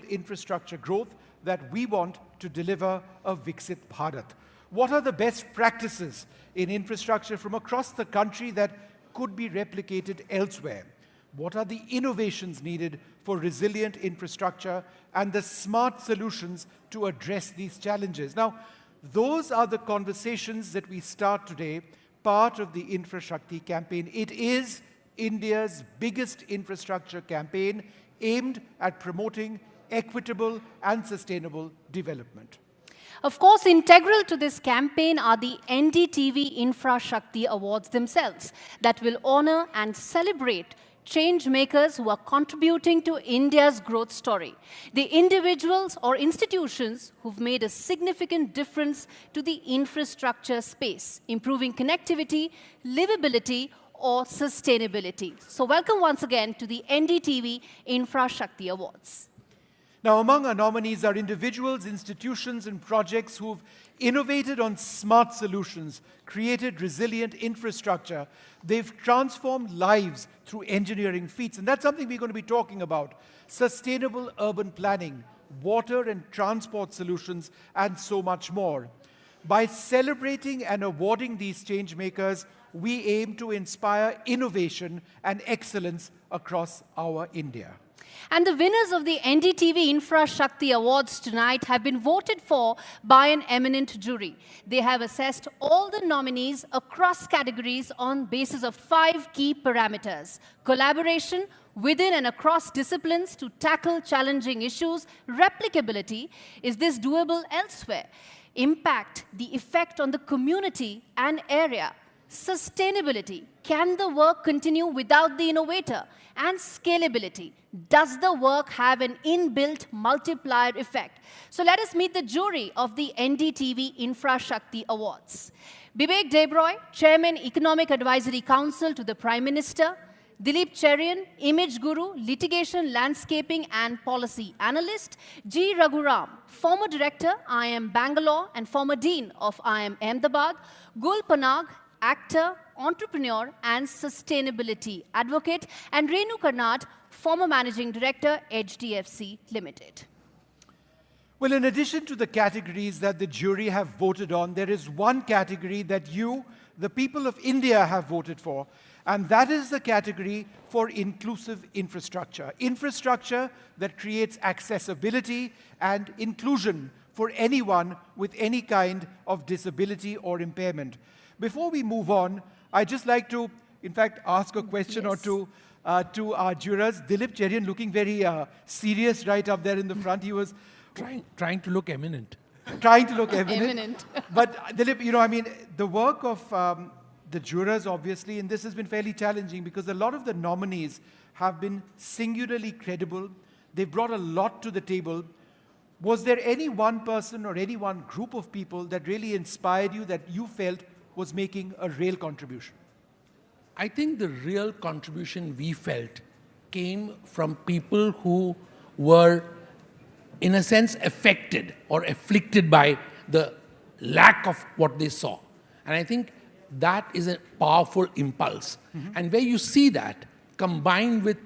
infrastructure growth that we want to deliver a Viksit Bharat. What are the best practices in infrastructure from across the country that could be replicated elsewhere? What are the innovations needed for resilient infrastructure and the smart solutions to address these challenges? Now, those are the conversations that we start today, part of the Infrashakti campaign. It is India's biggest infrastructure campaign aimed at promoting equitable and sustainable development. Of course, integral to this campaign are the NDTV Infrashakti Awards themselves that will honor and celebrate change makers who are contributing to India's growth story. The individuals or institutions who've made a significant difference to the infrastructure space, improving connectivity, livability, or sustainability. So welcome once again to the NDTV Infrashakti Awards. Now, among our nominees are individuals, institutions, and projects who've innovated on smart solutions, created resilient infrastructure. They've transformed lives through engineering feats, and that's something we're going to be talking about. Sustainable urban planning, water and transport solutions, and so much more. By celebrating and awarding these change makers, we aim to inspire innovation and excellence across our India. And the winners of the NDTV Infrashakti Awards tonight have been voted for by an eminent jury. They have assessed all the nominees across categories on basis of 5 key parameters: collaboration within and across disciplines to tackle challenging issues, replicability, is this doable elsewhere, impact, the effect on the community and area, sustainability, can the work continue without the innovator, and scalability, does the work have an inbuilt multiplier effect? So let us meet the jury of the NDTV Infrashakti Awards. Bibek Debroy, Chairman, Economic Advisory Council to the Prime Minister; Dilip Cherian, Image Guru, Litigation, Landscaping and Policy Analyst; G. Raghuram, former Director, IIM Bangalore and former Dean of IIM Ahmedabad; Gul Panag, actor, entrepreneur and sustainability advocate; and Renu Karnad, former Managing Director, HDFC Limited. Well, in addition to the categories that the jury have voted on, there is one category that you, the people of India, have voted for, and that is the category for inclusive infrastructure. Infrastructure that creates accessibility and inclusion for anyone with any kind of disability or impairment. Before we move on, I'd just like to, in fact, ask a question or two to our jurors. Dilip Cherian looking very serious right up there in the front. He was trying to look eminent. Trying to look eminent. But Dilip, you know, I mean, the work of the jurors, obviously, and this has been fairly challenging because a lot of the nominees have been singularly credible. They've brought a lot to the table. Was there any one person or any one group of people that really inspired you, that you felt was making a real contribution? I think the real contribution we felt came from people who were, in a sense, affected or afflicted by the lack of what they saw. And I think that is a powerful impulse. And where you see that, combined with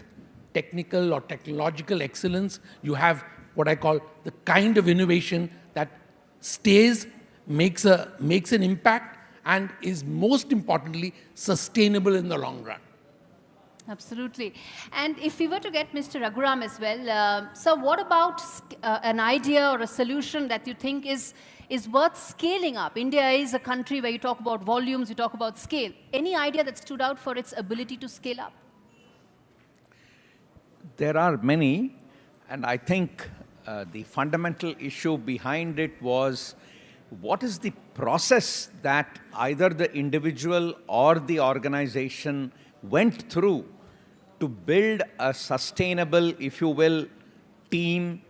technical or technological excellence, you have what I call the kind of innovation that stays, makes an impact, and is most importantly sustainable in the long run. Absolutely. And if we were to get Mr. Raghuram as well, so what about an idea or a solution that you think is worth scaling up? India is a country where you talk about volumes, you talk about scale. Any idea that stood out for its ability to scale up? There are many, and I think the fundamental issue behind it was, what is the process that either the individual or the organization went through to build a sustainable, if you will, team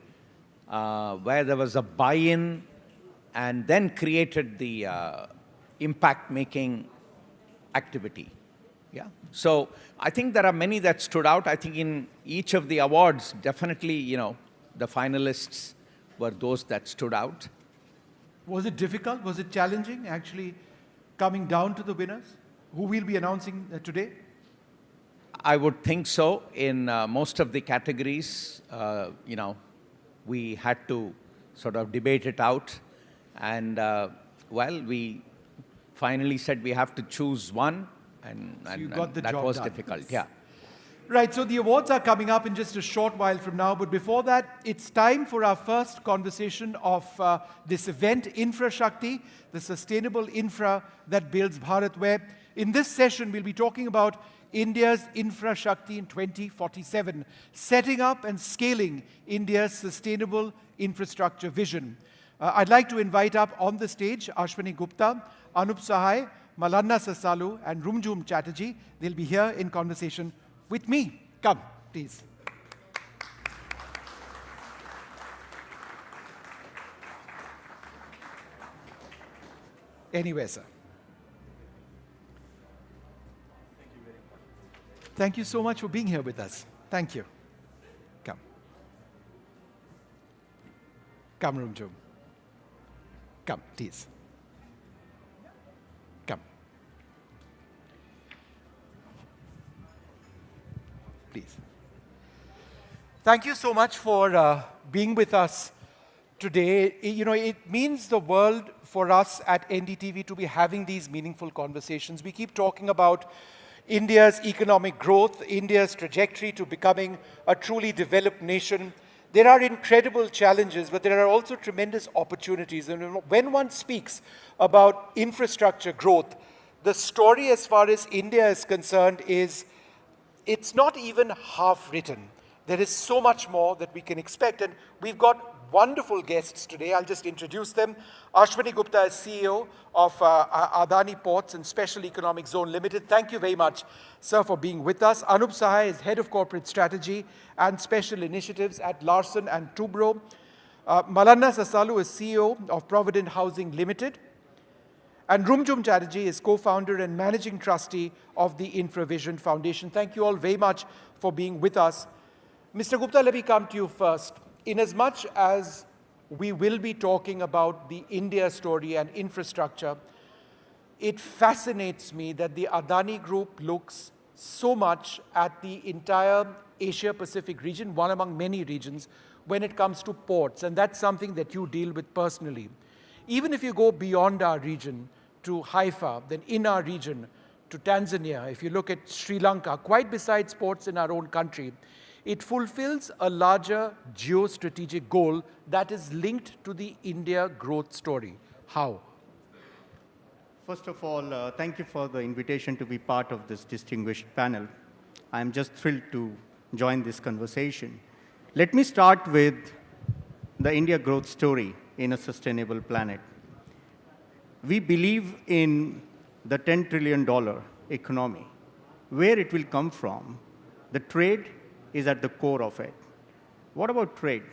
where there was a buy-in and then created the impact-making activity. Yeah. So I think there are many that stood out. I think in each of the awards, definitely, you know, the finalists were those that stood out. Was it difficult? Was it challenging, actually coming down to the winners, who we'll be announcing today? I would think so. In most of the categories, you know, we had to sort of debate it out. And, well, we finally said we have to choose one, and, So you and, got and the that job was done. difficult, yeah. Right, so the awards are coming up in just a short while from now, but before that, it's time for our first conversation of this event, Infrashakti, the sustainable infra that builds Bharat, where in this session we'll be talking about India's Infrashakti in 2047, setting up and scaling India's sustainable infrastructure vision. I'd like to invite up on the stage Ashwini Gupta, Anup Sahai, Malanna Sasalu, and Rumjum Chatterjee. They'll be here in conversation with me. Come, please. Anywhere, sir. Thank you so much for being here with us. Thank you. Come. Come, Rumjum. Come, please. Come. Please. Thank you so much for being with us today. You know, it means the world for us at NDTV to be having these meaningful conversations. We keep talking about India's economic growth, India's trajectory to becoming a truly developed nation. There are incredible challenges, but there are also tremendous opportunities. And when one speaks about infrastructure growth, the story as far as India is concerned is it's not even half written. There is so much more that we can expect. And we've got wonderful guests today. I'll just introduce them. Ashwini Gupta is CEO of Adani Ports and Special Economic Zone Limited. Thank you very much, sir, for being with us. Anup Sahai is Head of Corporate Strategy and Special Initiatives at Larsen and Toubro. Malanna Sasalu is CEO of Provident Housing Limited. And Rumjum Chatterjee is co-founder and managing trustee of the InfraVision Foundation. Thank you all very much for being with us. Mr. Gupta, let me come to you first. Inasmuch as we will be talking about the India story and infrastructure, it fascinates me that the Adani Group looks so much at the entire Asia-Pacific region, one among many regions, when it comes to ports. And that's something that you deal with personally. Even if you go beyond our region to Haifa, then in our region to Tanzania, if you look at Sri Lanka, quite besides ports in our own country, it fulfills a larger geostrategic goal that is linked to the India growth story. How? First of all, thank you for the invitation to be part of this distinguished panel. I'm just thrilled to join this conversation. Let me start with the India growth story in a sustainable planet. We believe in the $10 trillion economy. Where it will come from, the trade is at the core of it. What about trade?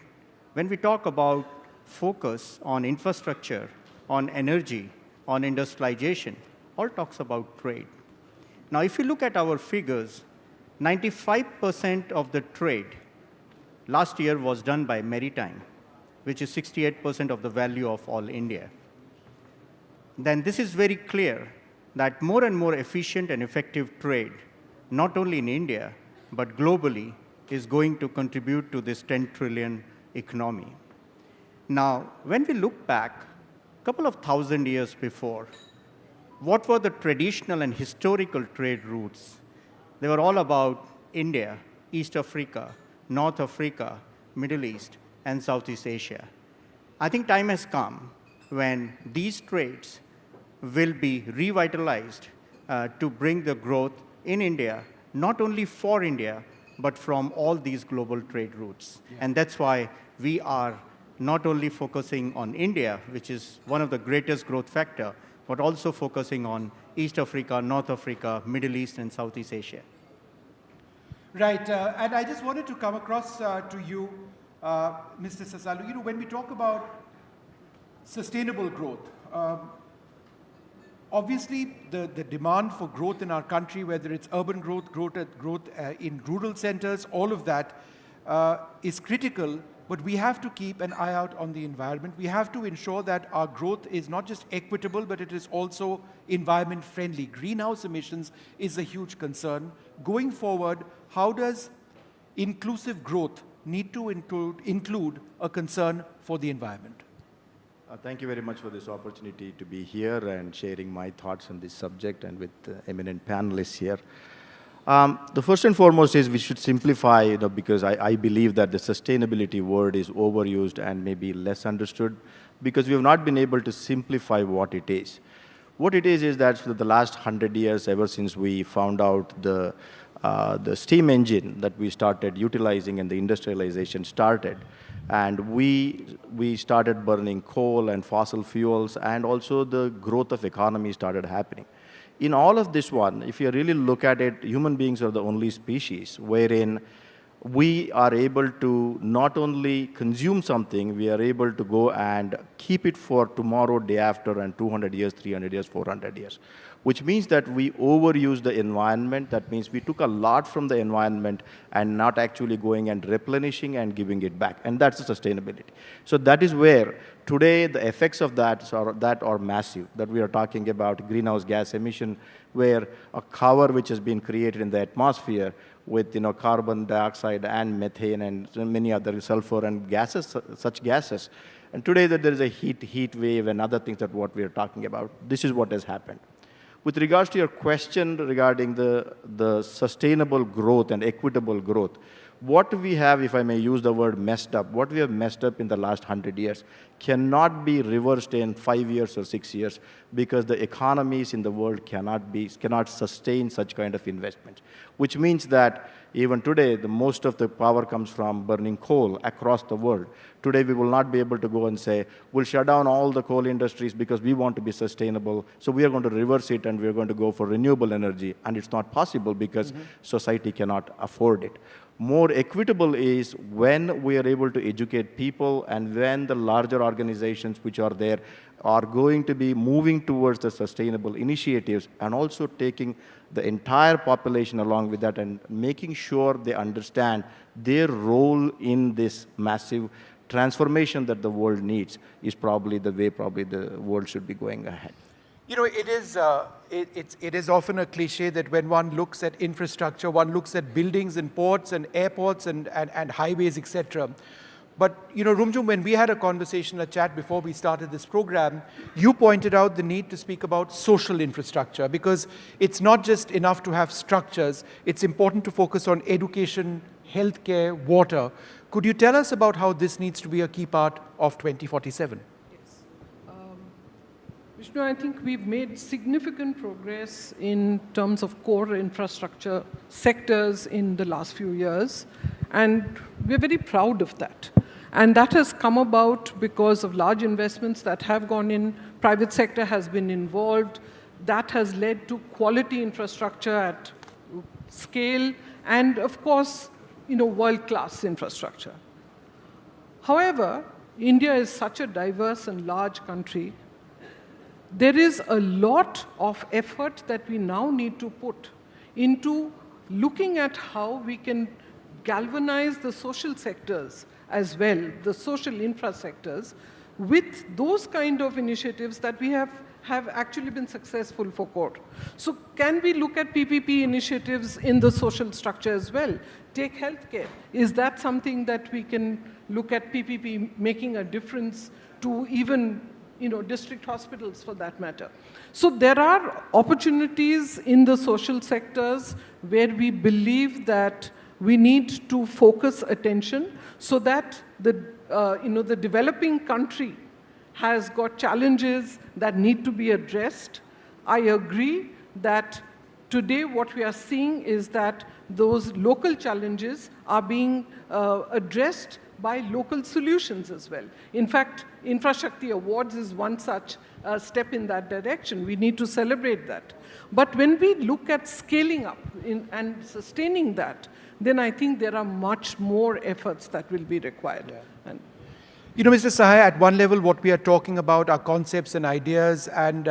When we talk about focus on infrastructure, on energy, on industrialization, all talks about trade. Now, if you look at our figures, 95% of the trade last year was done by maritime, which is 68% of the value of all India. Then this is very clear that more and more efficient and effective trade, not only in India, but globally, is going to contribute to this 10 trillion economy. Now, when we look back a couple of thousand years before, what were the traditional and historical trade routes? They were all about India, East Africa, North Africa, Middle East, and Southeast Asia. I think time has come when these trades will be revitalized to bring the growth in India, not only for India, but from all these global trade routes. Yeah. And that's why we are not only focusing on India, which is one of the greatest growth factor, but also focusing on East Africa, North Africa, Middle East, and Southeast Asia. Right, and I just wanted to come across to you, Mr. Sasalu. You know, when we talk about sustainable growth, obviously, the demand for growth in our country, whether it's urban growth, growth in rural centers, all of that is critical, but we have to keep an eye out on the environment. We have to ensure that our growth is not just equitable, but it is also environment friendly. Greenhouse emissions is a huge concern. Going forward, how does inclusive growth need to include a concern for the environment? Thank you very much for this opportunity to be here and sharing my thoughts on this subject and with eminent panelists here. The first and foremost is we should simplify, because I believe that the sustainability word is overused and maybe less understood because we have not been able to simplify what it is. What it is that for the last 100 years, ever since we found out the steam engine that we started utilizing and the industrialization started, and we started burning coal and fossil fuels, and also the growth of economy started happening. In all of this one, if you really look at it, human beings are the only species wherein we are able to not only consume something, we are able to go and keep it for tomorrow, day after, and 200 years, 300 years, 400 years. Which means that we overuse the environment. That means we took a lot from the environment and not actually going and replenishing and giving it back. And that's the sustainability. So that is where today the effects of that are massive, that we are talking about greenhouse gas emission, where a cover which has been created in the atmosphere with carbon dioxide and methane and many other sulfur and gases, such gases. And today that there is a heat wave and other things that what we are talking about. This is what has happened. With regards to your question regarding the sustainable growth and equitable growth, what we have, if I may use the word messed up, what we have messed up in the last 100 years cannot be reversed in 5 years or 6 years because the economies in the world cannot sustain such kind of investment. Which means that even today, most of the power comes from burning coal across the world. Today, we will not be able to go and say, we'll shut down all the coal industries because we want to be sustainable. So we are going to reverse it and we are going to go for renewable energy. And it's not possible because society cannot afford it. More equitable is when we are able to educate people and when the larger organizations which are there are going to be moving towards the sustainable initiatives and also taking the entire population along with that and making sure they understand their role in this massive transformation that the world needs is probably the way the world should be going ahead. It is often a cliche that when one looks at infrastructure, one looks at buildings and ports and airports and highways, etc. But, Rumjung, when we had a conversation, a chat before we started this program, you pointed out the need to speak about social infrastructure because it's not just enough to have structures, it's important to focus on education, healthcare, water. Could you tell us about how this needs to be a key part of 2047? Vishnu, I think we've made significant progress in terms of core infrastructure sectors in the last few years, and we're very proud of that. And that has come about because of large investments that have gone in, private sector has been involved, that has led to quality infrastructure at scale, and of course, world-class infrastructure. However, India is such a diverse and large country. There is a lot of effort that we now need to put into looking at how we can galvanize the social sectors as well, the social infra sectors, with those kind of initiatives that we have actually been successful for core. So can we look at PPP initiatives in the social structure as well? Take healthcare. Is that something that we can look at PPP making a difference to even district hospitals for that matter? So there are opportunities in the social sectors where we believe that we need to focus attention so that the developing country has got challenges that need to be addressed. I agree that today what we are seeing is that those local challenges are being addressed by local solutions as well. In fact, Infrashakti Awards is one such step in that direction. We need to celebrate that. But when we look at scaling up and sustaining that, then I think there are much more efforts that will be required. Yeah. And Mr. Sahai, at one level, what we are talking about are concepts and ideas and,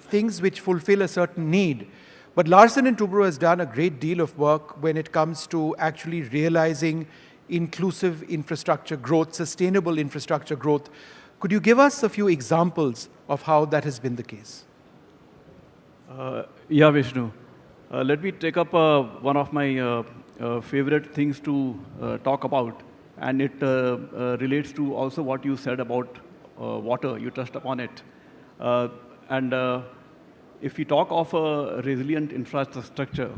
things which fulfill a certain need. But Larsen & Toubro has done a great deal of work when it comes to actually realizing inclusive infrastructure growth, sustainable infrastructure growth. Could you give us a few examples of how that has been the case? Yeah, Vishnu. Let me take up one of my favorite things to talk about, and it relates to also what you said about water. You touched upon it. And if we talk of a resilient infrastructure,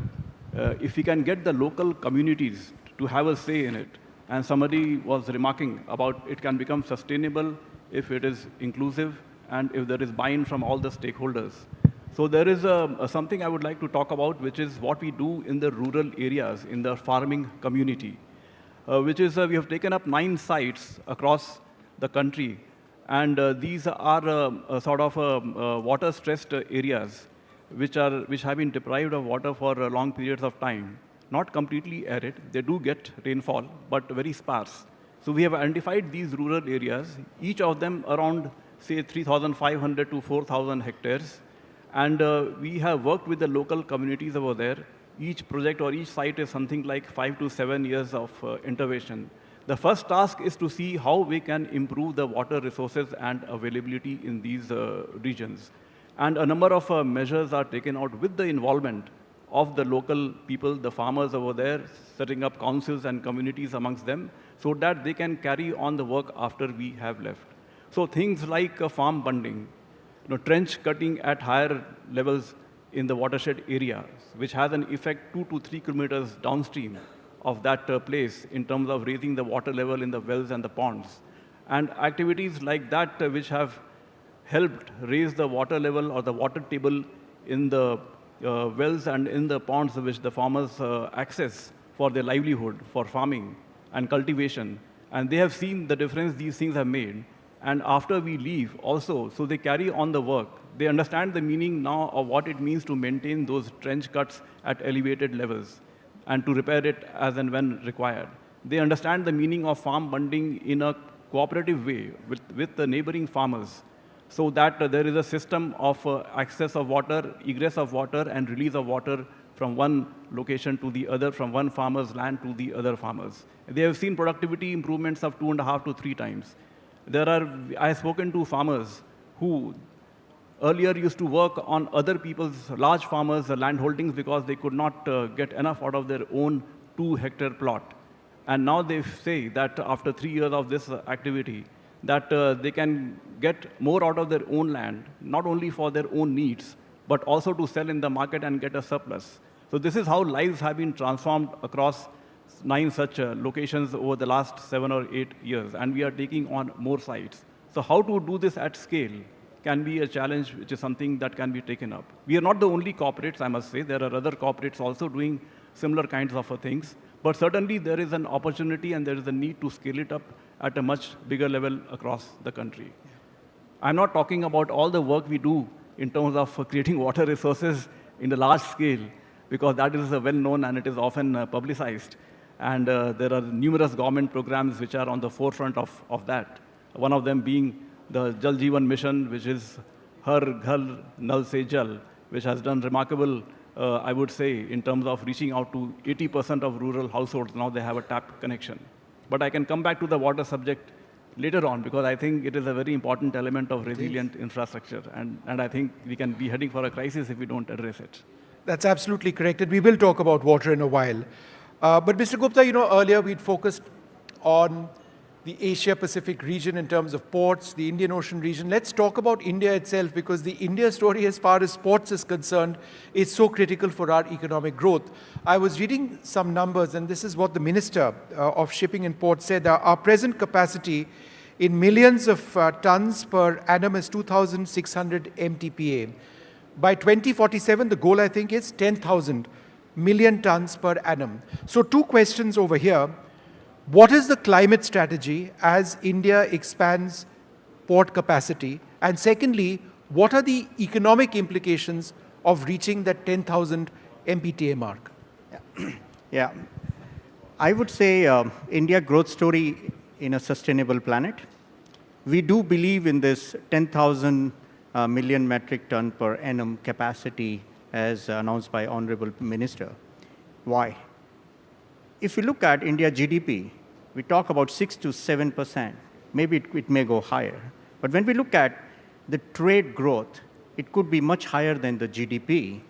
if we can get the local communities to have a say in it, and somebody was remarking about it can become sustainable if it is inclusive and if there is buy-in from all the stakeholders. So there is something I would like to talk about, which is what we do in the rural areas, in the farming community, which is we have taken up 9 sites across the country. And these are sort of water-stressed areas which have been deprived of water for long periods of time. Not completely arid. They do get rainfall, but very sparse. So we have identified these rural areas, each of them around, say, 3,500 to 4,000 hectares. And we have worked with the local communities over there. Each project or each site is something like 5 to 7 years of intervention. The first task is to see how we can improve the water resources and availability in these regions. And a number of measures are taken out with the involvement of the local people, the farmers over there, setting up councils and communities amongst them so that they can carry on the work after we have left. So things like farm bunding, trench cutting at higher levels in the watershed area, which has an effect 2 to 3 kilometers downstream of that place in terms of raising the water level in the wells and the ponds. And activities like that which have helped raise the water level or the water table in the wells and in the ponds which the farmers access for their livelihood, for farming and cultivation. And they have seen the difference these things have made. And after we leave also, so they carry on the work. They understand the meaning now of what it means to maintain those trench cuts at elevated levels and to repair it as and when required. They understand the meaning of farm bunding in a cooperative way with the neighboring farmers so that there is a system of access of water, egress of water, and release of water from one location to the other, from one farmer's land to the other farmers. They have seen productivity improvements of 2.5 to 3 times. I have spoken to farmers who earlier used to work on other people's large farmers' land holdings because they could not get enough out of their own 2-hectare plot. And now they say that after 3 years of this activity, that they can get more out of their own land, not only for their own needs, but also to sell in the market and get a surplus. So this is how lives have been transformed across 9 such locations over the last 7 or 8 years, and we are taking on more sites. So how to do this at scale can be a challenge, which is something that can be taken up. We are not the only corporates, I must say. There are other corporates also doing similar kinds of things. But certainly there is an opportunity and there is a need to scale it up at a much bigger level across the country. I'm not talking about all the work we do in terms of creating water resources in a large scale, because that is well known and it is often publicized. And there are numerous government programs which are on the forefront of that. One of them being the Jal Jeevan Mission, which is Har Ghar Nal Se Jal, which has done remarkable, I would say, in terms of reaching out to 80% of rural households. Now they have a tap connection. But I can come back to the water subject later on, because I think it is a very important element of resilient infrastructure. And I think we can be heading for a crisis if we don't address it. That's absolutely correct. And we will talk about water in a while. But Mr. Gupta, earlier we'd focused on the Asia-Pacific region in terms of ports, the Indian Ocean region. Let's talk about India itself, because the India story as far as ports is concerned is so critical for our economic growth. I was reading some numbers, and this is what the Minister of Shipping and Ports said. Our present capacity in millions of tons per annum is 2,600 MTPA. By 2047, the goal, I think, is 10,000 million tons per annum. So 2 questions over here. What is the climate strategy as India expands port capacity? And secondly, what are the economic implications of reaching that 10,000 MPTA mark? Yeah. I would say India growth story in a sustainable planet. We do believe in this 10,000 million metric ton per annum capacity as announced by Honorable Minister. Why? If you look at India GDP, we talk about 6 to 7%. Maybe it may go higher. But when we look at the trade growth, it could be much higher than the GDP.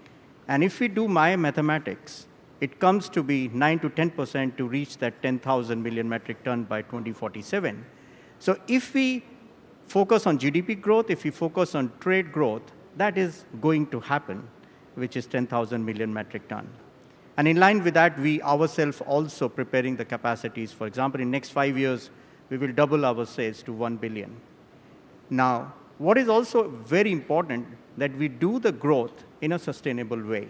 And if we do my mathematics, it comes to be 9 to 10% to reach that 10,000 million metric ton by 2047. So if we focus on GDP growth, if we focus on trade growth, that is going to happen, which is 10,000 million metric ton. And in line with that, we ourselves also preparing the capacities. For example, in next 5 years, we will double our sales to 1 billion. Now, what is also very important that we do the growth in a sustainable way.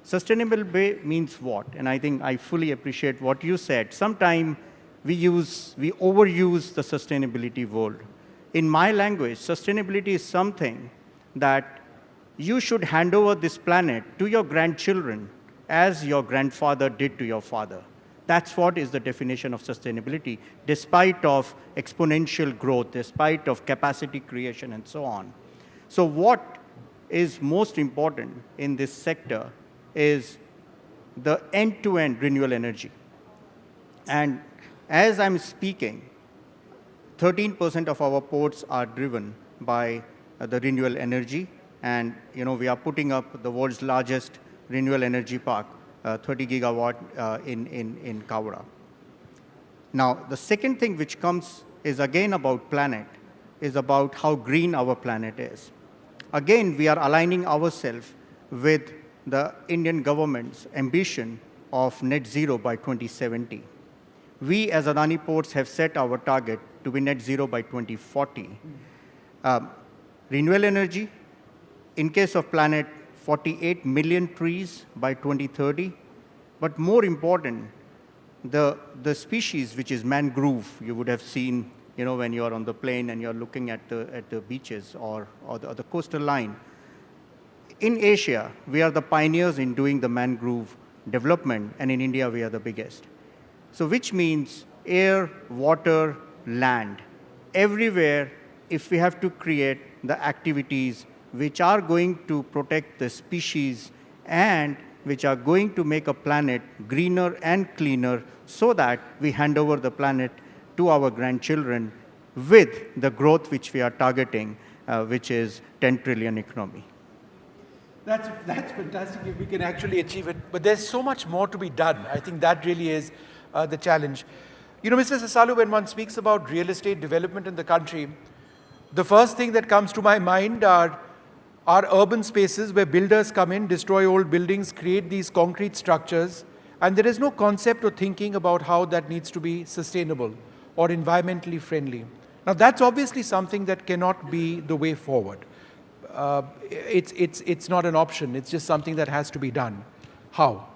Sustainable way means what? And I think I fully appreciate what you said. Sometimes we overuse the sustainability word. In my language, sustainability is something that you should hand over this planet to your grandchildren as your grandfather did to your father. That's what is the definition of sustainability, despite of exponential growth, despite of capacity creation and so on. So what is most important in this sector is the end-to-end renewable energy. And as I'm speaking, 13% of our ports are driven by the renewable energy. And we are putting up the world's largest renewable energy park, 30 gigawatt in Kawra. Now, the second thing which comes is again about planet, is about how green our planet is. Again, we are aligning ourselves with the Indian government's ambition of net zero by 2070. We as Adani Ports have set our target to be net zero by 2040. Renewable energy, in case of planet, 48 million trees by 2030. But more important, the species which is mangrove, you would have seen when you are on the plane and you're looking at the beaches or the coastal line. In Asia, we are the pioneers in doing the mangrove development, and in India, we are the biggest. So which means air, water, land, everywhere, if we have to create the activities which are going to protect the species and which are going to make a planet greener and cleaner so that we hand over the planet to our grandchildren with the growth which we are targeting, which is 10 trillion economy. That's fantastic if we can actually achieve it. But there's so much more to be done. I think that really is the challenge. Mr. Sasalu, when one speaks about real estate development in the country, the first thing that comes to my mind are urban spaces where builders come in, destroy old buildings, create these concrete structures, and there is no concept or thinking about how that needs to be sustainable or environmentally friendly. Now, that's obviously something that cannot be the way forward. It's not an option. It's just something that has to be done. How?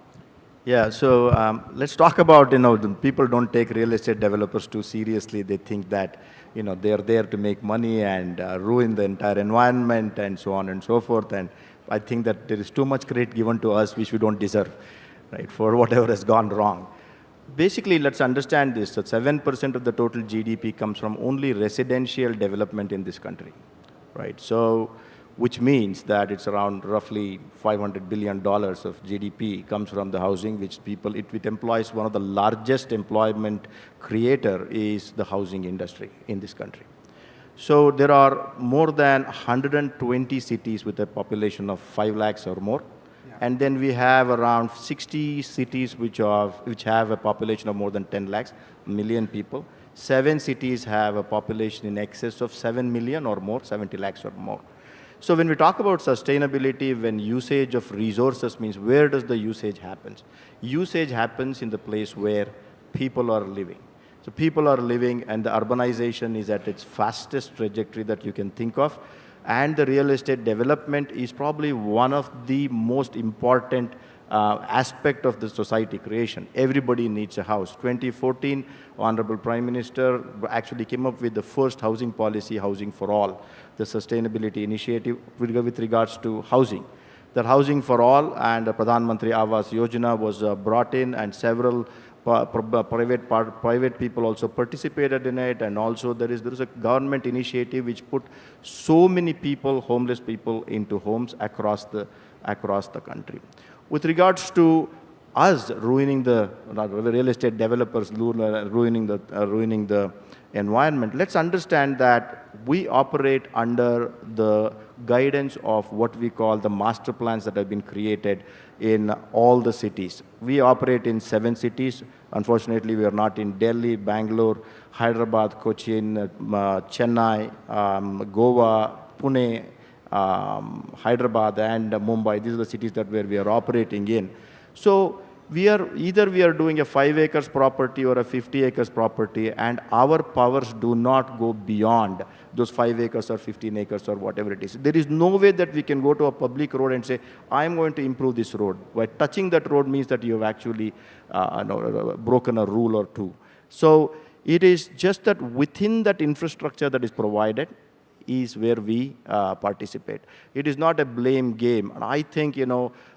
Yeah, so let's talk about, the people don't take real estate developers too seriously. They think that, they're there to make money and ruin the entire environment and so on and so forth. And I think that there is too much credit given to us which we don't deserve, right, for whatever has gone wrong. Basically, let's understand this, that 7% of the total GDP comes from only residential development in this country, right? So, which means that it's around roughly $500 billion of GDP comes from the housing, which it employs one of the largest employment creator is the housing industry in this country. So there are more than 120 cities with a population of 5 lakhs or more. Yeah. And then we have around 60 cities which have a population of more than 10 lakhs, million people. 7 cities have a population in excess of 7 million or more, 70 lakhs or more. So when we talk about sustainability, when usage of resources means where does the usage happen? Usage happens in the place where people are living. So people are living and the urbanization is at its fastest trajectory that you can think of. And the real estate development is probably one of the most important aspect of the society creation. Everybody needs a house. 2014, Honorable Prime Minister actually came up with the first housing policy, Housing for All, the sustainability initiative with regards to housing. That Housing for All and the Pradhan Mantri Awas Yojana was brought in, and several private people also participated in it, and also there is a government initiative which put so many people, homeless people, into homes across the country. With regards to us ruining the real estate developers, ruining the environment, let's understand that we operate under the guidance of what we call the master plans that have been created in all the cities. We operate in 7 cities. Unfortunately, we are not in Delhi, Bangalore, Hyderabad, Cochin, Chennai, Goa, Pune, Hyderabad, and Mumbai. These are the cities where we are operating in. So either we are doing a 5 acres property or a 50 acres property, and our powers do not go beyond those 5 acres or 15 acres or whatever it is. There is no way that we can go to a public road and say, I'm going to improve this road. By touching that road means that you have actually broken a rule or two. So it is just that within that infrastructure that is provided is where we participate. It is not a blame game. And I think,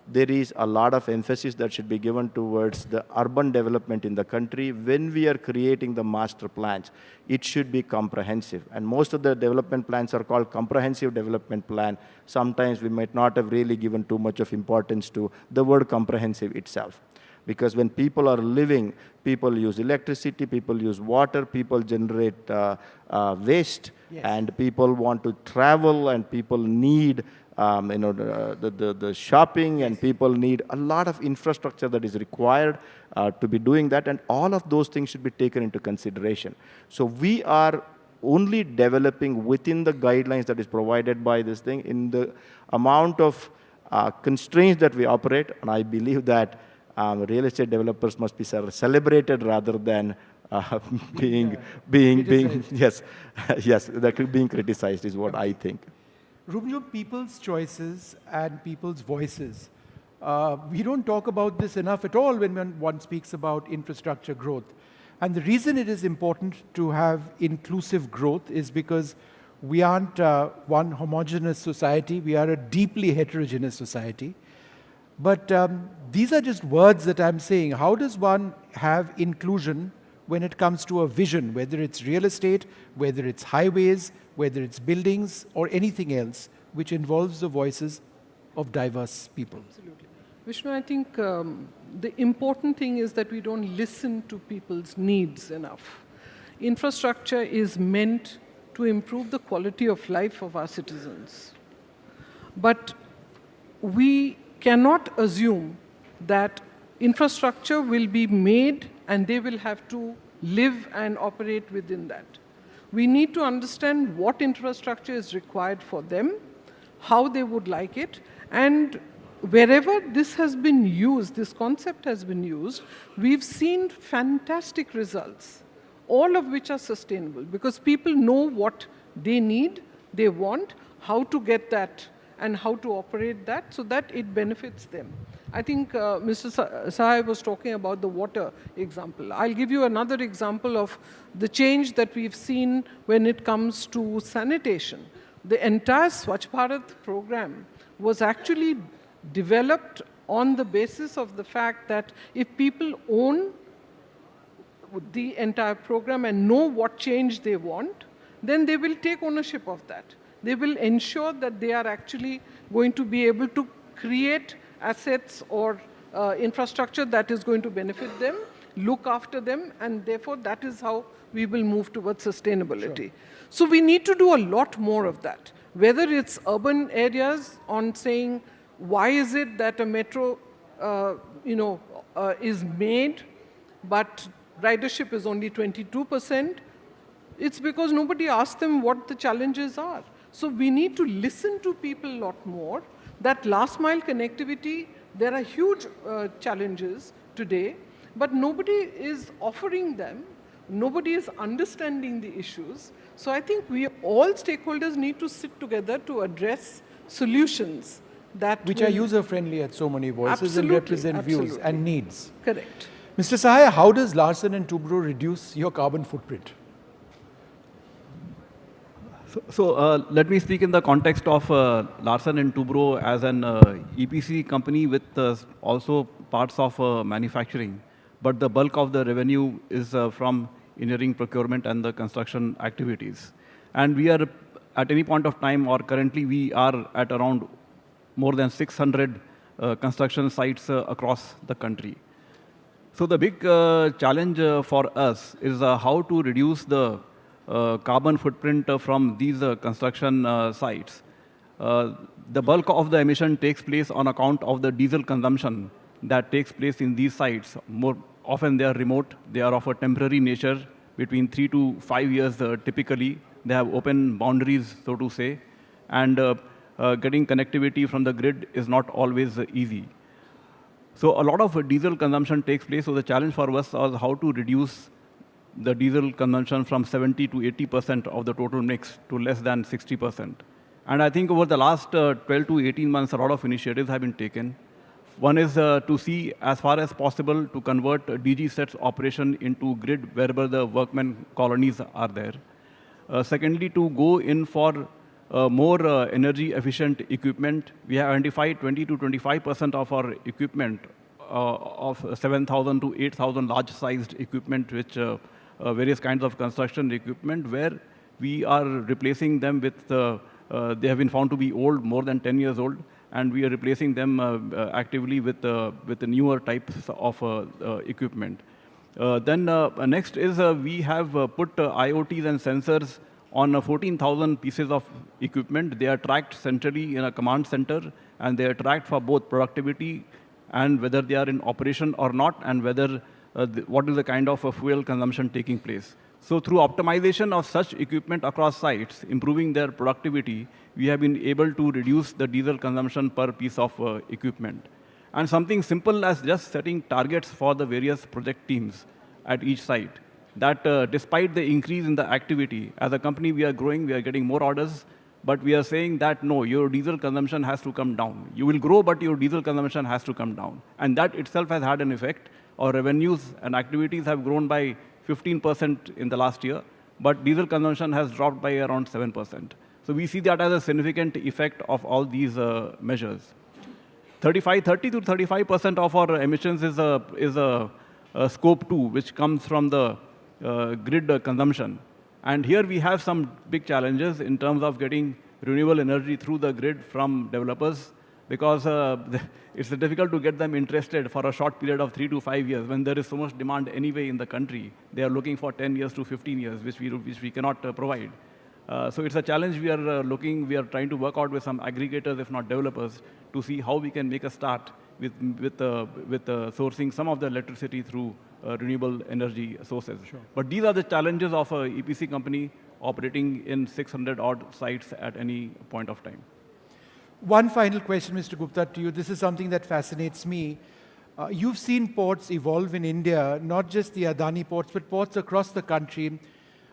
there is a lot of emphasis that should be given towards the urban development in the country. When we are creating the master plans, it should be comprehensive. And most of the development plans are called comprehensive development plan. Sometimes we might not have really given too much of importance to the word comprehensive itself. Because when people are living, people use electricity, people use water, people generate waste, yes. And people want to travel, and people need the shopping, yes. And people need a lot of infrastructure that is required to be doing that, and all of those things should be taken into consideration. So we are only developing within the guidelines that is provided by this thing in the amount of constraints that we operate, and I believe that real estate developers must be celebrated rather than being yes, being criticized is what I think. Rumjum, people's choices and people's voices. We don't talk about this enough at all when one speaks about infrastructure growth. And the reason it is important to have inclusive growth is because we aren't one homogeneous society. We are a deeply heterogeneous society. But these are just words that I'm saying. How does one have inclusion when it comes to a vision, whether it's real estate, whether it's highways, whether it's buildings, or anything else which involves the voices of diverse people? Absolutely. Vishnu, I think the important thing is that we don't listen to people's needs enough. Infrastructure is meant to improve the quality of life of our citizens. But we cannot assume that infrastructure will be made and they will have to live and operate within that. We need to understand what infrastructure is required for them, how they would like it, and wherever this has been used, this concept has been used, we've seen fantastic results, all of which are sustainable, because people know what they need, they want, how to get that, and how to operate that so that it benefits them. I think Mr. Sahai was talking about the water example. I'll give you another example of the change that we've seen when it comes to sanitation. The entire Swachh Bharat program was actually developed on the basis of the fact that if people own the entire program and know what change they want, then they will take ownership of that. They will ensure that they are actually going to be able to create assets or infrastructure that is going to benefit them, look after them, and therefore that is how we will move towards sustainability. Sure. So we need to do a lot more of that, whether it's urban areas on saying, why is it that a metro is made, but ridership is only 22%? It's because nobody asked them what the challenges are. So we need to listen to people a lot more. That last mile connectivity, there are huge challenges today, but nobody is offering them. Nobody is understanding the issues. So I think all stakeholders need to sit together to address solutions that which are user-friendly at so many voices and represent views and needs. Correct. Mr. Sahai, how does Larsen & Toubro reduce your carbon footprint? So let me speak in the context of Larsen & Toubro as an EPC company with also parts of manufacturing. But the bulk of the revenue is from engineering, procurement, and the construction activities. And we are, at any point of time, or currently, we are at around more than 600 construction sites across the country. So the big challenge for us is how to reduce the carbon footprint from these construction sites. the bulk of the emission takes place on account of the diesel consumption that takes place in these sites. More often they are remote, they are of a temporary nature, between 3 to 5 years typically. They have open boundaries, so to say, and getting connectivity from the grid is not always easy. So a lot of diesel consumption takes place, so the challenge for us was how to reduce the diesel consumption from 70 to 80% of the total mix to less than 60%. And I think over the last 12 to 18 months, a lot of initiatives have been taken. One is to see, as far as possible, to convert DG sets operation into grid wherever the workmen colonies are there. Secondly, to go in for more energy efficient equipment. We have identified 20 to 25% of our equipment of 7,000 to 8,000 large-sized equipment, which various kinds of construction equipment, where we are replacing them with, they have been found to be old, more than 10 years old, and we are replacing them actively with the newer types of equipment. Then next is we have put IoTs and sensors on 14,000 pieces of equipment. They are tracked centrally in a command center, and they are tracked for both productivity and whether they are in operation or not, and whether what is the kind of fuel consumption taking place. So through optimization of such equipment across sites, improving their productivity, we have been able to reduce the diesel consumption per piece of equipment. And something simple as just setting targets for the various project teams at each site, that despite the increase in the activity, as a company we are growing, we are getting more orders, but we are saying that no, your diesel consumption has to come down. You will grow, but your diesel consumption has to come down. And that itself has had an effect. Our revenues and activities have grown by 15% in the last year, but diesel consumption has dropped by around 7%. So we see that as a significant effect of all these measures. 30 to 35% of our emissions is a scope 2, which comes from the grid consumption. And here we have some big challenges in terms of getting renewable energy through the grid from developers, because it's difficult to get them interested for a short period of 3 to 5 years when there is so much demand anyway in the country. They are looking for 10 years to 15 years, which we cannot provide. So it's a challenge we are trying to work out with some aggregators, if not developers, to see how we can make a start with sourcing some of the electricity through renewable energy sources. Sure. But these are the challenges of an EPC company operating in 600 odd sites at any point of time. One final question, Mr. Gupta, to you. This is something that fascinates me. You've seen ports evolve in India, not just the Adani ports, but ports across the country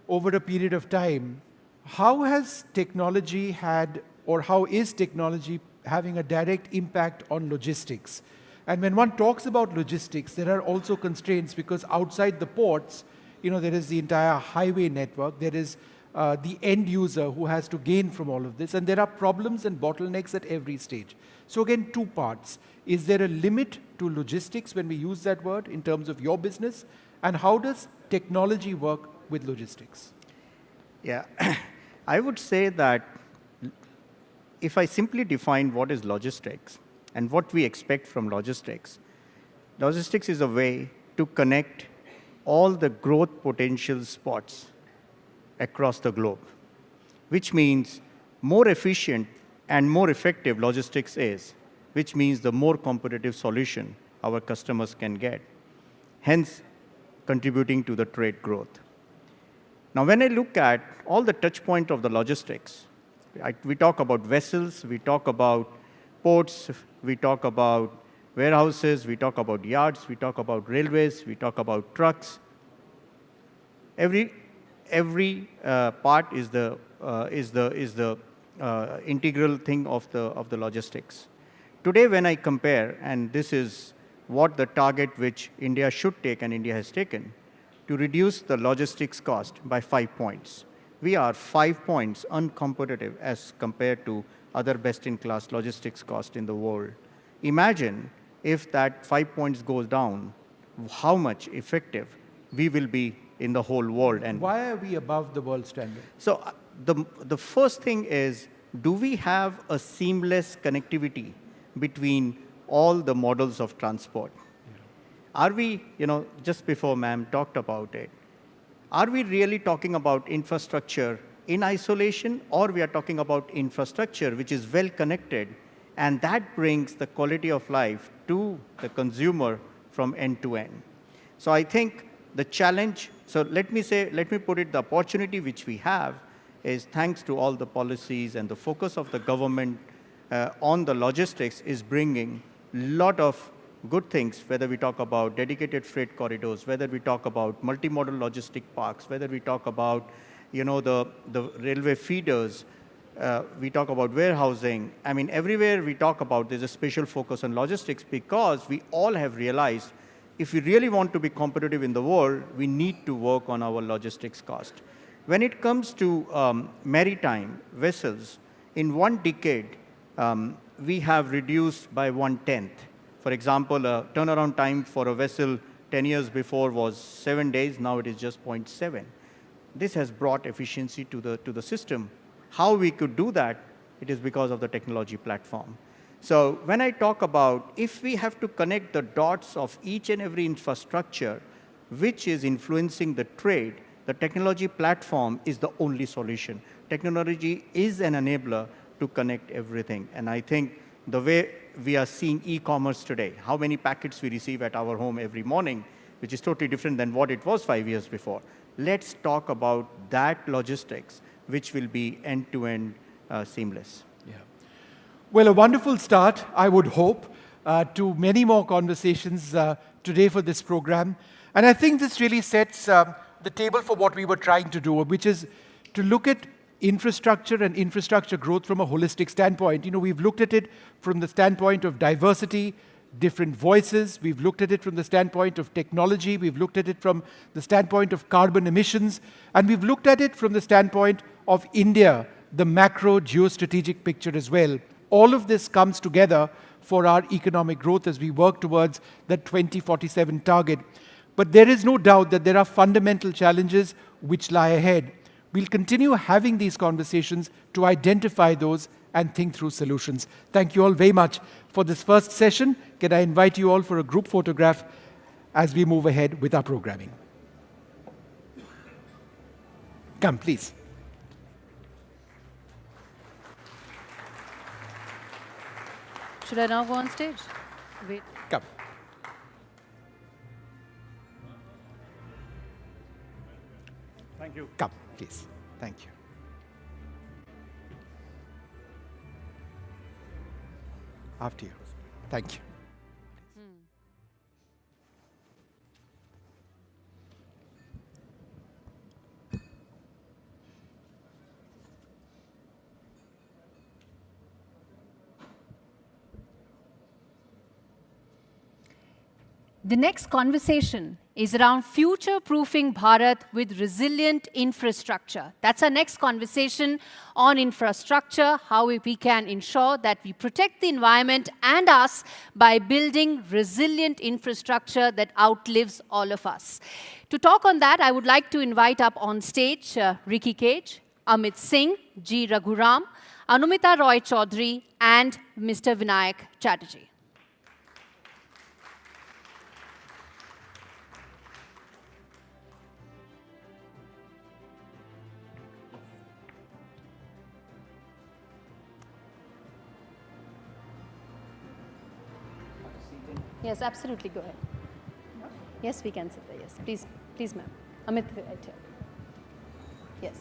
over a period of time. How has technology had, or how is technology having a direct impact on logistics? And when one talks about logistics, there are also constraints, because outside the ports, there is the entire highway network, there is the end user who has to gain from all of this, and there are problems and bottlenecks at every stage. So again, two parts. Is there a limit to logistics when we use that word in terms of your business? And how does technology work with logistics? Yeah, I would say that if I simply define what is logistics and what we expect from logistics, logistics is a way to connect all the growth potential spots across the globe, which means more efficient and more effective logistics is, which means the more competitive solution our customers can get, hence contributing to the trade growth. Now, when I look at all the touch point of the logistics, we talk about vessels, we talk about ports, we talk about warehouses, we talk about yards, we talk about railways, we talk about trucks. Every part is the integral thing of the logistics. Today, when I compare, and this is what the target which India should take and India has taken, to reduce the logistics cost by 5 points. We are 5 points uncompetitive as compared to other best-in-class logistics cost in the world. Imagine if that 5 points goes down, how much effective we will be in the whole world. And why are we above the world standard? So the first thing is, do we have a seamless connectivity between all the models of transport? Are we, just before ma'am talked about it, are we really talking about infrastructure in isolation, or we are talking about infrastructure which is well connected, and that brings the quality of life to the consumer from end to end. So I think the challenge, so let me put it, the opportunity which we have is thanks to all the policies and the focus of the government on the logistics is bringing a lot of good things, whether we talk about dedicated freight corridors, whether we talk about multimodal logistic parks, whether we talk about the railway feeders, we talk about warehousing. I mean, everywhere we talk about, there's a special focus on logistics because we all have realized if we really want to be competitive in the world, we need to work on our logistics cost. When it comes to maritime vessels, in 1 decade, we have reduced by 1/10. For example, a turnaround time for a vessel 10 years before was 7 days, now it is just 0.7. This has brought efficiency to the system. How we could do that, it is because of the technology platform. So when I talk about if we have to connect the dots of each and every infrastructure which is influencing the trade, the technology platform is the only solution. Technology is an enabler to connect everything. And I think the way we are seeing e-commerce today, how many packets we receive at our home every morning, which is totally different than what it was 5 years before. Let's talk about that logistics, which will be end-to-end seamless. Yeah. Well, a wonderful start, I would hope, to many more conversations today for this program. And I think this really sets the table for what we were trying to do, which is to look at infrastructure and infrastructure growth from a holistic standpoint. We've looked at it from the standpoint of diversity, different voices. We've looked at it from the standpoint of technology. We've looked at it from the standpoint of carbon emissions. And we've looked at it from the standpoint of India, the macro geostrategic picture as well. All of this comes together for our economic growth as we work towards the 2047 target. But there is no doubt that there are fundamental challenges which lie ahead. We'll continue having these conversations to identify those and think through solutions. Thank you all very much for this first session. Can I invite you all for a group photograph as we move ahead with our programming? Come, please. Should I now go on stage? Wait. Come. Thank you. Come, please. Thank you. After you. Thank you. The next conversation is around future-proofing Bharat with resilient infrastructure. That's our next conversation on infrastructure, how we can ensure that we protect the environment and us by building resilient infrastructure that outlives all of us. To talk on that, I would like to invite up on stage Ricky Cage, Amit Singh, G. Raghuram, Anumita Roy Chaudhary, and Mr. Vinayak Chatterjee. Yes, absolutely. Go ahead. Yes, we can sit there. Yes, please, ma'am. Amit, right here. Yes.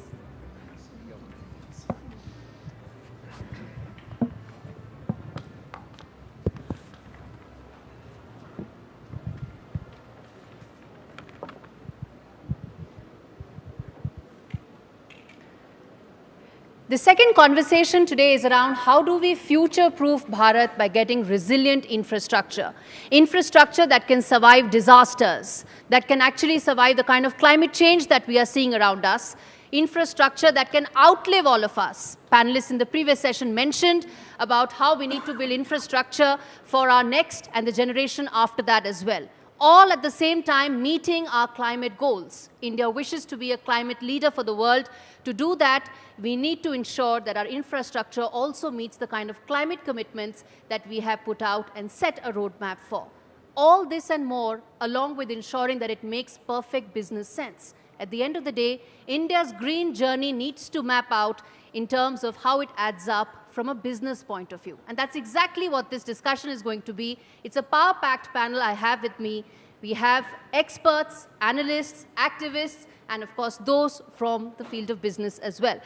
The second conversation today is around how do we future-proof Bharat by getting resilient infrastructure. Infrastructure that can survive disasters, that can actually survive the kind of climate change that we are seeing around us. Infrastructure that can outlive all of us. Panelists in the previous session mentioned about how we need to build infrastructure for our next and the generation after that as well. All at the same time meeting our climate goals. India wishes to be a climate leader for the world. To do that, we need to ensure that our infrastructure also meets the kind of climate commitments that we have put out and set a roadmap for. All this and more, along with ensuring that it makes perfect business sense. At the end of the day, India's green journey needs to map out in terms of how it adds up from a business point of view. And that's exactly what this discussion is going to be. It's a power-packed panel I have with me. We have experts, analysts, activists, and of course, those from the field of business as well.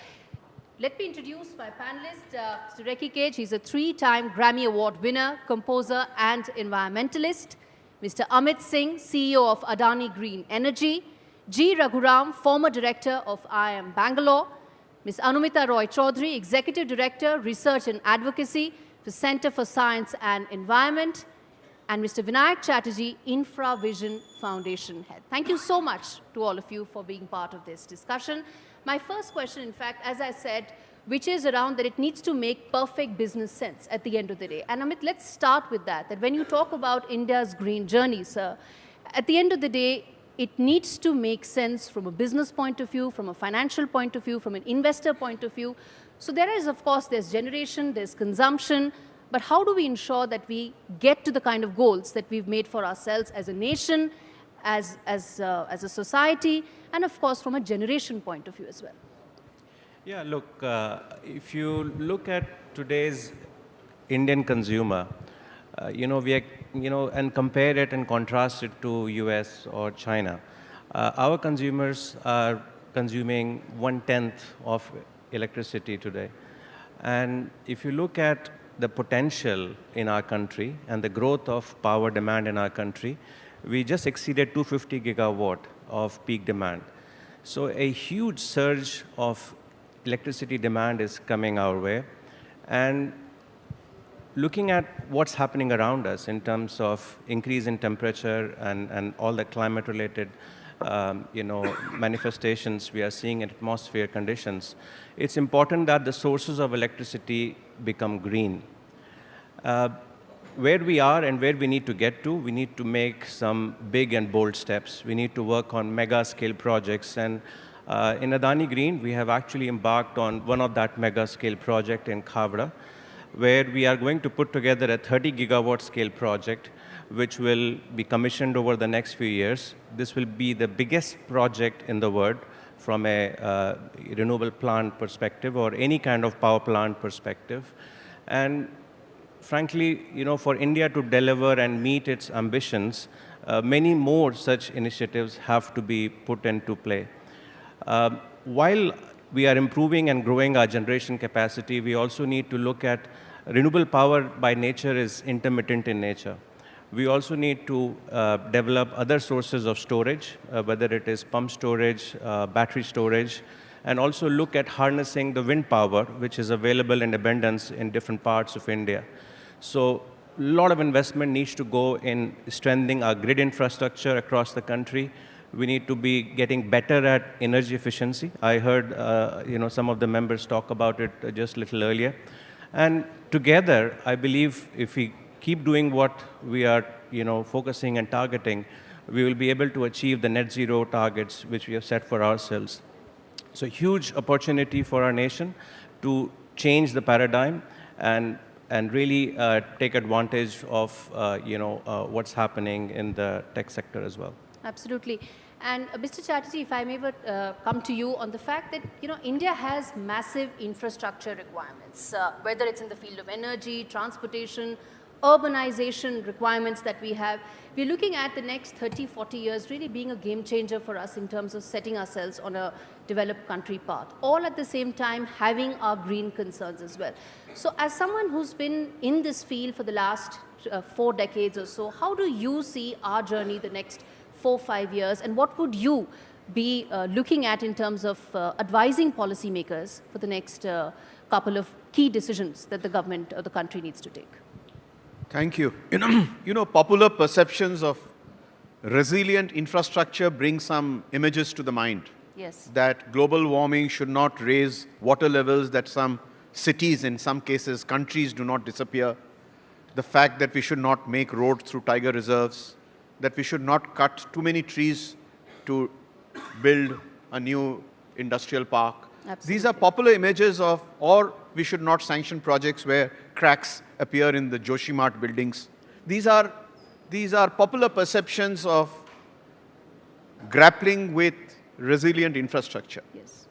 Let me introduce my panelist, Mr. Reki Cage. He's a 3-time Grammy Award winner, composer, and environmentalist. Mr. Amit Singh, CEO of Adani Green Energy. G. Raghuram, former director of IIM Bangalore. Ms. Anumita Roy Chaudhary, Executive Director, Research and Advocacy for Center for Science and Environment. And Mr. Vinayak Chatterjee, InfraVision Foundation Head. Thank you so much to all of you for being part of this discussion. My first question, in fact, as I said, which is around that it needs to make perfect business sense at the end of the day. And Amit, let's start with that when you talk about India's green journey, sir, at the end of the day, it needs to make sense from a business point of view, from a financial point of view, from an investor point of view. So there is, of course, there's generation, there's consumption, but how do we ensure that we get to the kind of goals that we've made for ourselves as a nation, as a society, and of course from a generation point of view as well? Yeah, look, if you look at today's Indian consumer, and compare it and contrast it to US or China, our consumers are consuming 1/10 of electricity today. And if you look at the potential in our country and the growth of power demand in our country, we just exceeded 250 gigawatt of peak demand. So a huge surge of electricity demand is coming our way. And looking at what's happening around us in terms of increase in temperature and all the climate-related manifestations we are seeing in atmosphere conditions, it's important that the sources of electricity become green. Where we are and where we need to get to, we need to make some big and bold steps. We need to work on mega-scale projects. And in Adani Green, we have actually embarked on one of that mega-scale project in Khavda, where we are going to put together a 30 gigawatt scale project, which will be commissioned over the next few years. This will be the biggest project in the world from a renewable plant perspective or any kind of power plant perspective. And frankly, for India to deliver and meet its ambitions, many more such initiatives have to be put into play. While we are improving and growing our generation capacity, we also need to look at renewable power by nature is intermittent in nature. We also need to develop other sources of storage, whether it is pump storage, battery storage, and also look at harnessing the wind power, which is available in abundance in different parts of India. So a lot of investment needs to go in strengthening our grid infrastructure across the country. We need to be getting better at energy efficiency. I heard some of the members talk about it just a little earlier. And together, I believe if we keep doing what we are focusing and targeting, we will be able to achieve the net zero targets which we have set for ourselves. So huge opportunity for our nation to change the paradigm and really take advantage of what's happening in the tech sector as well. Absolutely. And Mr. Chatterjee, if I may come to you on the fact that India has massive infrastructure requirements, whether it's in the field of energy, transportation, urbanization requirements that we have. We're looking at the next 30, 40 years really being a game changer for us in terms of setting ourselves on a developed country path, all at the same time having our green concerns as well. So as someone who's been in this field for the last 4 decades or so, how do you see our journey the next 4-5 years, and what would you be looking at in terms of advising policymakers for the next couple of key decisions that the government or the country needs to take? Thank you. Popular perceptions of resilient infrastructure bring some images to the mind. Yes. That global warming should not raise water levels, that some cities, in some cases, countries do not disappear. The fact that we should not make roads through tiger reserves, that we should not cut too many trees to build a new industrial park. Absolutely. These are popular images of, or we should not sanction projects where cracks appear in the Joshi Mart buildings. These are popular perceptions of grappling with resilient infrastructure. Yes.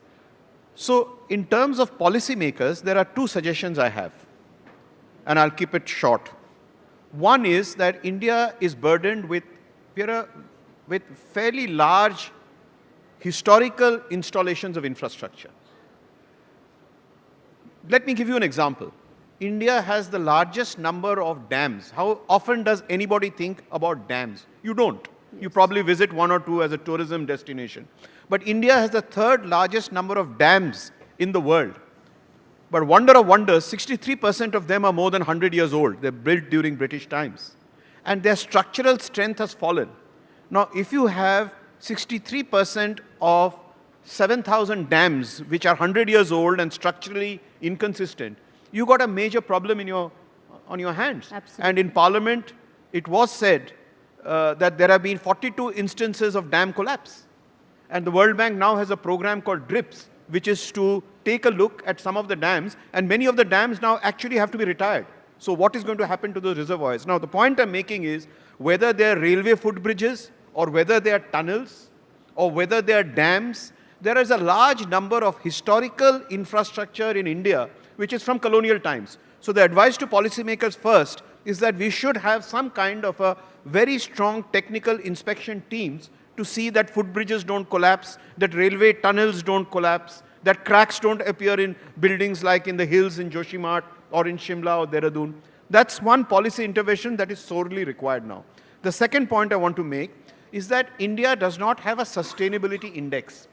So in terms of policymakers, there are two suggestions I have, and I'll keep it short. One is that India is burdened with fairly large historical installations of infrastructure. Let me give you an example. India has the largest number of dams. How often does anybody think about dams? You don't. Yes. You probably visit one or two as a tourism destination. But India has the third largest number of dams in the world. But wonder of wonders, 63% of them are more than 100 years old. They're built during British times. And their structural strength has fallen. Now, if you have 63% of 7,000 dams, which are 100 years old and structurally inconsistent, you got a major problem on your hands. Absolutely. And in Parliament, it was said that there have been 42 instances of dam collapse. And the World Bank now has a program called DRIPS, which is to take a look at some of the dams, and many of the dams now actually have to be retired. So what is going to happen to those reservoirs? Now, the point I'm making is whether they're railway footbridges, or whether they are tunnels, or whether they are dams, there is a large number of historical infrastructure in India which is from colonial times. So the advice to policymakers first is that we should have some kind of a very strong technical inspection teams to see that footbridges don't collapse, that railway tunnels don't collapse, that cracks don't appear in buildings like in the hills in Joshimath or in Shimla or Dehradun. That's one policy intervention that is sorely required now. The second point I want to make is that India does not have a sustainability index.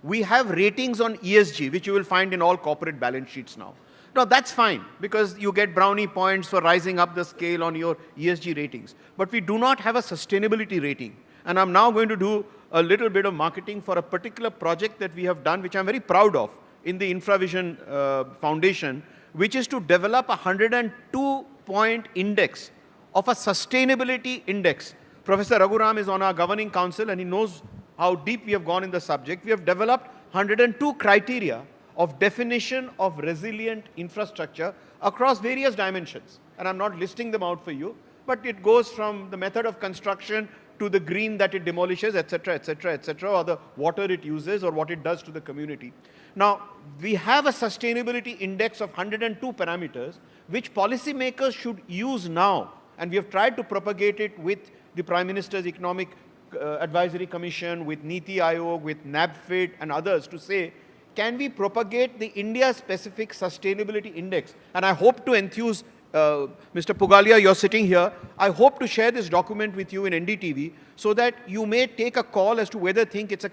We have ratings on ESG, which you will find in all corporate balance sheets now. Now, that's fine, because you get brownie points for rising up the scale on your ESG ratings. But we do not have a sustainability rating. And I'm now going to do a little bit of marketing for a particular project that we have done, which I'm very proud of, in the Infravision Foundation, which is to develop a 102-point index of a sustainability index. Professor Raghuram is on our governing council, and he knows how deep we have gone in the subject. We have developed 102 criteria of definition of resilient infrastructure across various dimensions. And I'm not listing them out for you, but it goes from the method of construction to the green that it demolishes, etc., etc., etc., or the water it uses, or what it does to the community. Now, we have a sustainability index of 102 parameters, which policymakers should use now. And we have tried to propagate it with the Prime Minister's Economic Advisory Commission, with Niti Aayog, with NABFID and others, to say, can we propagate the India-specific sustainability index? And I hope to enthuse Mr. Pugalia, you're sitting here. I hope to share this document with you in NDTV so that you may take a call as to whether it's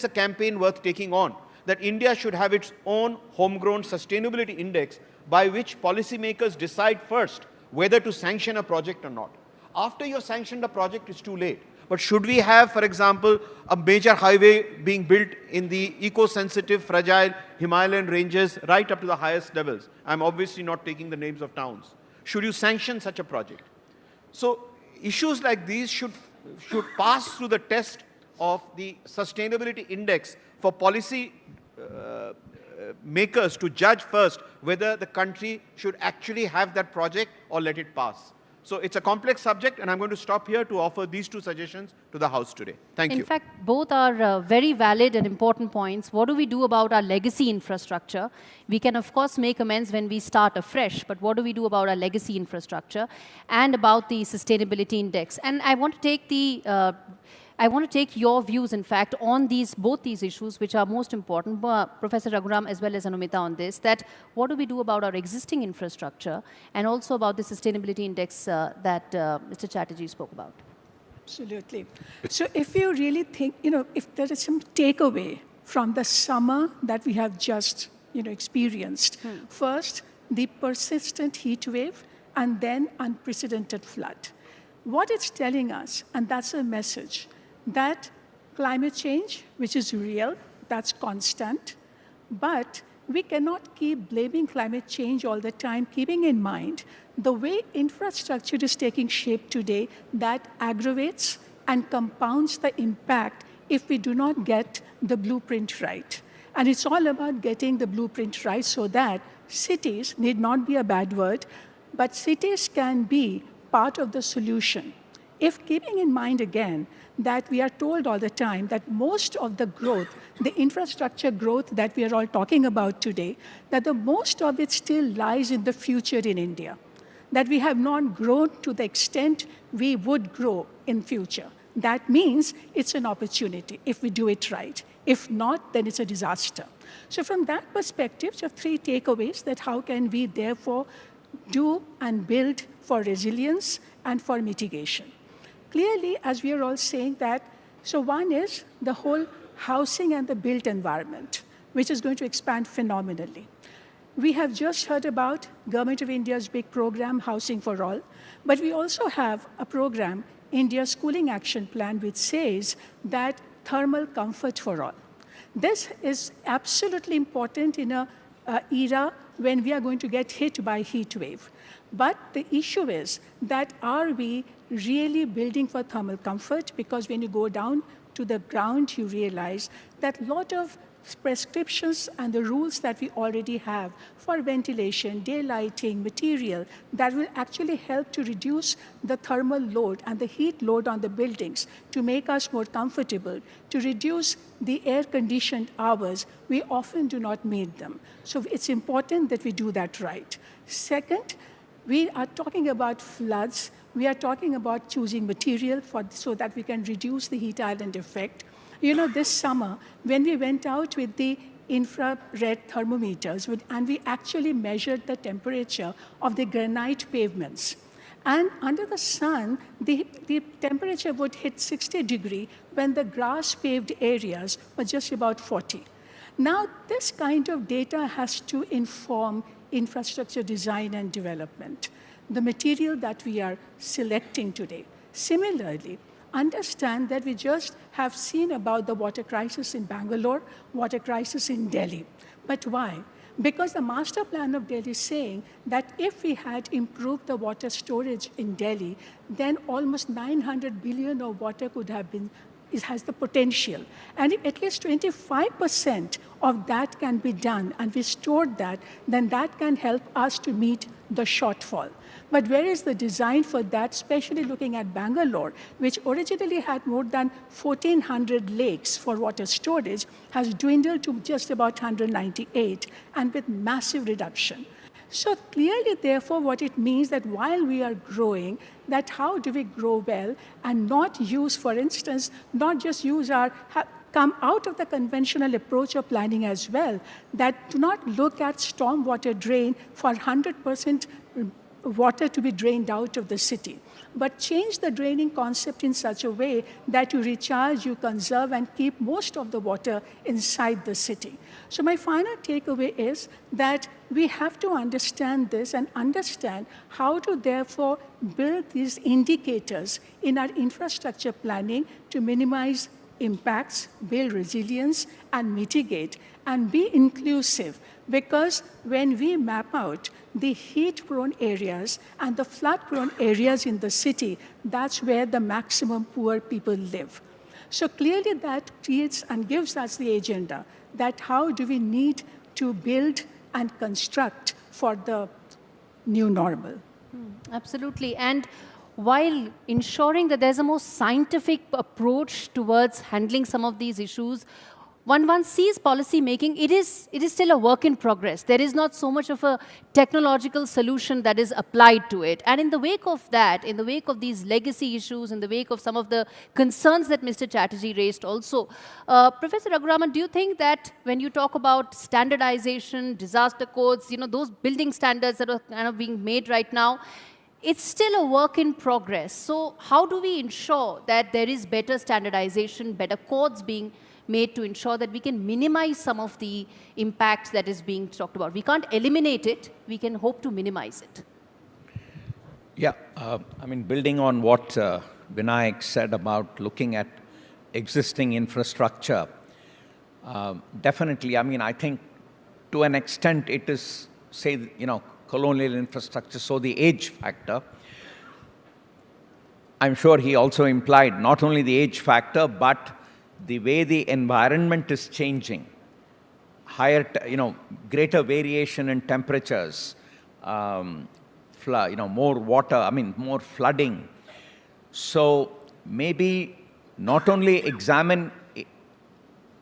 a campaign worth taking on. That India should have its own homegrown sustainability index by which policymakers decide first whether to sanction a project or not. After you've sanctioned a project, it's too late. But should we have, for example, a major highway being built in the eco-sensitive, fragile Himalayan ranges right up to the highest levels? I'm obviously not taking the names of towns. Should you sanction such a project? So issues like these should pass through the test of the sustainability index for policy makers to judge first whether the country should actually have that project or let it pass. So it's a complex subject, and I'm going to stop here to offer these two suggestions to the House today. Thank you. In fact, both are very valid and important points. What do we do about our legacy infrastructure? We can, of course, make amends when we start afresh, but what do we do about our legacy infrastructure and about the sustainability index? And I want to take your views, in fact, on both these issues, which are most important, Professor Raghuram as well as Anumita on this, that what do we do about our existing infrastructure and also about the sustainability index that Mr. Chatterjee spoke about? Absolutely. So if you really think, if there is some takeaway from the summer that we have just, experienced, first, the persistent heat wave, and then unprecedented flood. What it's telling us, and that's a message, that climate change, which is real, that's constant, but we cannot keep blaming climate change all the time, keeping in mind the way infrastructure is taking shape today that aggravates and compounds the impact if we do not get the blueprint right. And it's all about getting the blueprint right so that cities, need not be a bad word, but cities can be part of the solution. if keeping in mind again that we are told all the time that most of the growth, the infrastructure growth that we are all talking about today, that the most of it still lies in the future in India, that we have not grown to the extent we would grow in future. That means it's an opportunity if we do it right. If not, then it's a disaster. So from that perspective, there are 3 takeaways that how can we therefore do and build for resilience and for mitigation. Clearly, as we are all saying that, so one is the whole housing and the built environment, which is going to expand phenomenally. We have just heard about Government of India's big program, Housing for All, but we also have a program, India's Schooling Action Plan, which says that thermal comfort for all. This is absolutely important in an era when we are going to get hit by heat wave. But the issue is that are we really building for thermal comfort? Because when you go down to the ground, you realize that a lot of prescriptions and the rules that we already have for ventilation, daylighting, material, that will actually help to reduce the thermal load and the heat load on the buildings to make us more comfortable, to reduce the air-conditioned hours, we often do not meet them. So it's important that we do that right. Second, we are talking about floods. We are talking about choosing material so that we can reduce the heat island effect. You know, this summer, when we went out with the infrared thermometers, and we actually measured the temperature of the granite pavements. And under the sun, the temperature would hit 60 degrees when the grass-paved areas were just about 40. Now, this kind of data has to inform infrastructure design and development, the material that we are selecting today. Similarly, understand that we just have seen about the water crisis in Bangalore, water crisis in Delhi. But why? Because the master plan of Delhi is saying that if we had improved the water storage in Delhi, then almost 900 billion of water could have been, it has the potential. And if at least 25% of that can be done and we stored that, then that can help us to meet the shortfall. But where is the design for that, especially looking at Bangalore, which originally had more than 1,400 lakes for water storage, has dwindled to just about 198, and with massive reduction. So clearly, therefore, what it means that while we are growing, that how do we grow well and not use, for instance, not just use our, come out of the conventional approach of planning as well, that do not look at stormwater drain for 100% water to be drained out of the city, but change the draining concept in such a way that you recharge, you conserve, and keep most of the water inside the city. So my final takeaway is that we have to understand this and understand how to therefore build these indicators in our infrastructure planning to minimize impacts, build resilience, and mitigate, and be inclusive. Because when we map out the heat-prone areas and the flood-prone areas in the city, that's where the maximum poor people live. So clearly that creates and gives us the agenda that how do we need to build and construct for the new normal. Absolutely. And while ensuring that there's a more scientific approach towards handling some of these issues, one sees policy making, it is still a work in progress. There is not so much of a technological solution that is applied to it. And in the wake of that, in the wake of these legacy issues, in the wake of some of the concerns that Mr. Chatterjee raised also, Professor Raguraman, do you think that when you talk about standardization, disaster codes, you know, those building standards that are kind of being made right now, it's still a work in progress. So how do we ensure that there is better standardization, better codes being made to ensure that we can minimize some of the impacts that is being talked about? We can't eliminate it, we can hope to minimize it. Yeah, I mean, building on what Vinayak said about looking at existing infrastructure, definitely, I mean, I think to an extent it is, say, you know, colonial infrastructure, so the age factor. I'm sure he also implied not only the age factor, but the way the environment is changing, higher, greater variation in temperatures, more water, I mean, more flooding. So maybe not only examine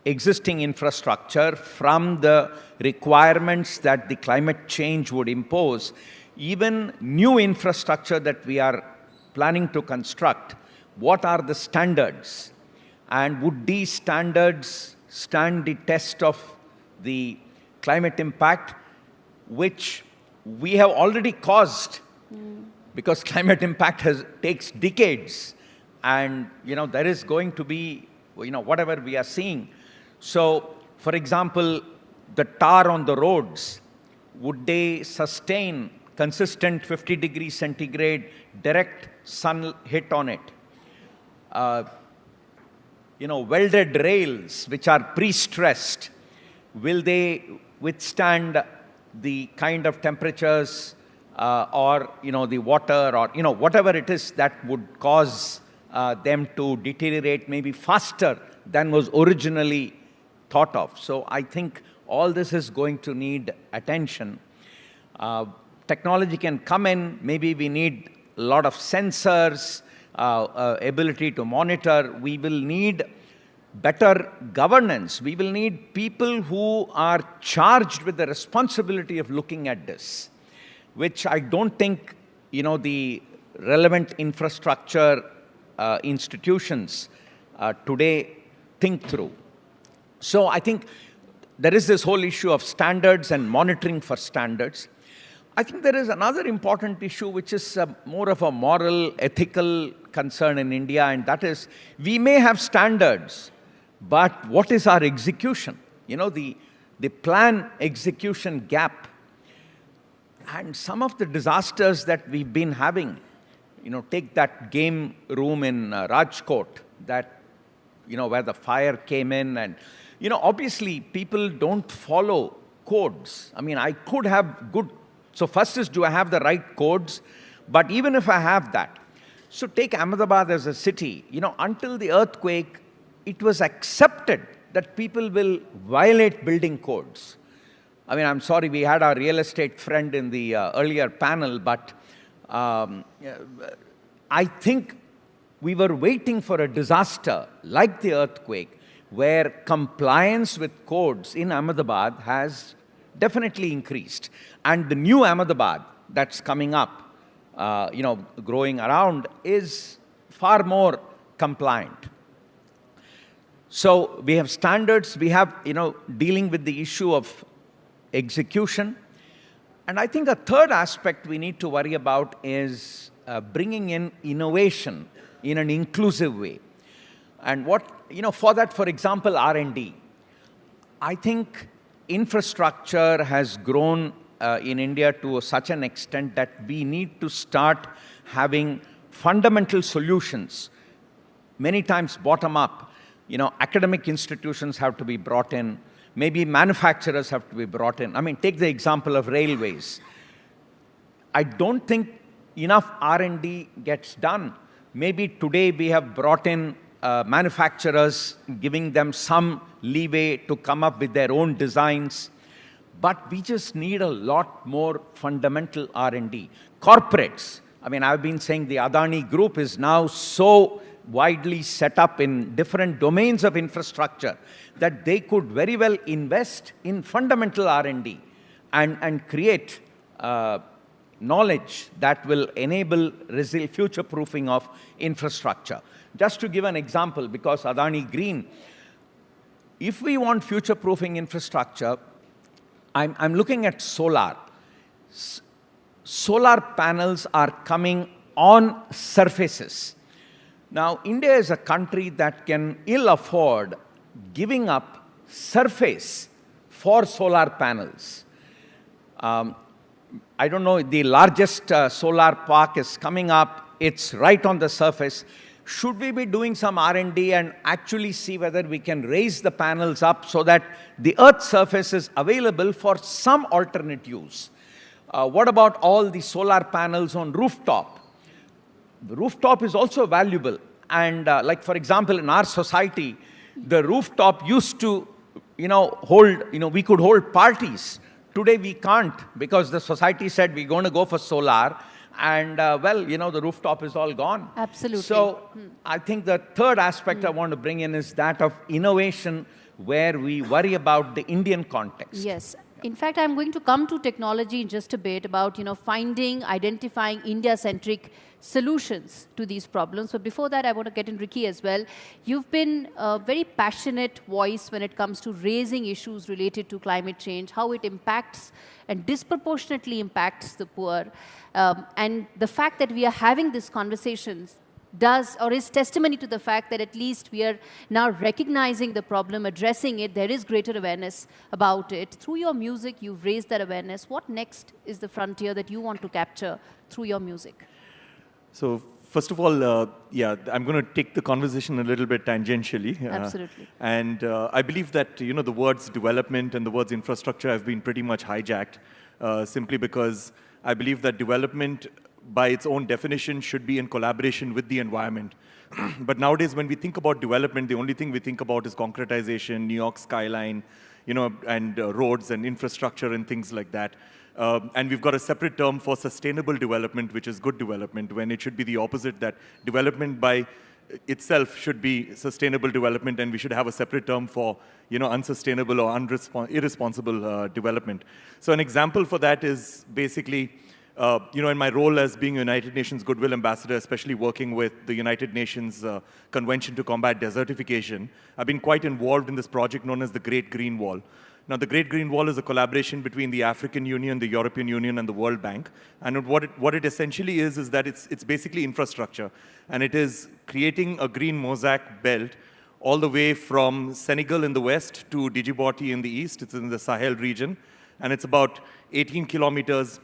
existing infrastructure from the requirements that the climate change would impose, even new infrastructure that we are planning to construct, what are the standards? And would these standards stand the test of the climate impact, which we have already caused, because climate impact takes decades, and there is going to be whatever we are seeing. So, for example, the tar on the roads, would they sustain consistent 50 degrees centigrade direct sun hit on it? Welded rails, which are pre-stressed, will they withstand the kind of temperatures or the water, or whatever it is that would cause them to deteriorate maybe faster than was originally thought of? So I think all this is going to need attention. Technology can come in. Maybe we need a lot of sensors, ability to monitor. We will need better governance. We will need people who are charged with the responsibility of looking at this, which I don't think the relevant infrastructure institutions today think through. So I think there is this whole issue of standards and monitoring for standards. I think there is another important issue which is more of a moral, ethical concern in India, and that is we may have standards, but what is our execution? The plan execution gap. And some of the disasters that we've been having, take that game room in Rajkot, that, where the fire came in, and, obviously people don't follow codes. I mean, I could have good, so first is, do I have the right codes? But even if I have that, so take Ahmedabad as a city, until the earthquake, it was accepted that people will violate building codes. I mean, I'm sorry, we had our real estate friend in the earlier panel, but I think we were waiting for a disaster like the earthquake, where compliance with codes in Ahmedabad has definitely increased. And the new Ahmedabad that's coming up, growing around, is far more compliant. So we have standards, we have, dealing with the issue of execution. And I think a third aspect we need to worry about is bringing in innovation in an inclusive way. And for that, for example, R&D. I think infrastructure has grown in India to such an extent that we need to start having fundamental solutions, many times bottom up. Academic institutions have to be brought in. Maybe manufacturers have to be brought in. I mean, take the example of railways. I don't think enough R&D gets done. Maybe today we have brought in manufacturers, giving them some leeway to come up with their own designs. But we just need a lot more fundamental R&D. Corporates, I mean, I've been saying the Adani Group is now so widely set up in different domains of infrastructure that they could very well invest in fundamental R&D and create knowledge that will enable future-proofing of infrastructure. Just to give an example, because Adani Green, if we want future-proofing infrastructure, I'm looking at solar. Solar panels are coming on surfaces. Now, India is a country that can ill afford giving up surface for solar panels. I don't know, the largest solar park is coming up. It's right on the surface. Should we be doing some R&D and actually see whether we can raise the panels up so that the Earth's surface is available for some alternate use? What about all the solar panels on rooftop? The rooftop is also valuable. And like, for example, in our society, the rooftop used to, hold, we could hold parties. Today we can't, because the society said we're going to go for solar, and well, you know, the rooftop is all gone. Absolutely. So I think the third aspect I want to bring in is that of innovation, where we worry about the Indian context. Yes. In fact, I'm going to come to technology in just a bit about, finding, identifying India-centric solutions to these problems. But before that, I want to get in Ricky as well. You've been a very passionate voice when it comes to raising issues related to climate change, how it impacts and disproportionately impacts the poor. And the fact that we are having these conversations is testimony to the fact that at least we are now recognizing the problem, addressing it. There is greater awareness about it. Through your music, you've raised that awareness. What next is the frontier that you want to capture through your music? So first of all, yeah, I'm going to take the conversation a little bit tangentially. Absolutely. And I believe that, the words development and the words infrastructure have been pretty much hijacked simply because I believe that development by its own definition should be in collaboration with the environment. But nowadays, when we think about development, the only thing we think about is concretization, New York skyline, and roads and infrastructure and things like that. And we've got a separate term for sustainable development, which is good development, when it should be the opposite, that development by itself should be sustainable development, and we should have a separate term for, unsustainable or irresponsible development. So an example for that is basically, in my role as being a United Nations Goodwill Ambassador, especially working with the United Nations Convention to Combat Desertification, I've been quite involved in this project known as the Great Green Wall. Now, the Great Green Wall is a collaboration between the African Union, the European Union, and the World Bank. And what it essentially is that it's basically infrastructure. And it is creating a green mosaic belt all the way from Senegal in the west to Djibouti in the east. It's in the Sahel region. And it's about 18 kilometers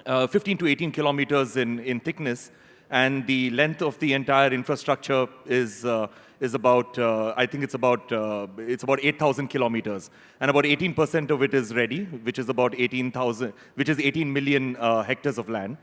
15 to 18 kilometers in thickness, and the length of the entire infrastructure is about, I think it's about 8,000 kilometers, and about 18% of it is ready, which is about 18 million hectares of land,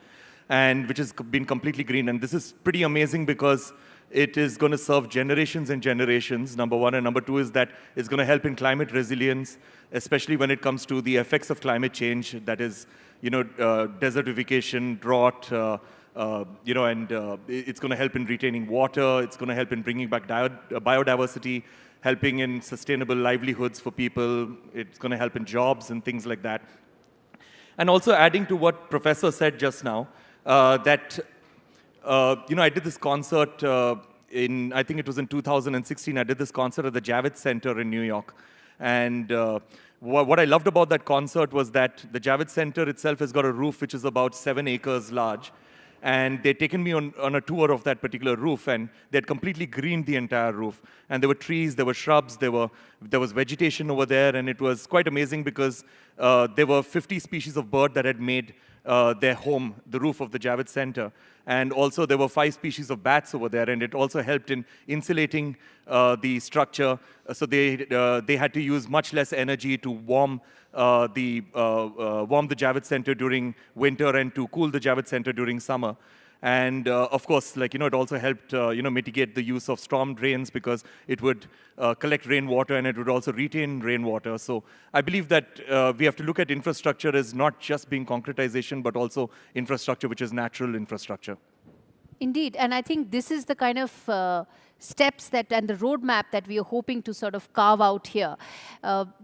and which has been completely green. And this is pretty amazing because it is going to serve generations and generations, number one. And number two is that it's going to help in climate resilience, especially when it comes to the effects of climate change, that is, desertification, drought, and it's going to help in retaining water. It's going to help in bringing back biodiversity, helping in sustainable livelihoods for people. It's going to help in jobs and things like that. And also adding to what Professor said just now, that I did this concert I think it was in 2016. I did this concert at the Javits Center in New York. And what I loved about that concert was that the Javits Center itself has got a roof which is about 7 acres large. And they'd taken me on a tour of that particular roof, and they'd completely greened the entire roof. And there were trees, there were shrubs, there was vegetation over there, and it was quite amazing because there were 50 species of bird that had made their home, the roof of the Javits Center. And also there were 5 species of bats over there, and it also helped in insulating the structure. So they had to use much less energy to warm the Javits Center during winter and to cool the Javits Center during summer. And of course, it also helped mitigate the use of storm drains because it would collect rainwater and it would also retain rainwater. So I believe that we have to look at infrastructure as not just being concretization, but also infrastructure which is natural infrastructure. Indeed, and I think this is the kind of steps and the roadmap that we are hoping to sort of carve out here.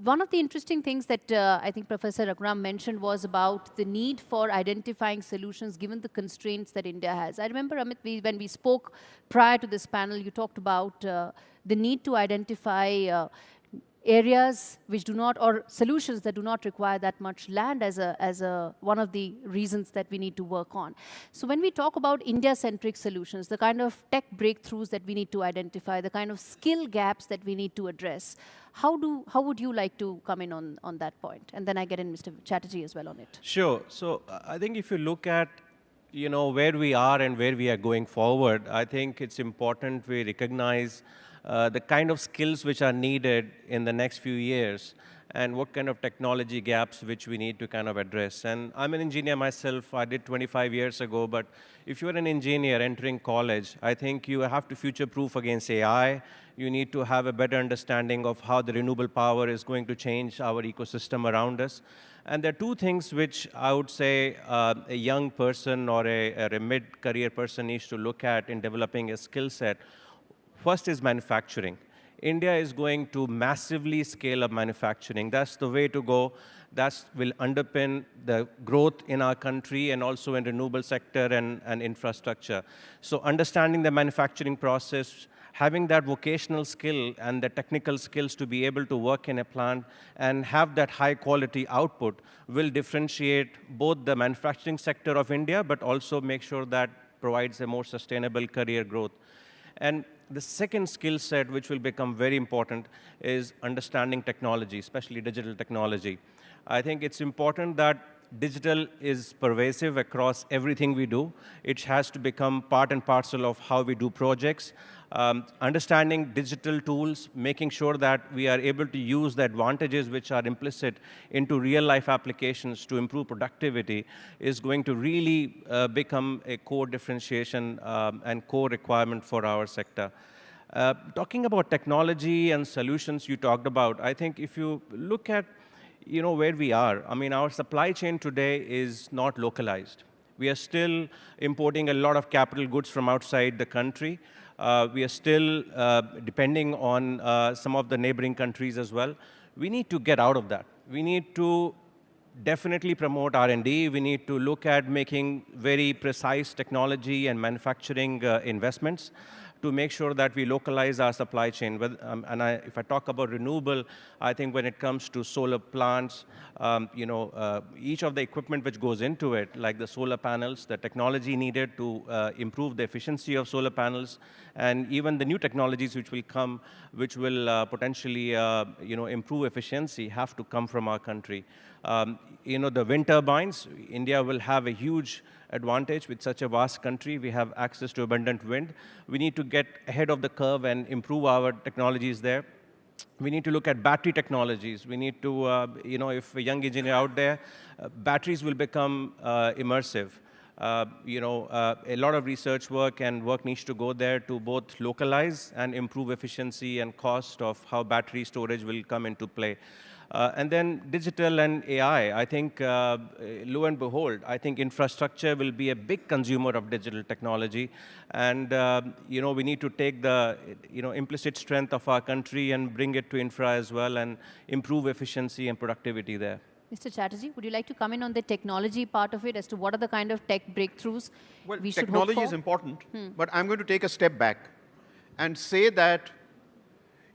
One of the interesting things that I think Professor Raghuram mentioned was about the need for identifying solutions given the constraints that India has. I remember, Amit, when we spoke prior to this panel, you talked about the need to identify areas which do not, or solutions that do not require that much land as one of the reasons that we need to work on. So when we talk about India-centric solutions, the kind of tech breakthroughs that we need to identify, the kind of skill gaps that we need to address, how would you like to come in on that point? And then I get in Mr. Chatterjee as well on it. Sure. So I think if you look at where we are and where we are going forward, I think it's important we recognize the kind of skills which are needed in the next few years. and what kind of technology gaps which we need to kind of address. And I'm an engineer myself. I did 25 years ago, but if you're an engineer entering college, I think you have to future-proof against AI. You need to have a better understanding of how the renewable power is going to change our ecosystem around us. And there are two things which I would say a young person or a mid-career person needs to look at in developing a skill set. First is manufacturing. India is going to massively scale up manufacturing. That's the way to go. That will underpin the growth in our country and also in renewable sector and infrastructure. So understanding the manufacturing process, having that vocational skill and the technical skills to be able to work in a plant and have that high quality output will differentiate both the manufacturing sector of India, but also make sure that provides a more sustainable career growth. And the second skill set which will become very important is understanding technology, especially digital technology. I think it's important that digital is pervasive across everything we do. It has to become part and parcel of how we do projects. Understanding digital tools, making sure that we are able to use the advantages which are implicit into real-life applications to improve productivity is going to really become a core differentiation and core requirement for our sector. Talking about technology and solutions you talked about, I think if you look at where we are, I mean, our supply chain today is not localized. We are still importing a lot of capital goods from outside the country. We are still depending on some of the neighboring countries as well. We need to get out of that. We need to definitely promote R&D. We need to look at making very precise technology and manufacturing investments to make sure that we localize our supply chain. If I talk about renewable, I think when it comes to solar plants, each of the equipment which goes into it, like the solar panels, the technology needed to improve the efficiency of solar panels, and even the new technologies which will come, which will potentially improve efficiency, have to come from our country. The wind turbines, India will have a huge advantage with such a vast country. We have access to abundant wind. We need to get ahead of the curve and improve our technologies there. We need to look at battery technologies. We need to, if a young engineer out there, batteries will become immersive. A lot of research work and work needs to go there to both localize and improve efficiency and cost of how battery storage will come into play. And then digital and AI, I think, lo and behold, I think infrastructure will be a big consumer of digital technology. And, we need to take the, implicit strength of our country and bring it to infra as well and improve efficiency and productivity there. Mr. Chatterjee, would you like to come in on the technology part of it as to what are the kind of tech breakthroughs we should hope for? Technology is important, but I'm going to take a step back and say that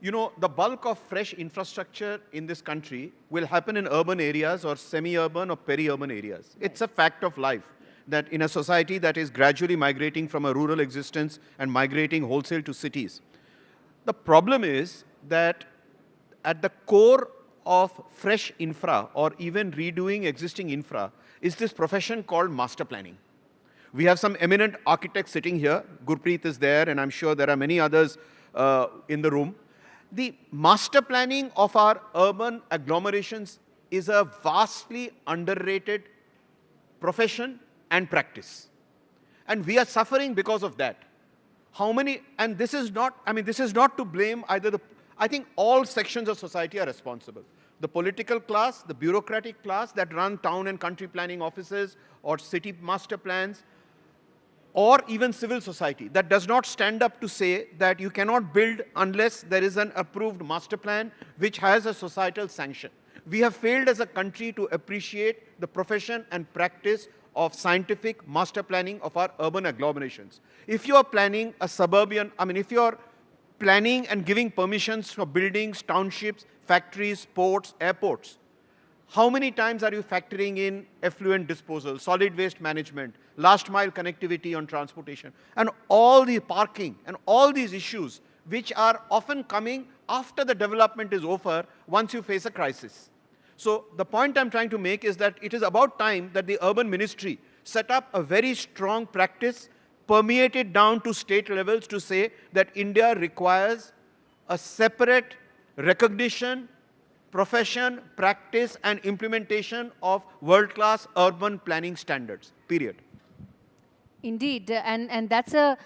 the bulk of fresh infrastructure in this country will happen in urban areas or semi-urban or peri-urban areas. Right. It's a fact of life that in a society that is gradually migrating from a rural existence and migrating wholesale to cities. The problem is that at the core of fresh infra or even redoing existing infra is this profession called master planning. We have some eminent architects sitting here. Gurpreet is there, and I'm sure there are many others in the room. The master planning of our urban agglomerations is a vastly underrated profession and practice. And we are suffering because of that. How many, and this is not, this is not to blame either I think all sections of society are responsible. The political class, the bureaucratic class that run town and country planning offices or city master plans, or even civil society that does not stand up to say that you cannot build unless there is an approved master plan which has a societal sanction. We have failed as a country to appreciate the profession and practice of scientific master planning of our urban agglomerations. If you are planning a suburban, if you are planning and giving permissions for buildings, townships, factories, ports, airports, how many times are you factoring in effluent disposal, solid waste management, last mile connectivity on transportation, and all the parking and all these issues which are often coming after the development is over once you face a crisis. So the point I'm trying to make is that it is about time that the urban ministry set up a very strong practice, permeated down to state levels to say that India requires a separate recognition, profession, practice, and implementation of world-class urban planning standards, period. Indeed, and that's a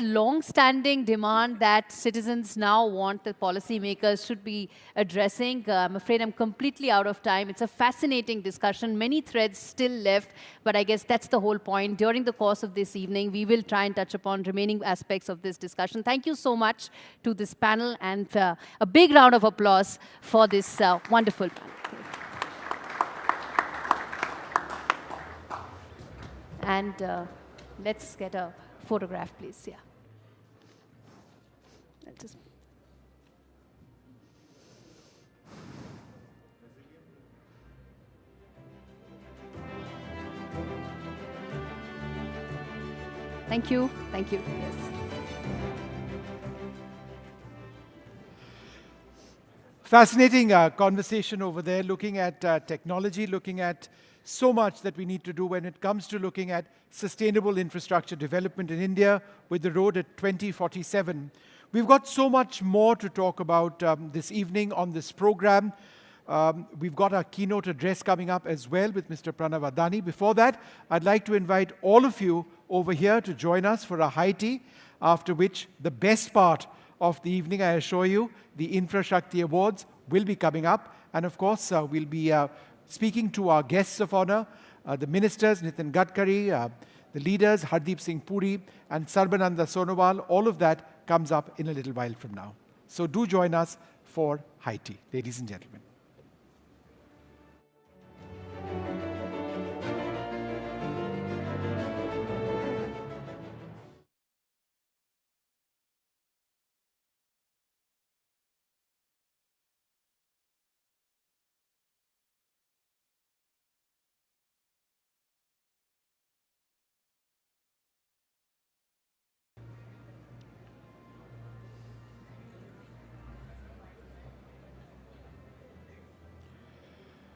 long-standing demand that citizens now want that policymakers should be addressing. I'm afraid I'm completely out of time. It's a fascinating discussion, many threads still left, but I guess that's the whole point. During the course of this evening, we will try and touch upon remaining aspects of this discussion. Thank you so much to this panel, and a big round of applause for this wonderful panel. And let's get a photograph, please. Yeah. Thank you. Thank you. Yes. Fascinating conversation over there, looking at technology, looking at so much that we need to do when it comes to looking at sustainable infrastructure development in India with the road at 2047. We've got so much more to talk about this evening on this program. We've got our keynote address coming up as well with Mr. Pranav Adani. Before that, I'd like to invite all of you over here to join us for a high tea, after which the best part of the evening, I assure you, the Infrashakti Awards will be coming up. And of course, we'll be speaking to our guests of honor, the ministers, Nitin Gadkari, the leaders, Hardeep Singh Puri, and Sarbananda Sonowal. All of that comes up in a little while from now. So do join us for high tea, ladies and gentlemen.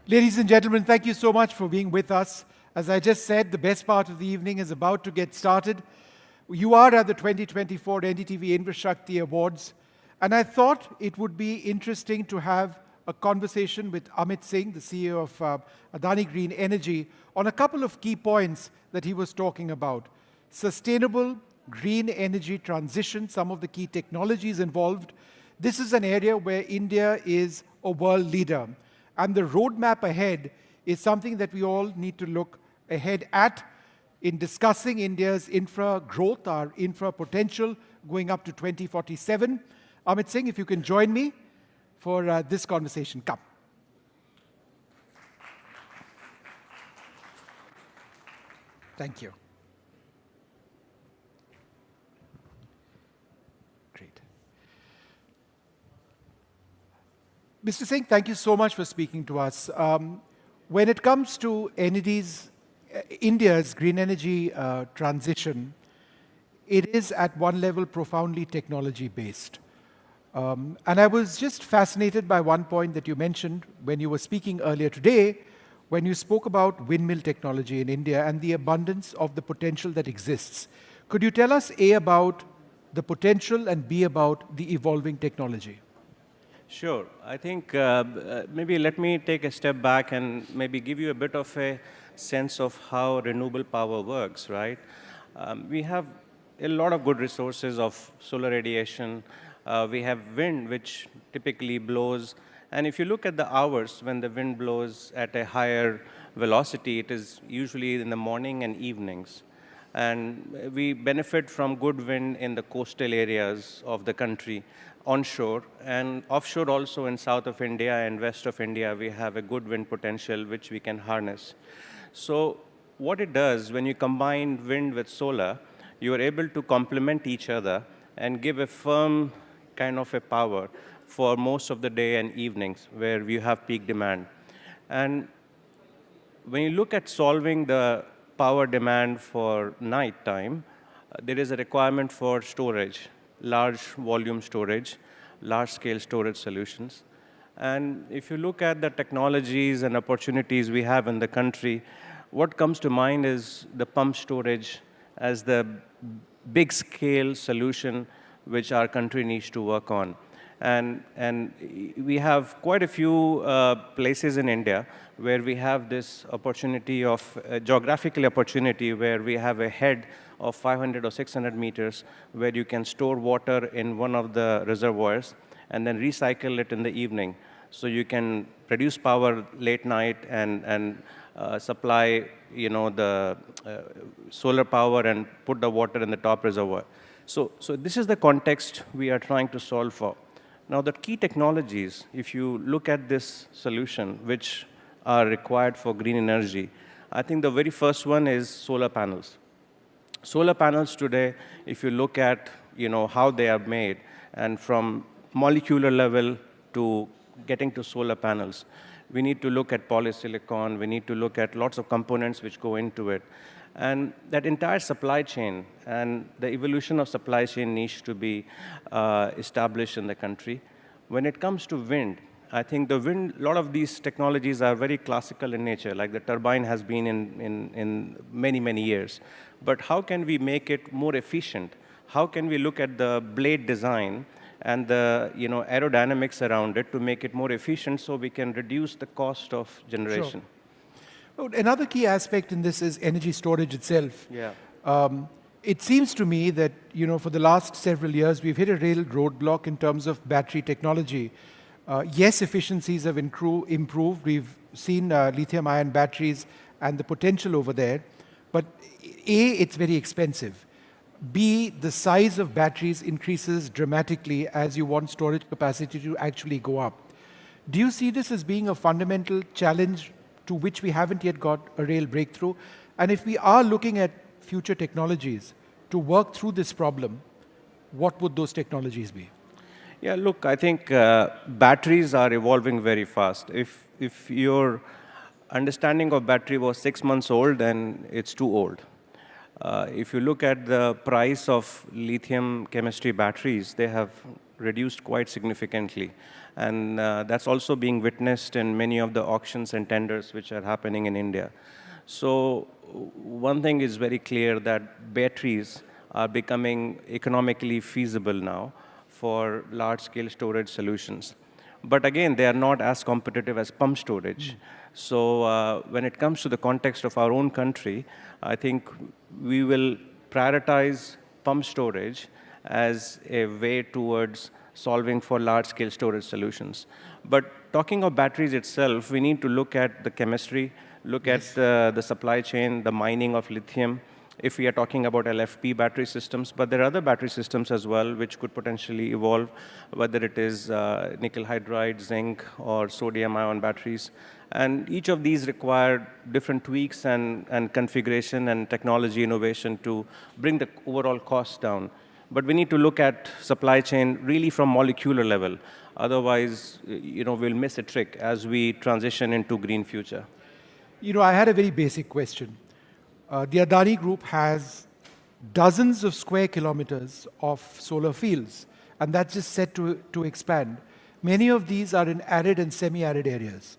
Ladies and gentlemen, thank you so much for being with us. As I just said, the best part of the evening is about to get started. You are at the 2024 NDTV Infrashakti Awards, and I thought it would be interesting to have a conversation with Amit Singh, the CEO of Adani Green Energy, on a couple of key points that he was talking about. Sustainable green energy transition, some of the key technologies involved. This is an area where India is a world leader. And the roadmap ahead is something that we all need to look ahead at in discussing India's infra growth, our infra potential going up to 2047. Amit Singh, if you can join me for this conversation. Come. Thank you. Mr. Singh, thank you so much for speaking to us. When it comes to India's green energy transition, it is at one level profoundly technology-based. And I was just fascinated by one point that you mentioned when you were speaking earlier today, when you spoke about windmill technology in India and the abundance of the potential that exists. Could you tell us, A, about the potential, and B, about the evolving technology? Sure. I think maybe let me take a step back and maybe give you a bit of a sense of how renewable power works, right? We have a lot of good resources of solar radiation. We have wind, which typically blows. And if you look at the hours when the wind blows at a higher velocity, it is usually in the morning and evenings. And we benefit from good wind in the coastal areas of the country, onshore, and offshore also in south of India and west of India, we have a good wind potential which we can harness. So what it does, when you combine wind with solar, you are able to complement each other and give a firm kind of a power for most of the day and evenings where you have peak demand. And when you look at solving the power demand for night time, there is a requirement for storage, large volume storage, large scale storage solutions. And if you look at the technologies and opportunities we have in the country, what comes to mind is the pump storage as the big scale solution which our country needs to work on. And we have quite a few places in India where we have this opportunity of, geographical opportunity, where we have a head of 500 or 600 meters where you can store water in one of the reservoirs and then recycle it in the evening. So you can produce power late night and supply, the solar power and put the water in the top reservoir. So this is the context we are trying to solve for. Now, the key technologies, if you look at this solution, which are required for green energy, I think the very first one is solar panels. Solar panels today, if you look at how they are made, and from molecular level to getting to solar panels, we need to look at polysilicon, we need to look at lots of components which go into it. And that entire supply chain and the evolution of supply chain needs to be established in the country. When it comes to wind, I think the wind, a lot of these technologies are very classical in nature, like the turbine has been in many, many years. But how can we make it more efficient? How can we look at the blade design and the aerodynamics around it to make it more efficient so we can reduce the cost of generation? Sure. Another key aspect in this is energy storage itself. Yeah. It seems to me that for the last several years, we've hit a real roadblock in terms of battery technology. Yes, efficiencies have improved. We've seen lithium-ion batteries and the potential over there. But A, it's very expensive. B, the size of batteries increases dramatically as you want storage capacity to actually go up. Do you see this as being a fundamental challenge to which we haven't yet got a real breakthrough? And if we are looking at future technologies to work through this problem, what would those technologies be? Yeah, look, I think batteries are evolving very fast. If your understanding of battery was 6 months old, then it's too old. If you look at the price of lithium chemistry batteries, they have reduced quite significantly. And that's also being witnessed in many of the auctions and tenders which are happening in India. So one thing is very clear, that batteries are becoming economically feasible now for large-scale storage solutions. But again, they are not as competitive as pump storage. So when it comes to the context of our own country, I think we will prioritize pump storage as a way towards solving for large-scale storage solutions. But talking of batteries itself, we need to look at the chemistry, look at the supply chain, the mining of lithium, if we are talking about LFP battery systems. But there are other battery systems as well which could potentially evolve, whether it is nickel hydride, zinc, or sodium-ion batteries. And each of these require different tweaks and configuration and technology innovation to bring the overall cost down. But we need to look at supply chain really from molecular level. Otherwise, we'll miss a trick as we transition into green future. I had a very basic question. The Adani Group has dozens of square kilometers of solar fields, and that's just set to expand. Many of these are in arid and semi-arid areas,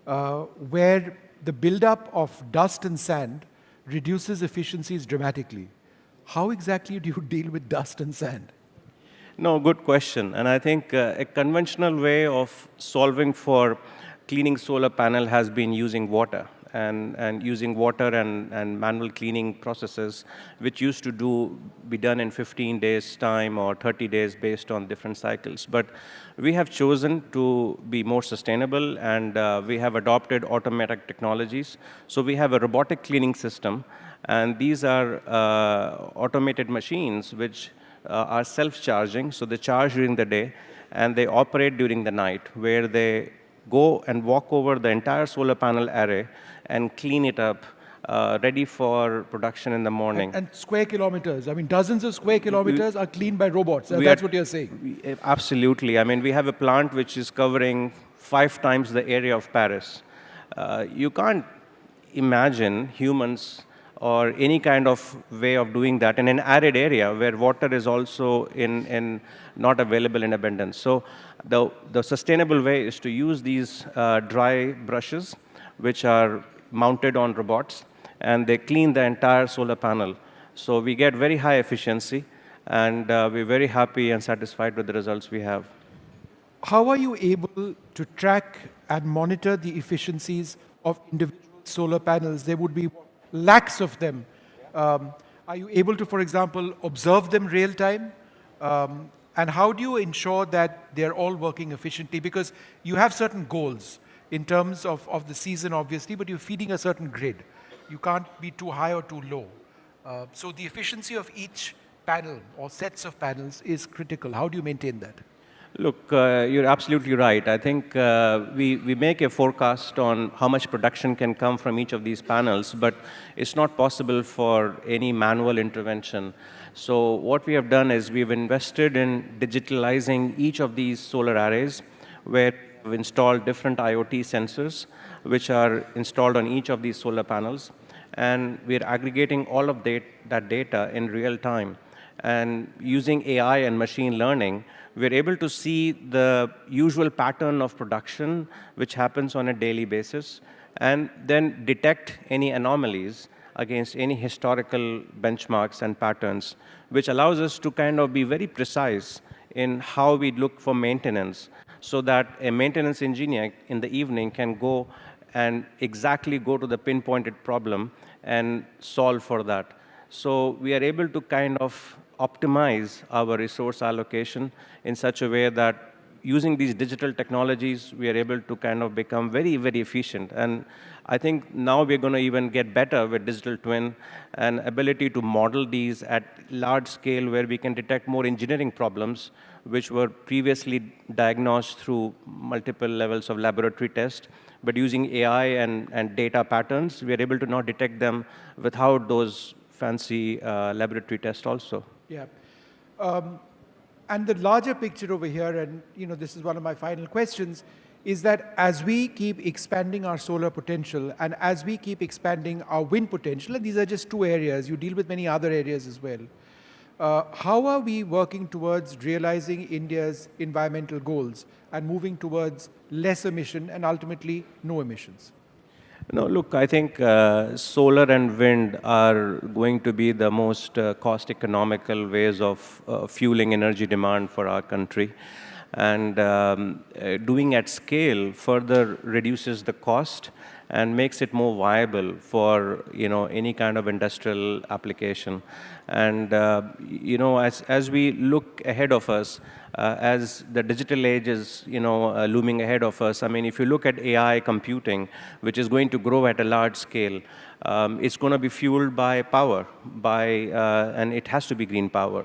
where the buildup of dust and sand reduces efficiencies dramatically. How exactly do you deal with dust and sand? No, good question. And I think a conventional way of solving for cleaning solar panel has been using water. And using water and manual cleaning processes, which used to be done in 15 days' time or 30 days based on different cycles. But we have chosen to be more sustainable, and we have adopted automatic technologies. So we have a robotic cleaning system, and these are automated machines which are self-charging. So they charge during the day, and they operate during the night, where they go and walk over the entire solar panel array and clean it up, ready for production in the morning. And square kilometers, dozens of square kilometers are cleaned by robots. That's what you're saying. Absolutely. We have a plant which is covering 5 times the area of Paris. You can't imagine humans or any kind of way of doing that in an arid area where water is also not available in abundance. So the sustainable way is to use these dry brushes, which are mounted on robots, and they clean the entire solar panel. So we get very high efficiency, and we're very happy and satisfied with the results we have. how are you able to track and monitor the efficiencies of individual solar panels? There would be lakhs of them. Are you able to, for example, observe them real time? And how do you ensure that they're all working efficiently? Because you have certain goals in terms of the season, obviously, but you're feeding a certain grid. You can't be too high or too low. So the efficiency of each panel or sets of panels is critical. How do you maintain that? Look, you're absolutely right. I think we make a forecast on how much production can come from each of these panels, but it's not possible for any manual intervention. So what we have done is we've invested in digitalizing each of these solar arrays, where we've installed different IoT sensors, which are installed on each of these solar panels. And we're aggregating all of that data in real time. And using AI and machine learning, we're able to see the usual pattern of production, which happens on a daily basis, and then detect any anomalies against any historical benchmarks and patterns, which allows us to kind of be very precise in how we look for maintenance, so that a maintenance engineer in the evening can go and exactly go to the pinpointed problem and solve for that. So we are able to kind of optimize our resource allocation in such a way that using these digital technologies, we are able to kind of become very, very efficient. And I think now we're going to even get better with digital twin and ability to model these at large scale, where we can detect more engineering problems, which were previously diagnosed through multiple levels of laboratory test. But using AI and data patterns, we are able to now detect them without those fancy laboratory tests also. Yeah. And the larger picture over here, and this is one of my final questions, is that as we keep expanding our solar potential and as we keep expanding our wind potential, and these are just two areas, you deal with many other areas as well, how are we working towards realizing India's environmental goals and moving towards less emission and ultimately no emissions? No, look, I think solar and wind are going to be the most cost economical ways of fueling energy demand for our country. And doing at scale further reduces the cost and makes it more viable for any kind of industrial application. And as we look ahead of us, as the digital age is looming ahead of us, I mean, if you look at AI computing, which is going to grow at a large scale, it's going to be fueled by power, and it has to be green power.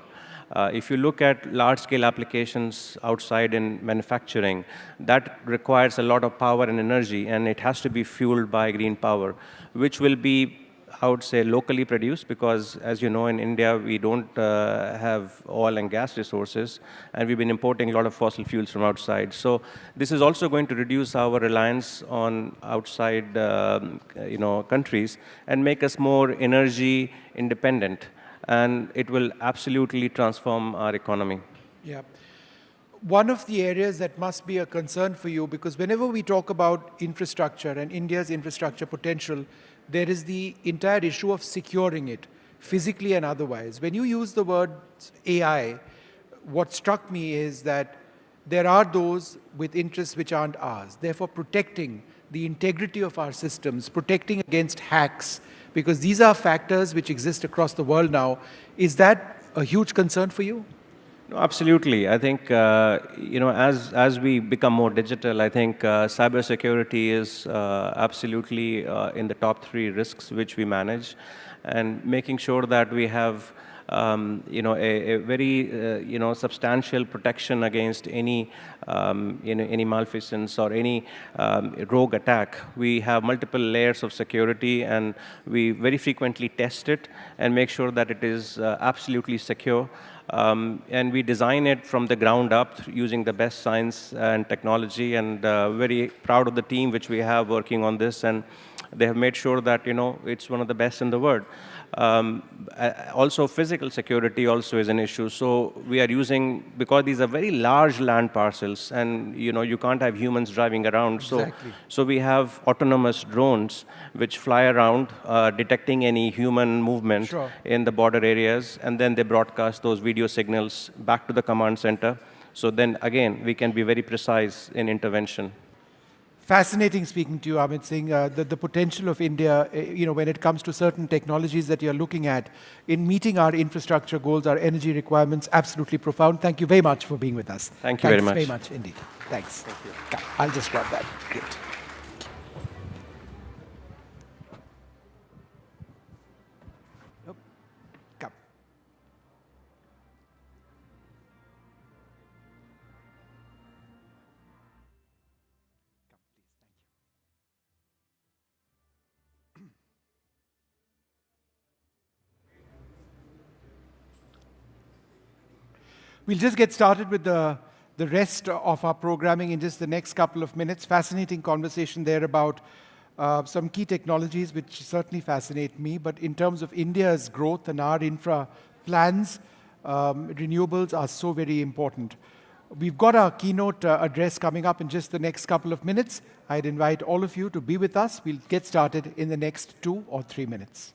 If you look at large-scale applications outside in manufacturing, that requires a lot of power and energy, and it has to be fueled by green power, which will be, I would say, locally produced, because, as you know, in India, we don't have oil and gas resources, and we've been importing a lot of fossil fuels from outside. So this is also going to reduce our reliance on outside countries and make us more energy independent. And it will absolutely transform our economy. Yeah. One of the areas that must be a concern for you, because whenever we talk about infrastructure and India's infrastructure potential, there is the entire issue of securing it, physically and otherwise. When you use the word AI, what struck me is that there are those with interests which aren't ours. Therefore, protecting the integrity of our systems, protecting against hacks, because these are factors which exist across the world now. Is that a huge concern for you? No, absolutely. I think, as we become more digital, I think cybersecurity is absolutely in the top 3 risks which we manage, and making sure that we have a very substantial protection against any malfeasance or any rogue attack. We have multiple layers of security, and we very frequently test it and make sure that it is absolutely secure. And we design it from the ground up using the best science and technology, and very proud of the team which we have working on this, and they have made sure that it's one of the best in the world. Also, physical security also is an issue. So we are using, because these are very large land parcels, and you can't have humans driving around. Exactly. So we have autonomous drones which fly around, detecting any human movement Sure. in the border areas, and then they broadcast those video signals back to the command center, So then again, we can be very precise in intervention. Fascinating speaking to you, Amit Singh. The potential of India, when it comes to certain technologies that you're looking at in meeting our infrastructure goals, our energy requirements, absolutely profound. Thank you very much for being with us. Thank you very much. Thanks very much indeed. Thanks. Thank you. I'll just grab that. Great. Nope. Come. We'll just get started with the rest of our programming in just the next couple of minutes. Fascinating conversation there about some key technologies which certainly fascinate me. But in terms of India's growth and our infra plans, renewables are so very important. We've got our keynote address coming up in just the next couple of minutes. I'd invite all of you to be with us. We'll get started in the next 2 or 3 minutes.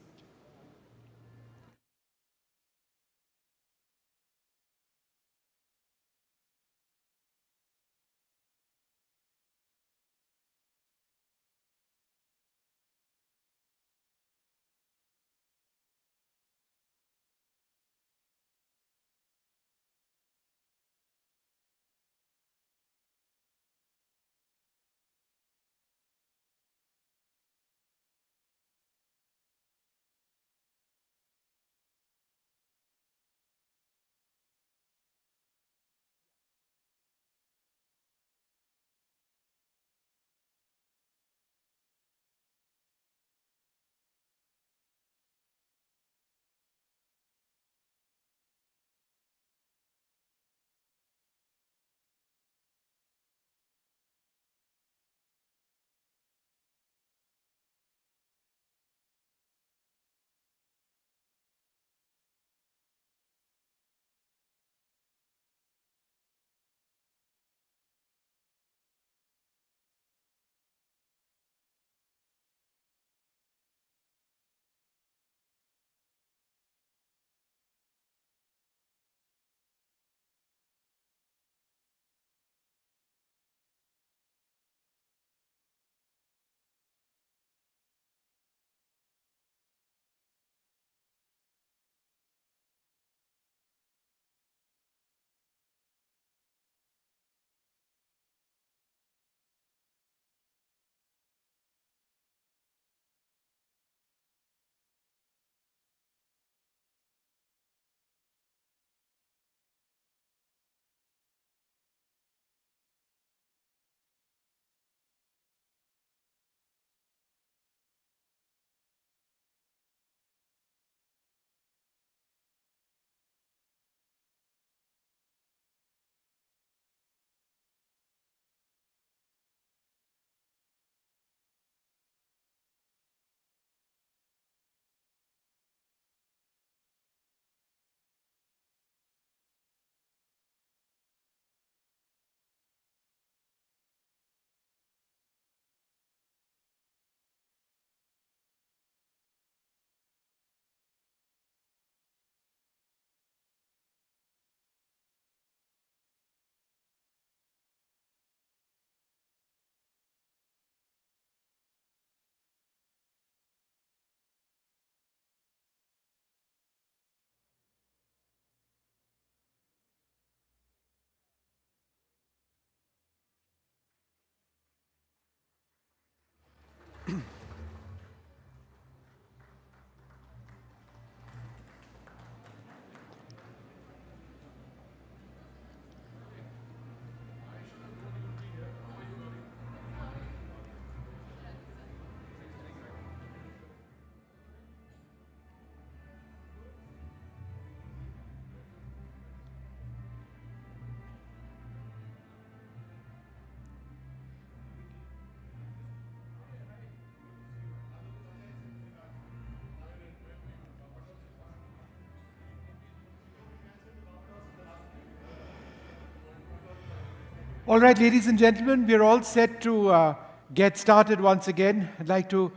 All right, ladies and gentlemen, we're all set to get started once again. I'd like to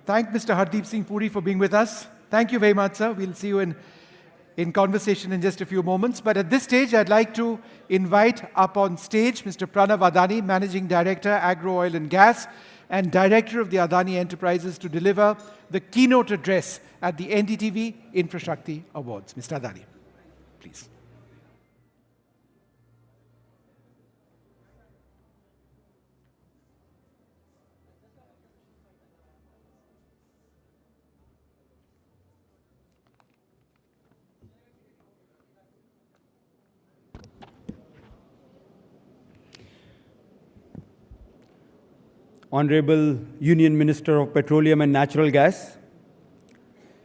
thank Mr. Hardeep Singh Puri for being with us. Thank you very much, sir. We'll see you in in conversation in just a few moments. But at this stage, I'd like to invite up on stage Mr. Pranav Adani, Managing Director, Agro Oil and Gas, and Director of the Adani Enterprises, to deliver the keynote address at the NDTV Infrashakti Awards. Mr. Adani, please. Honorable Union Minister of Petroleum and Natural Gas,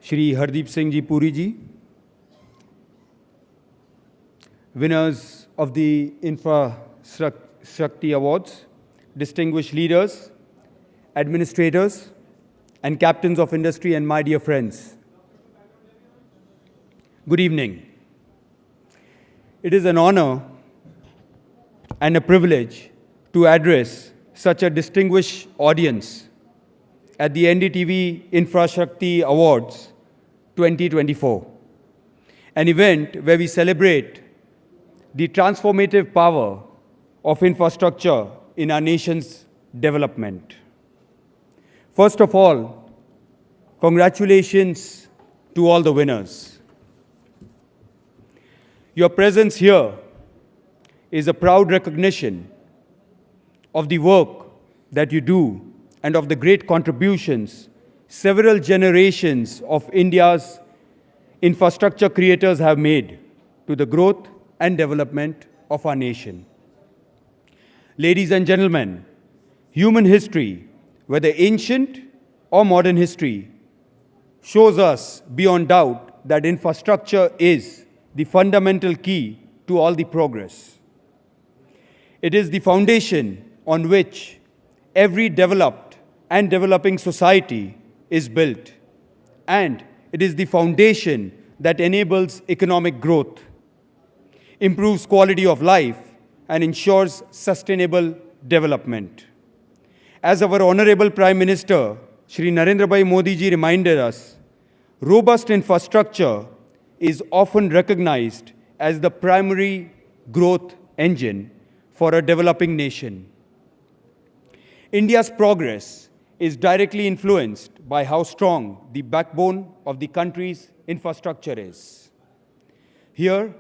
Shri Hardeep Singh Ji Puri Ji, winners of the Infrashakti Awards, distinguished leaders, administrators, and captains of industry, and my dear friends. Good evening. It is an honor and a privilege to address such a distinguished audience at the NDTV Infrashakti Awards 2024, an event where we celebrate the transformative power of infrastructure in our nation's development. First of all, congratulations to all the winners. Your presence here is a proud recognition of the work that you do and of the great contributions several generations of India's infrastructure creators have made to the growth and development of our nation. Ladies and gentlemen, human history, whether ancient or modern history, shows us beyond doubt that infrastructure is the fundamental key to all the progress. It is the foundation on which every developed and developing society is built, and it is the foundation that enables economic growth, improves quality of life, and ensures sustainable development. As our Honorable Prime Minister, Shri Narendra Bhai Modi ji reminded us, robust infrastructure is often recognized as the primary growth engine for a developing nation. India's progress is directly influenced by how strong the backbone of the country's infrastructure is. Here,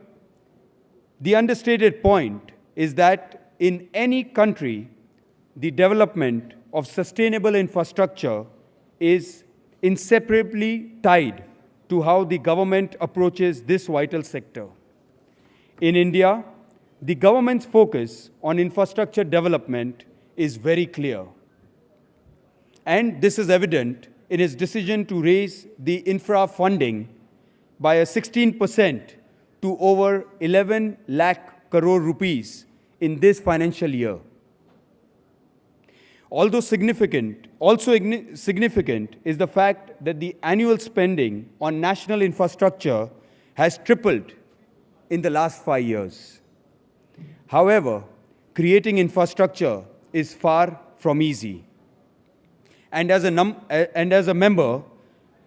the understated point is that in any country, the development of sustainable infrastructure is inseparably tied to how the government approaches this vital sector. In India, the government's focus on infrastructure development is very clear. And this is evident in its decision to raise the infra funding by a 16% to over 11 lakh crore rupees in this financial year. Also significant is the fact that the annual spending on national infrastructure has tripled in the last 5 years. However, creating infrastructure is far from easy. And as a member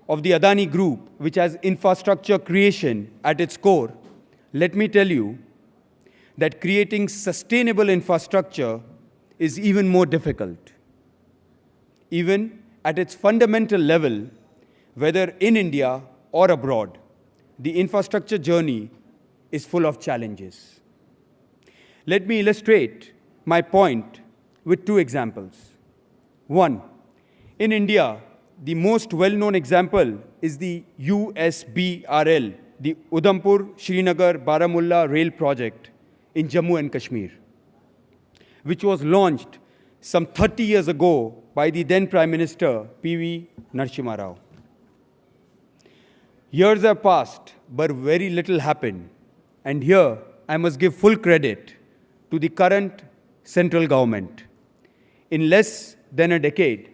of the Adani Group, which has infrastructure creation at its core, let me tell you that creating sustainable infrastructure is even more difficult. Even at its fundamental level, whether in India or abroad, the infrastructure journey is full of challenges. Let me illustrate my point with two examples. One, in India, the most well-known example is the USBRL, the Udhampur-Srinagar-Baramulla rail project in Jammu and Kashmir, which was launched some 30 years ago by the then Prime Minister, P.V. Narasimha Rao. Years have passed, but very little happened. And here, I must give full credit to the current central government. In less than a decade,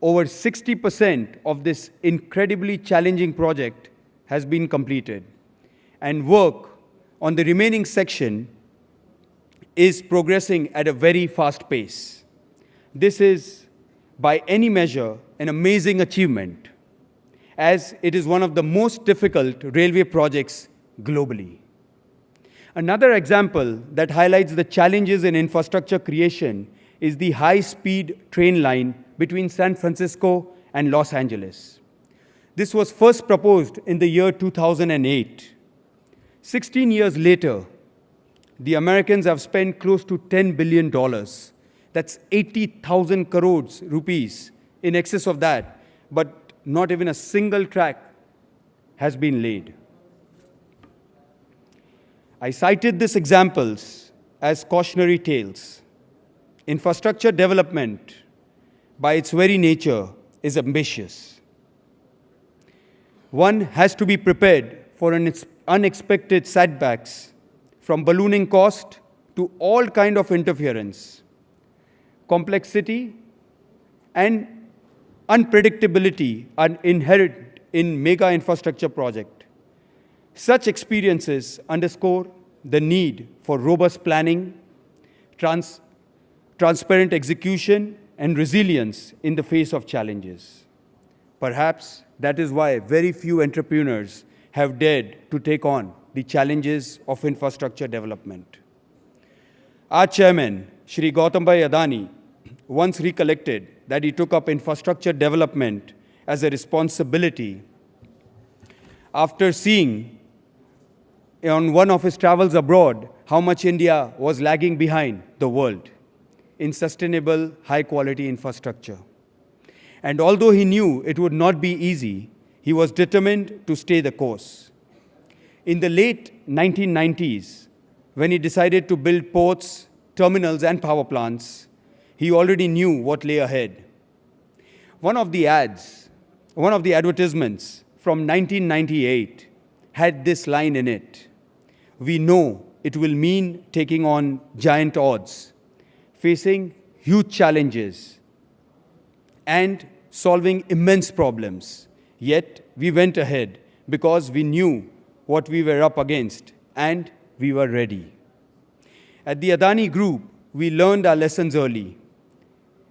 over 60% of this incredibly challenging project has been completed, and work on the remaining section is progressing at a very fast pace. This is, by any measure, an amazing achievement, as it is one of the most difficult railway projects globally. Another example that highlights the challenges in infrastructure creation is the high-speed train line between San Francisco and Los Angeles. This was first proposed in the year 2008. 16 years later, the Americans have spent close to $10 billion. That's 80,000 crores rupees, in excess of that, but not even a single track has been laid. I cited these examples as cautionary tales. Infrastructure development, by its very nature, is ambitious. One has to be prepared for unexpected setbacks, from ballooning cost to all kind of interference. Complexity and unpredictability are inherent in mega infrastructure projects. Such experiences underscore the need for robust planning, transparent execution, and resilience in the face of challenges. Perhaps that is why very few entrepreneurs have dared to take on the challenges of infrastructure development. Our chairman, Shri Gautambai Adani, once recollected that he took up infrastructure development as a responsibility after seeing on one of his travels abroad how much India was lagging behind the world in sustainable, high-quality infrastructure. And although he knew it would not be easy, he was determined to stay the course. In the late 1990s, when he decided to build ports, terminals, and power plants, he already knew what lay ahead. One of the advertisements from 1998 had this line in it: "We know it will mean taking on giant odds, facing huge challenges, and solving immense problems. Yet we went ahead because we knew what we were up against and we were ready." At the Adani Group, we learned our lessons early.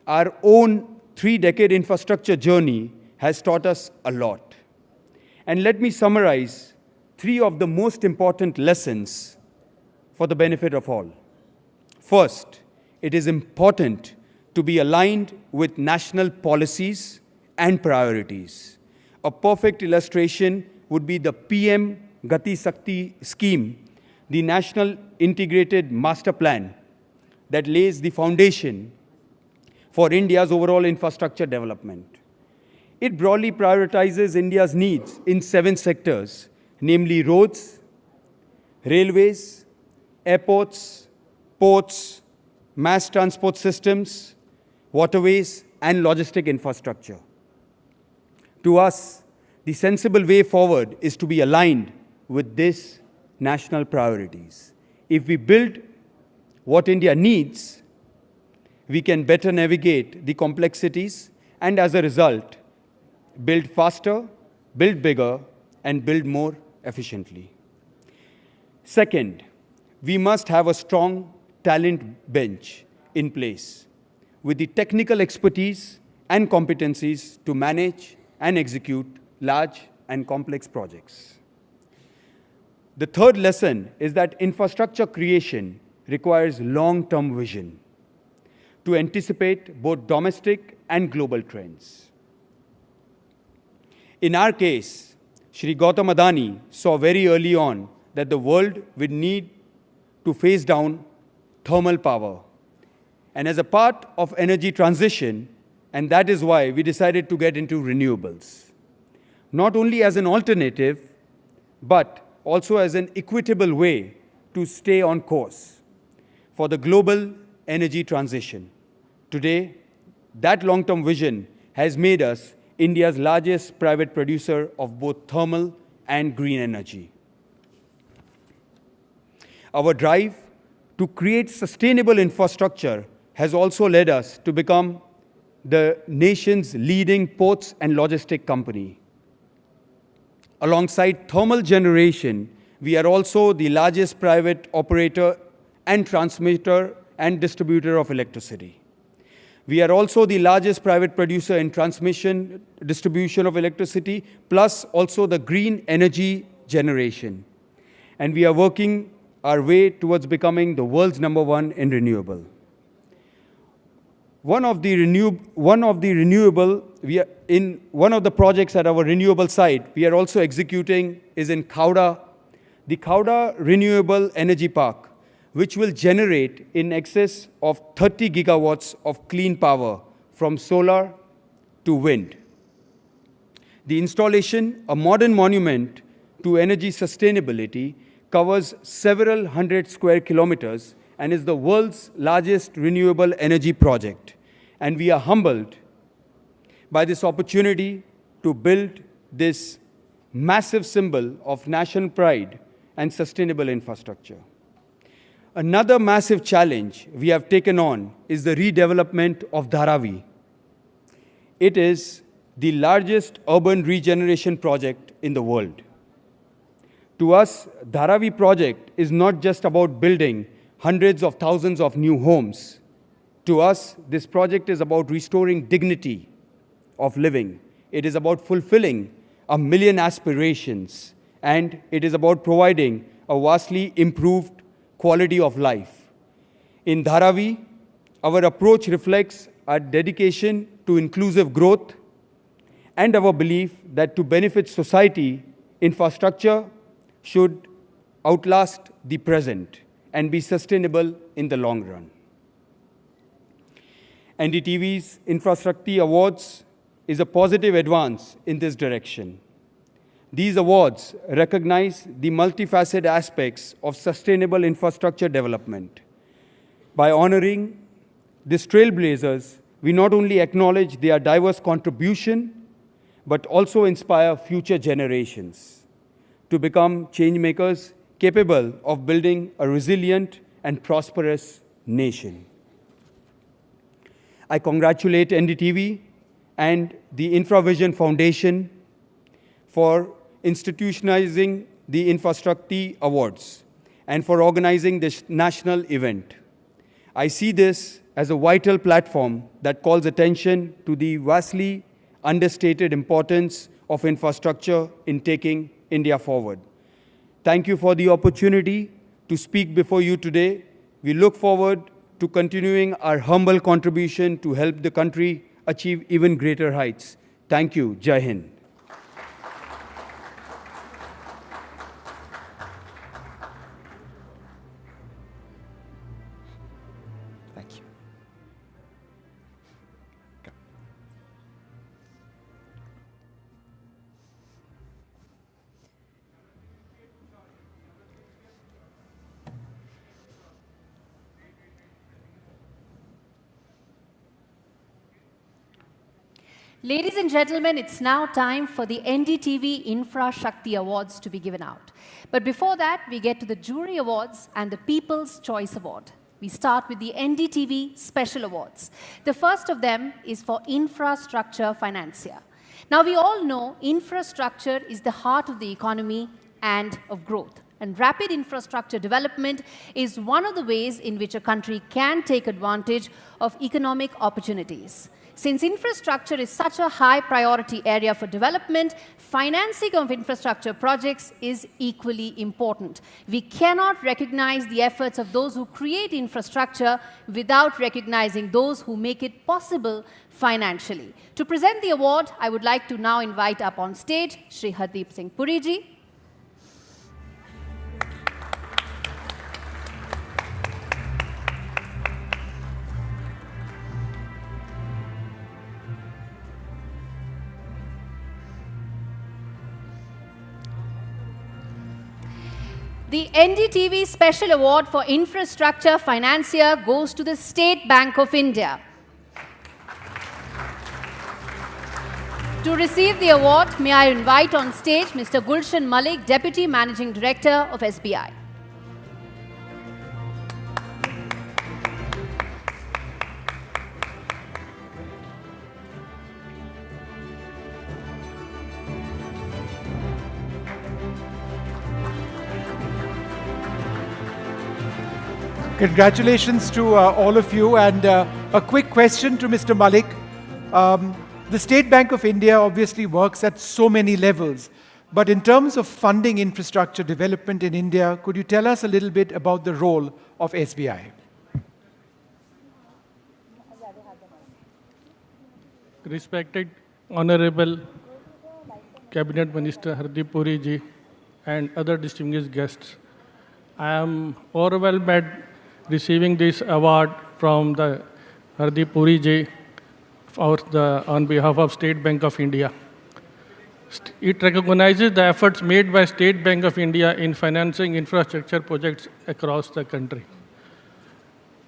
Our own 3-decade infrastructure journey has taught us a lot. And let me summarize 3 of the most important lessons for the benefit of all. First, it is important to be aligned with national policies and priorities. A perfect illustration would be the PM Gati Shakti scheme, the National Integrated Master Plan that lays the foundation for India's overall infrastructure development. It broadly prioritizes India's needs in 7 sectors, namely roads, railways, airports, ports, mass transport systems, waterways, and logistic infrastructure. To us, the sensible way forward is to be aligned with these national priorities. If we build what India needs, we can better navigate the complexities and, as a result, build faster, build bigger, and build more efficiently. Second, we must have a strong talent bench in place with the technical expertise and competencies to manage and execute large and complex projects. The third lesson is that infrastructure creation requires long-term vision to anticipate both domestic and global trends. In our case, Shri Gautam Adani saw very early on that the world would need to face down thermal power. And as a part of energy transition, and that is why we decided to get into renewables. Not only as an alternative, but also as an equitable way to stay on course for the global energy transition. Today, that long-term vision has made us India's largest private producer of both thermal and green energy. Our drive to create sustainable infrastructure has also led us to become the nation's leading ports and logistic company. Alongside thermal generation, we are also the largest private operator and transmitter and distributor of electricity. We are also the largest private producer in transmission, distribution of electricity, plus also the green energy generation. and we are working our way towards becoming the world's #1 in renewable. One of the projects at our renewable site we are also executing is in Khavda, the Khavda Renewable Energy Park, which will generate in excess of 30 gigawatts of clean power from solar to wind. The installation, a modern monument to energy sustainability, covers several hundred square kilometers and is the world's largest renewable energy project. And we are humbled by this opportunity to build this massive symbol of national pride and sustainable infrastructure. Another massive challenge we have taken on is the redevelopment of Dharavi. It is the largest urban regeneration project in the world. To us, Dharavi project is not just about building hundreds of thousands of new homes. To us, this project is about restoring dignity of living. It is about fulfilling 1 million aspirations, and it is about providing a vastly improved quality of life. In Dharavi, our approach reflects our dedication to inclusive growth and our belief that to benefit society, infrastructure should outlast the present and be sustainable in the long run. NDTV's Infrashakti Awards is a positive advance in this direction. These awards recognize the multifaceted aspects of sustainable infrastructure development. By honoring these trailblazers, we not only acknowledge their diverse contribution, but also inspire future generations to become changemakers capable of building a resilient and prosperous nation. I congratulate NDTV and the InfraVision Foundation for institutionalizing the Infrashakti Awards and for organizing this national event. I see this as a vital platform that calls attention to the vastly understated importance of infrastructure in taking India forward. Thank you for the opportunity to speak before you today. We look forward to continuing our humble contribution to help the country achieve even greater heights. Thank you. Jai Hind. Thank you. Ladies and gentlemen, it's now time for the NDTV Infrashakti Awards to be given out. But before that, we get to the Jury Awards and the People's Choice Award. We start with the NDTV Special Awards. The first of them is for Infrastructure Financier. Now, we all know infrastructure is the heart of the economy and of growth. And rapid infrastructure development is one of the ways in which a country can take advantage of economic opportunities. Since infrastructure is such a high priority area for development, financing of infrastructure projects is equally important. We cannot recognize the efforts of those who create infrastructure without recognizing those who make it possible financially. To present the award, I would like to now invite up on stage Shri Hardeep Singh Puri ji. The NDTV Special Award for Infrastructure Financier goes to the State Bank of India. To receive the award, may I invite on stage Mr. Gulshan Malik, Deputy Managing Director of SBI. Congratulations to all of you, and a quick question to Mr. Malik. The State Bank of India obviously works at so many levels, But in terms of funding infrastructure development in India, could you tell us a little bit about the role of SBI? Respected Honorable Cabinet Minister Hardeep Puri ji and other distinguished guests, I am overwhelmed at receiving this award from the Hardeep Puri ji on behalf of State Bank of India. It recognizes the efforts made by State Bank of India in financing infrastructure projects across the country.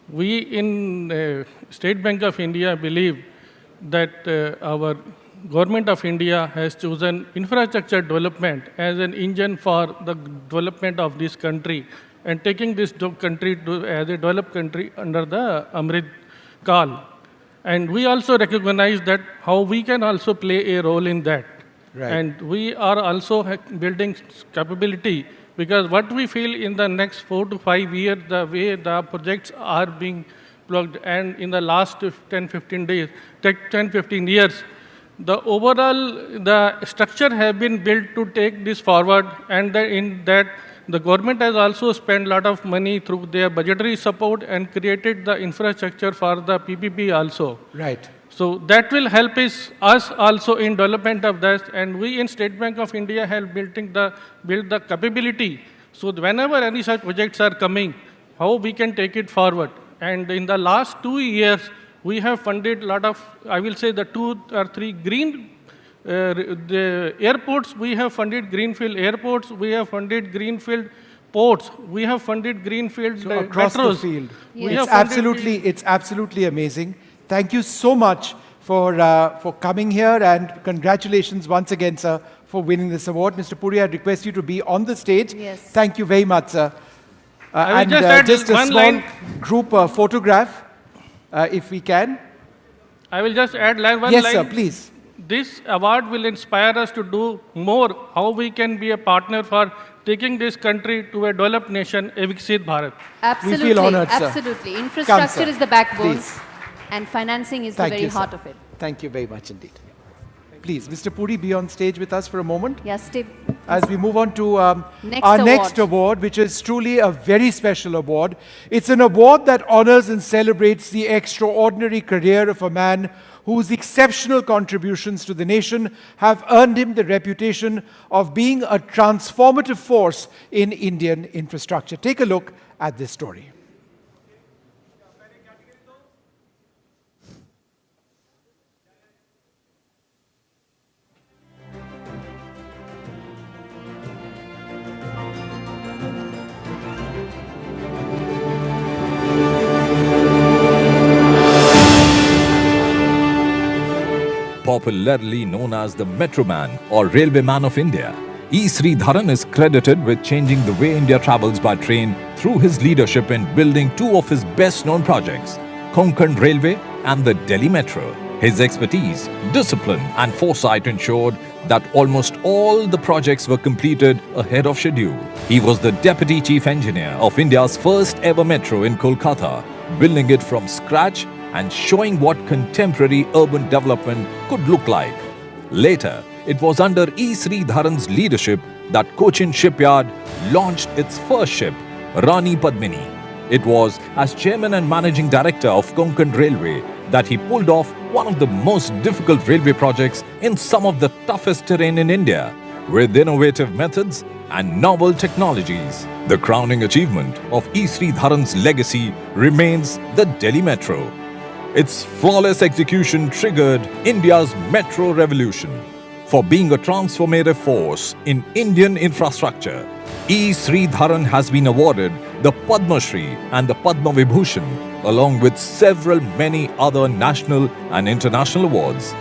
We in State Bank of India believe that our Government of India has chosen infrastructure development as an engine for the development of this country and taking this country as a developed country under the Amrit Kal. And we also recognize that how we can also play a role in that. Right. And we are also building capability because what we feel in the next 4 to 5 years, the way the projects are being plugged, and in the last 10-15 years, the overall the structure have been built to take this forward, and in that the government has also spent a lot of money through their budgetary support and created the infrastructure for the PPP also. Right. So that will help us also in development of that, and we in State Bank of India have build the capability. So whenever any such projects are coming, how we can take it forward. And in the last 2 years, we have funded a lot of, I will say the 2 or 3 green the airports. We have funded greenfield airports. We have funded greenfield ports. We have funded greenfield so across metros. the field. Yes. It's absolutely amazing. Thank you so much for coming here, and congratulations once again, sir, for winning this award. Mr. Puri, I request you to be on the stage. Yes. Thank you very much, sir. I will just add just a one small line. group photograph, if we can. I will just add one line. Yes, sir, please. This award will inspire us to do more, how we can be a partner for taking this country to a developed nation, a Viksit Bharat. Absolutely. We feel honored, sir. Absolutely. Come, Infrastructure sir. is the backbone, Please. and financing is Thank the very you, sir. heart of it. Thank you very much indeed. Please, Mr. Puri, be on stage with us for a moment. Yes, Steve. As we move on to Next our award. next award, which is truly a very special award. It's an award that honors and celebrates the extraordinary career of a man whose exceptional contributions to the nation have earned him the reputation of being a transformative force in Indian infrastructure. Take a look at this story. Popularly known as the Metro Man or Railway Man of India, E. Sridharan is credited with changing the way India travels by train through his leadership in building 2 of his best-known projects, Konkan Railway and the Delhi Metro. His expertise, discipline and foresight ensured that almost all the projects were completed ahead of schedule. He was the Deputy Chief Engineer of India's first ever metro in Kolkata, building it from scratch and showing what contemporary urban development could look like. Later, it was under E. Sridharan's leadership that Cochin Shipyard launched its first ship, Rani Padmini. It was as Chairman and Managing Director of Konkan Railway that he pulled off one of the most difficult railway projects in some of the toughest terrain in India, with innovative methods and novel technologies. The crowning achievement of E. Sridharan's legacy remains the Delhi Metro. Its flawless execution triggered India's metro revolution. For being a transformative force in Indian infrastructure, E. Sridharan has been awarded the Padma Shri and the Padma Vibhushan, along with many other national and international awards.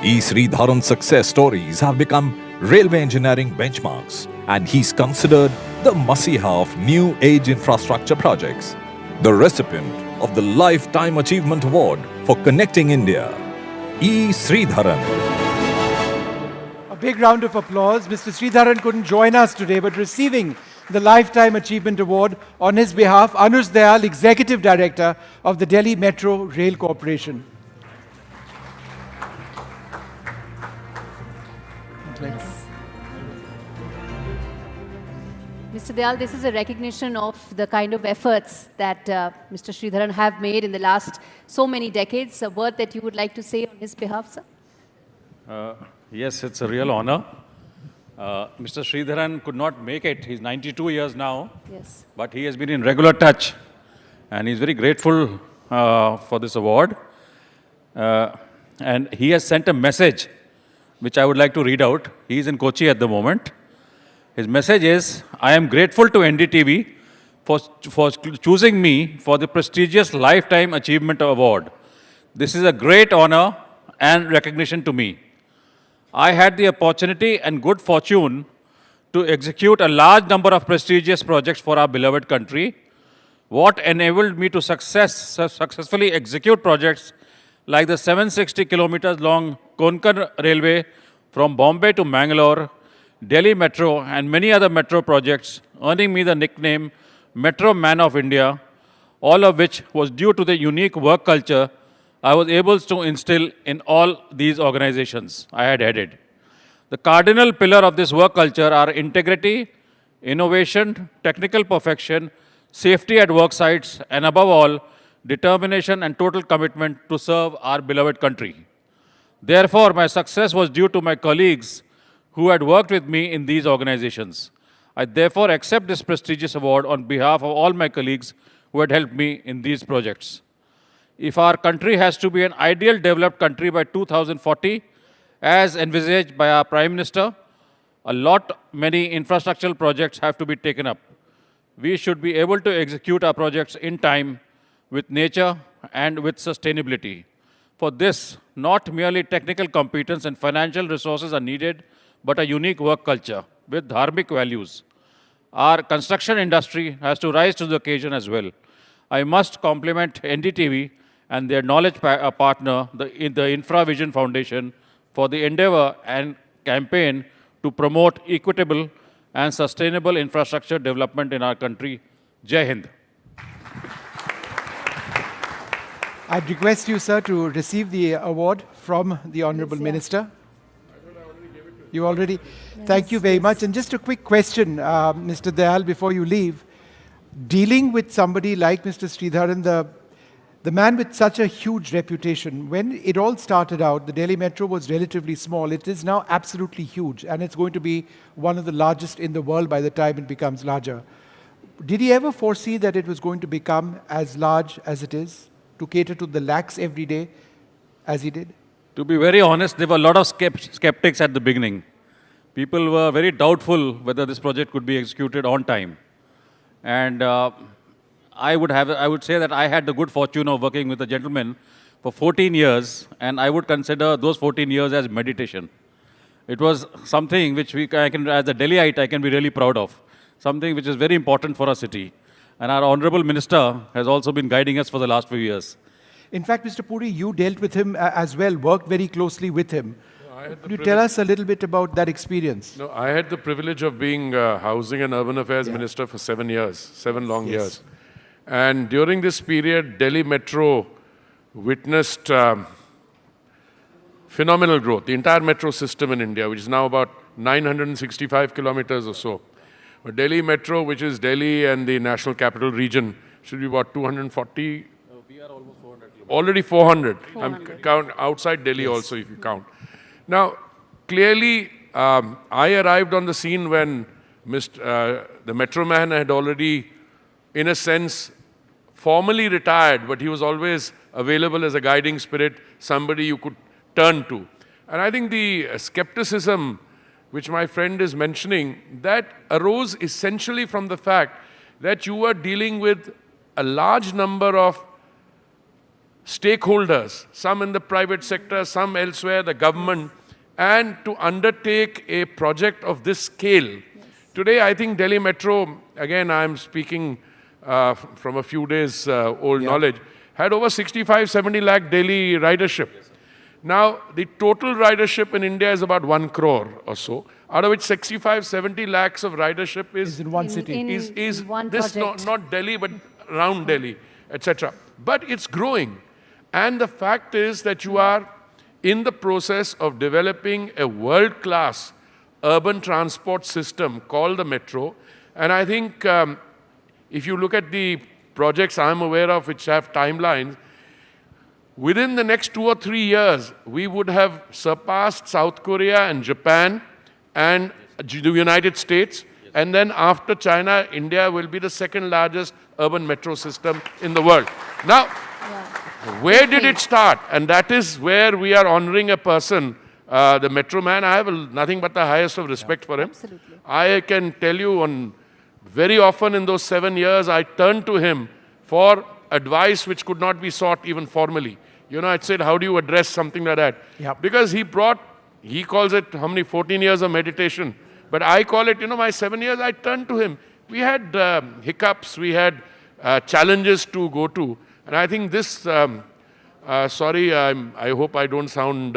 E. Sridharan's success stories have become railway engineering benchmarks, and he's considered the Masiha of new age infrastructure projects. The recipient of the Lifetime Achievement Award for Connecting India, E. Sridharan. A big round of applause. Mr. Sridharan couldn't join us today, but receiving the Lifetime Achievement Award on his behalf, Anuj Dayal, Executive Director of the Delhi Metro Rail Corporation. Mr. Dayal, this is a recognition of the kind of efforts that Mr. Sridharan have made in the last so many decades. A word that you would like to say on his behalf, sir? Yes, it's a real honor. Mr. Sridharan could not make it. He's 92 years now. Yes. But he has been in regular touch. And he's very grateful for this award. And he has sent a message, which I would like to read out. He's in Kochi at the moment. His message is, I am grateful to NDTV for choosing me for the prestigious Lifetime Achievement Award. This is a great honor and recognition to me. I had the opportunity and good fortune to execute a large number of prestigious projects for our beloved country. What enabled me to successfully execute projects like the 760 kilometers long Konkan Railway from Bombay to Mangalore, Delhi Metro, and many other metro projects, earning me the nickname Metro Man of India, all of which was due to the unique work culture I was able to instill in all these organizations I had headed. The cardinal pillar of this work culture are integrity, innovation, technical perfection, safety at work sites, and above all, determination and total commitment to serve our beloved country. Therefore, my success was due to my colleagues who had worked with me in these organizations. I therefore accept this prestigious award on behalf of all my colleagues who had helped me in these projects. If our country has to be an ideal developed country by 2040, as envisaged by our Prime Minister, many infrastructural projects have to be taken up. We should be able to execute our projects in time, with nature and with sustainability. For this, not merely technical competence and financial resources are needed, but a unique work culture with dharmic values. Our construction industry has to rise to the occasion as well. I must compliment NDTV and their knowledge partner, the InfraVision Foundation, for the endeavor and campaign to promote equitable and sustainable infrastructure development in our country. Jai Hind. I'd request you, sir, to receive the award from the Honorable Minister. You already? Yes, thank you very much. And just a quick question, Mr. Dayal, before you leave. Dealing with somebody like Mr. Sridharan, the man with such a huge reputation, when it all started out, the Delhi Metro was relatively small. It is now absolutely huge, and it's going to be one of the largest in the world by the time it becomes larger. Did he ever foresee that it was going to become as large as it is, to cater to the lakhs every day as he did? To be very honest, there were a lot of skeptics at the beginning. People were very doubtful whether this project could be executed on time. And I would say that I had the good fortune of working with a gentleman for 14 years, and I would consider those 14 years as meditation. It was something which as a Delhiite, I can be really proud of. Something which is very important for our city. And our Honorable Minister has also been guiding us for the last few years. In fact, Mr. Puri, you dealt with him as well, worked very closely with him. Could you tell us a little bit about that experience? No, I had the privilege of being Housing and Urban Affairs Minister for 7 years, 7 long years. And during this period, Delhi Metro witnessed phenomenal growth. The entire metro system in India, which is now about 965 kilometers or so. But Delhi Metro, which is Delhi and the National Capital Region, should be about 240. We are almost 400 kilometers. Already 400. 400. Count outside Delhi also, if you count. Now, clearly, I arrived on the scene when the Metro Man had already, in a sense, formally retired, but he was always available as a guiding spirit, somebody you could turn to. And I think the skepticism which my friend is mentioning, that arose essentially from the fact that you were dealing with a large number of stakeholders, some in the private sector, some elsewhere, the government, and to undertake a project of this scale. Today, I think Delhi Metro, again, I'm speaking from a few days old knowledge, had over 65-70 lakh daily ridership. Now, the total ridership in India is about 1 crore or so, out of which 65-70 lakhs of ridership is in one city. Is one this not Delhi, but around Delhi, etc. But it's growing. And the fact is that you are in the process of developing a world-class urban transport system called the metro. And I think if you look at the projects I'm aware of which have timelines, within the next 2 or 3 years, we would have surpassed South Korea and Japan and the United States. And then after China, India will be the second largest urban metro system in the world. Now, where did it start? And that is where we are honoring a person, the metro man. I have nothing but the highest of respect for him. Absolutely. I can tell you, very often in those 7 years, I turned to him for advice which could not be sought even formally. You know, I'd said, how do you address something like that? Yep. Because he calls it, 14 years of meditation. But I call it, my 7 years, I turned to him. We had hiccups, we had challenges to go to. And I think this, sorry, I hope I don't sound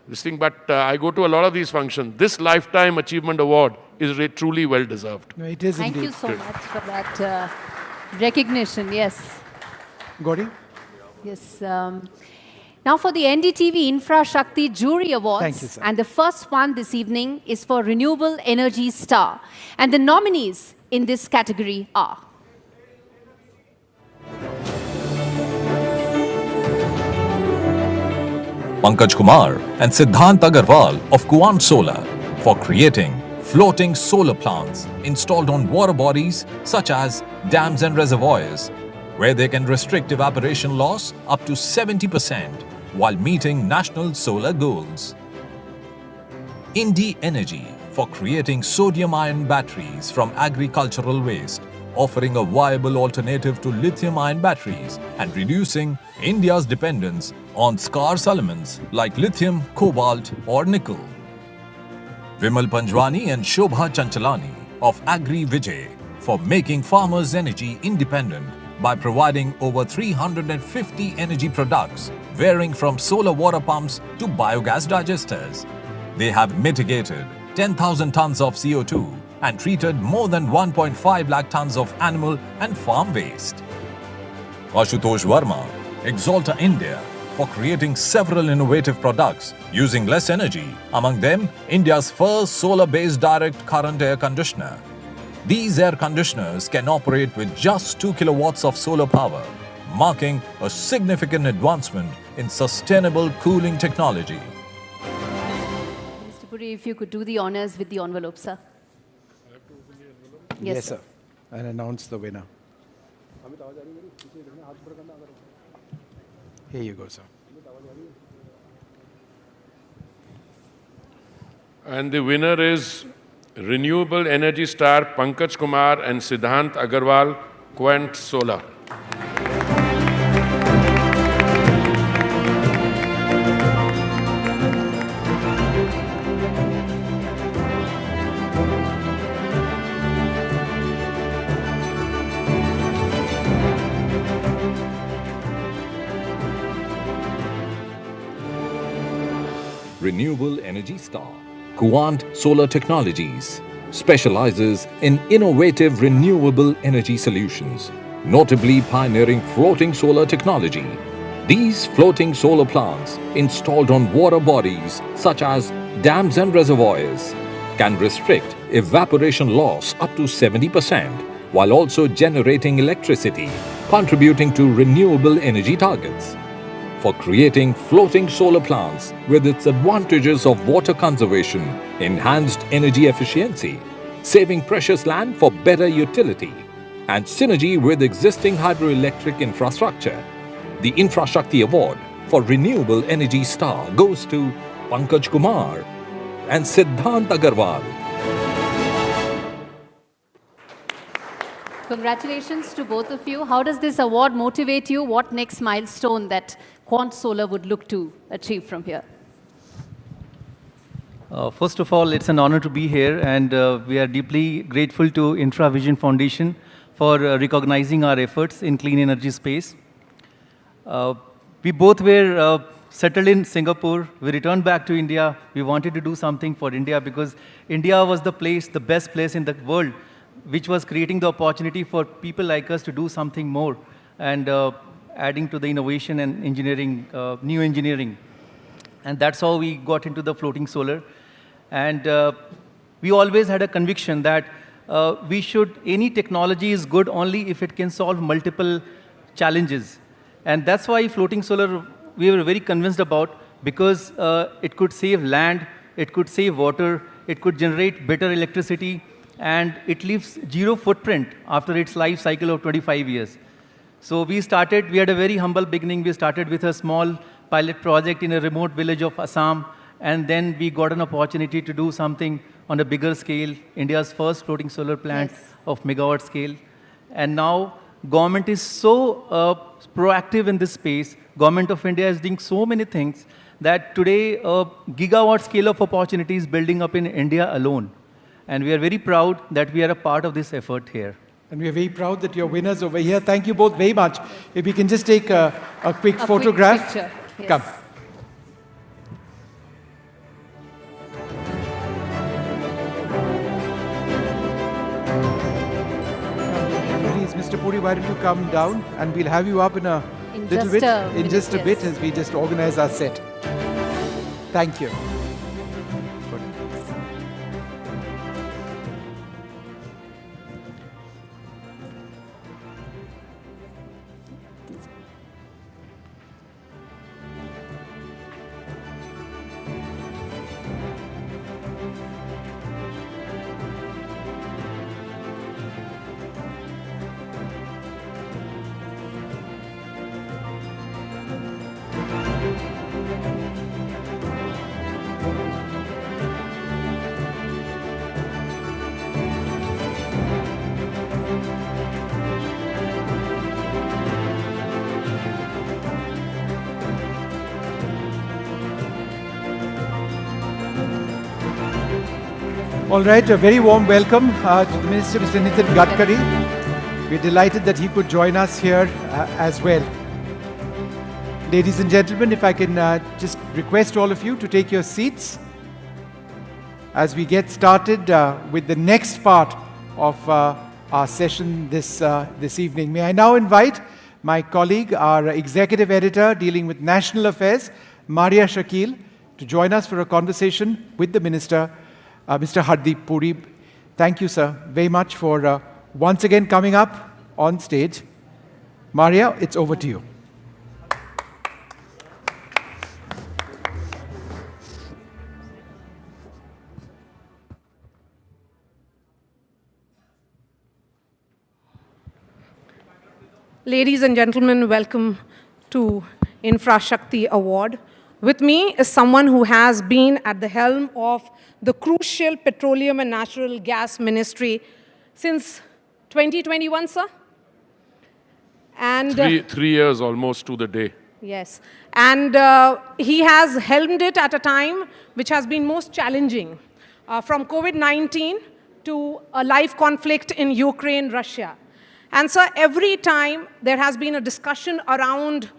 this thing, but I go to a lot of these functions. This Lifetime Achievement Award is truly well deserved. No, it is Thank indeed. you so much for that recognition. Yes. Gauri? Yes. Now for the NDTV Infrashakti Jury Awards. Thank you, sir. And the first one this evening is for Renewable Energy Star. And the nominees in this category are Pankaj Kumar and Siddhant Agarwal of Kuant Solar for creating floating solar plants installed on water bodies such as dams and reservoirs, where they can restrict evaporation loss up to 70% while meeting national solar goals. Indie Energy for creating sodium-ion batteries from agricultural waste, offering a viable alternative to lithium-ion batteries and reducing India's dependence on scarce elements like lithium, cobalt or nickel. Vimal Panjwani and Shobha Chanchalani of Agri Vijay for making farmers energy independent by providing over 350 energy products varying from solar water pumps to biogas digesters. They have mitigated 10,000 tons of CO2 and treated more than 1.5 lakh tons of animal and farm waste. Ashutosh Verma, Exalta India, for creating several innovative products using less energy, among them India's first solar-based direct current air conditioner. These air conditioners can operate with just 2 kilowatts of solar power, marking a significant advancement in sustainable cooling technology. Mr. Puri, if you could do the honors with the envelope, sir. Yes, sir. And announce the winner. Here you go, sir. And the winner is Renewable Energy Star Pankaj Kumar and Siddhant Agarwal, Quant Solar. Renewable Energy Star, Kuant Solar Technologies, specializes in innovative renewable energy solutions, notably pioneering floating solar technology. These floating solar plants, installed on water bodies such as dams and reservoirs, can restrict evaporation loss up to 70% while also generating electricity, contributing to renewable energy targets. For creating floating solar plants with its advantages of water conservation, enhanced energy efficiency, saving precious land for better utility, and synergy with existing hydroelectric infrastructure. The Infrashakti Award for Renewable Energy Star goes to Pankaj Kumar and Siddhant Agarwal. Congratulations to both of you. How does this award motivate you? What next milestone that Quant Solar would look to achieve from here? First of all, it's an honor to be here, and we are deeply grateful to InfraVision Foundation for recognizing our efforts in clean energy space. We both were settled in Singapore. We returned back to India. We wanted to do something for India because India was the place, the best place in the world, which was creating the opportunity for people like us to do something more and adding to the innovation and engineering, new engineering. And that's how we got into the floating solar. And we always had a conviction that any technology is good only if it can solve multiple challenges. And that's why floating solar, we were very convinced about, because it could save land, it could save water, it could generate better electricity, and it leaves zero footprint after its life cycle of 25 years. So we had a very humble beginning. We started with a small pilot project in a remote village of Assam, and then we got an opportunity to do something on a bigger scale, India's first floating solar plant of megawatt scale. And now government is so proactive in this space. Government of India is doing so many things that today a gigawatt scale of opportunity is building up in India alone. And we are very proud that we are a part of this effort here. And we are very proud that you're winners over here. Thank you both very much. If we can just take a quick photograph. Quick picture. Yes. Come. Please, Mr. Puri, why don't you come down and we'll have you up in a little bit, in just a bit, as we just organize our set. Thank you. All right, a very warm welcome to the Minister, Mr. Nitin Gadkari. We're delighted that he could join us here as well. Ladies and gentlemen, if I can just request all of you to take your seats as we get started with the next part of our session this evening. May I now invite my colleague, our executive editor dealing with national affairs, Maria Shakil, to join us for a conversation with the Minister, Mr. Hardeep Puri. Thank you, sir, very much for once again coming up on stage. Maria, it's over to you. Ladies and gentlemen, welcome to Infrashakti Award. With me is someone who has been at the helm of the crucial Petroleum and Natural Gas Ministry since 2021, sir? And three years almost to the day. Yes. And he has helmed it at a time which has been most challenging, from COVID-19 to a live conflict in Ukraine, Russia. And sir, every time there has been a discussion around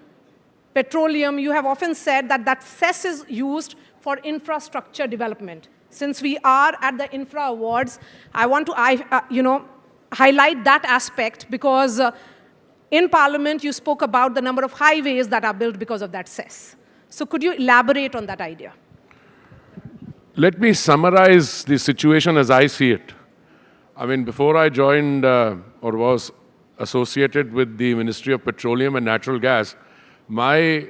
petroleum, you have often said that cess is used for infrastructure development. Since we are at the Infra Awards, I want to highlight that aspect, because in Parliament you spoke about the number of highways that are built because of that cess. So could you elaborate on that idea? Let me summarize the situation as I see it. I mean, before I joined or was associated with the Ministry of Petroleum and Natural Gas, my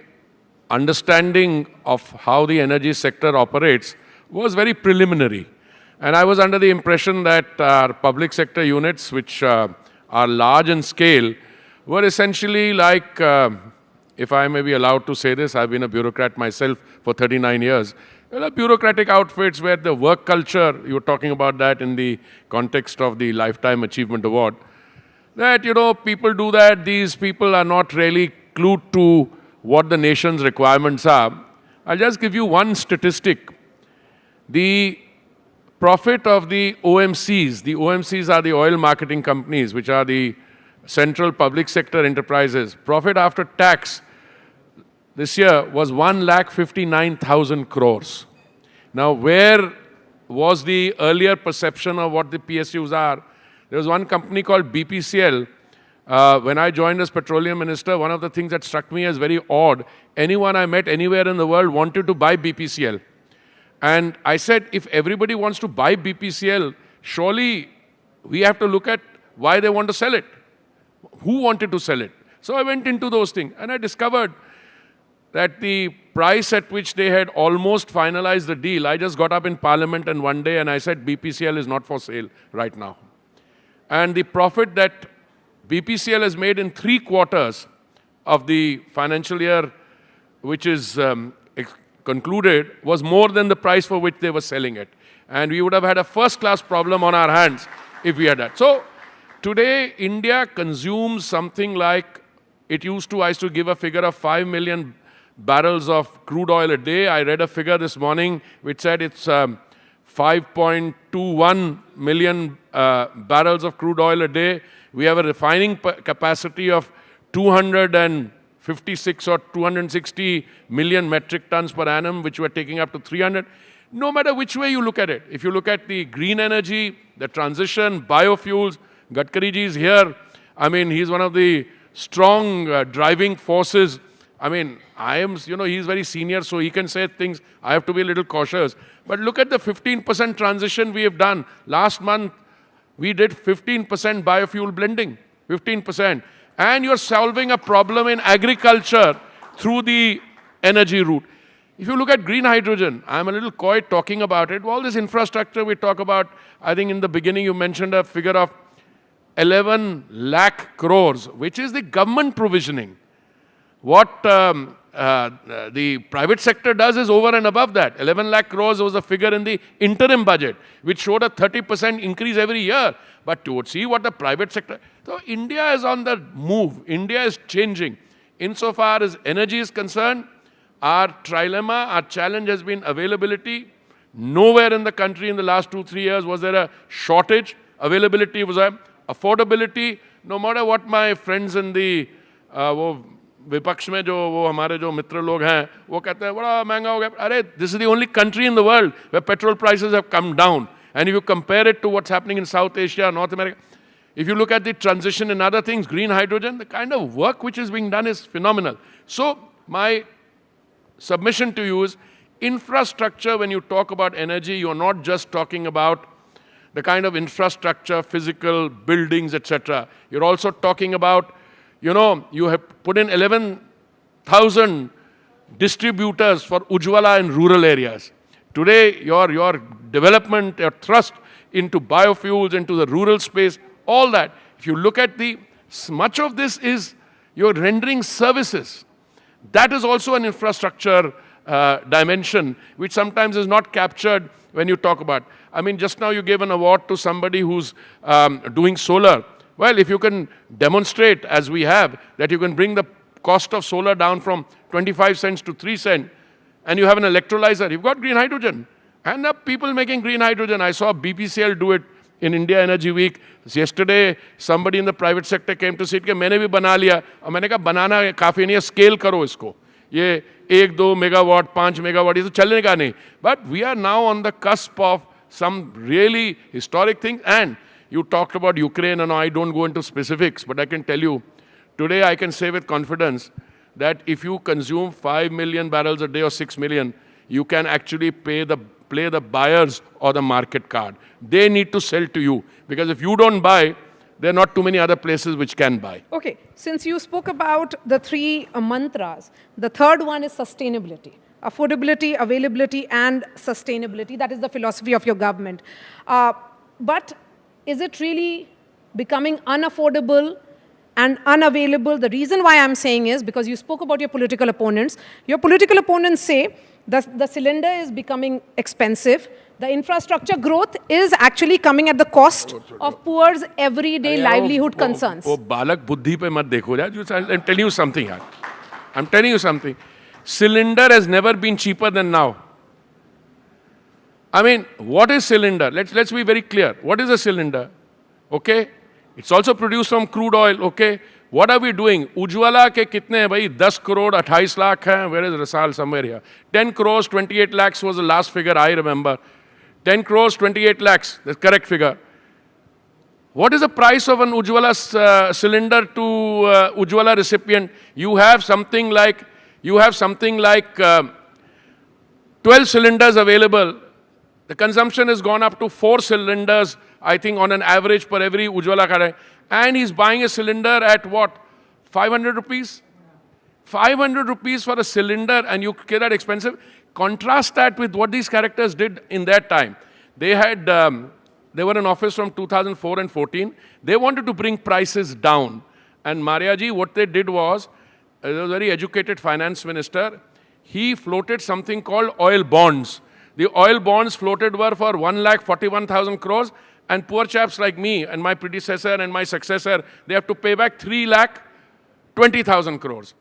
understanding of how the energy sector operates was very preliminary. And I was under the impression that our public sector units, which are large in scale, were essentially like, if I may be allowed to say this, I've been a bureaucrat myself for 39 years, bureaucratic outfits where the work culture, you were talking about that in the context of the Lifetime Achievement Award, that, people do that, these people are not really clued to what the nation's requirements are. I'll just give you one statistic. The profit of the OMCs are the oil marketing companies, which are the central public sector enterprises. Profit after tax this year was 1,59,000 crores. Now, where was the earlier perception of what the PSUs are? There was one company called BPCL. When I joined as petroleum minister, one of the things that struck me as very odd, anyone I met anywhere in the world wanted to buy BPCL. And I said, if everybody wants to buy BPCL, surely we have to look at why they want to sell it. Who wanted to sell it? So I went into those things and I discovered that the price at which they had almost finalized the deal, I just got up in Parliament and one day and I said BPCL is not for sale right now. And the profit that BPCL has made in 3 quarters of the financial year, which is concluded, was more than the price for which they were selling it. And we would have had a first-class problem on our hands if we had that. So today, India consumes something like, I used to give a figure of 5 million barrels of crude oil a day. I read a figure this morning which said it's 5.21 million barrels of crude oil a day. We have a refining capacity of 256 or 260 million metric tons per annum, which we're taking up to 300. No matter which way you look at it, if you look at the green energy, the transition, biofuels, Gadkari ji is here. I mean, he's one of the strong driving forces. I mean, he's very senior, so he can say things. I have to be a little cautious. But look at the 15% transition we have done. Last month, we did 15% biofuel blending, 15%. And you're solving a problem in agriculture through the energy route. If you look at green hydrogen, I'm a little coy talking about it. All this infrastructure we talk about, I think in the beginning you mentioned a figure of 11 lakh crores, which is the government provisioning. What the private sector does is over and above that. 11 lakh crores was a figure in the interim budget, which showed a 30% increase every year. But to see what the private sector... So India is on the move. India is changing. Insofar as energy is concerned, our trilemma, our challenge has been availability. Nowhere in the country in the last 2-3 years was there a shortage. Availability was a affordability. No matter what my friends in the विपक्ष में वो हमारे जो मित्र लोग हैं वो कहते हैं बड़ा महंगा हो गया अरे this is the only country in the world where petrol prices have come down and if you compare it to what's happening in South Asia, North America, if you look at the transition and other things, green hydrogen, the kind of work which is being done is phenomenal. So my submission to you is infrastructure. When you talk about energy, you're not just talking about the kind of infrastructure, physical buildings, etc. You're also talking about, you have put in 11,000 distributors for Ujjwala in rural areas. Today, your development, your thrust into biofuels, into the rural space, all that. If you look at much of this is you're rendering services. That is also an infrastructure dimension, which sometimes is not captured when you talk about. I mean, just now you gave an award to somebody who's doing solar. Well, if you can demonstrate, as we have, that you can bring the cost of solar down from 25 cents to 3 cents, and you have an electrolyzer, you've got green hydrogen. And people making green hydrogen. I saw BPCL do it in India Energy Week. Yesterday, somebody in the private sector came to see it, कि मैंने भी बना लिया. और मैंने कहा, बनाना काफ़ी नहीं है, scale करो इसको. ये 1-2 megawatt, 5 megawatt, ये तो चलने का नहीं. But we are now on the cusp of some really historic things. And you talked about Ukraine, and I don't go into specifics, but I can tell you, today I can say with confidence that if you consume 5 million barrels a day or 6 million, you can actually play the buyers or the market card. They need to sell to you, because if you don't buy, there are not too many other places which can buy. Okay, since you spoke about the 3 mantras, the third one is sustainability. Affordability, availability, and sustainability. That is the philosophy of your government. But is it really becoming unaffordable and unavailable? The reason why I'm saying is because you spoke about your political opponents. Your political opponents say the cylinder is becoming expensive. The infrastructure growth is actually coming at the cost of poor's everyday livelihood concerns. वो बालक बुद्धि पे मत देखो यार. I'm telling you something. I'm telling you something. Cylinder has never been cheaper than now. I mean, what is cylinder? Let's be very clear. What is a cylinder? Okay? It's also produced from crude oil. Okay? What are we doing? Ujjwala ke kitne hai bhai? 10 crore, 28 lakh hai. Where is Rasal? Somewhere here. 10 crores, 28 lakhs was the last figure I remember. 10 crores, 28 lakhs. The correct figure. What is the price of an Ujjwala cylinder to Ujjwala recipient? You have something like 12 cylinders available. The consumption has gone up to 4 cylinders, I think, on an average per every Ujjwala card. And he's buying a cylinder at what? 500 rupees? 500 rupees for a cylinder, and you get that expensive. Contrast that with what these characters did in their time. They had, they were in office from 2004 and 14. They wanted to bring prices down. And Mariaji, what they did was, a very educated finance minister, he floated something called oil bonds. The oil bonds floated were for 1,41,000 crores, and poor chaps like me and my predecessor and my successor, they have to pay back 3,20,000 crores.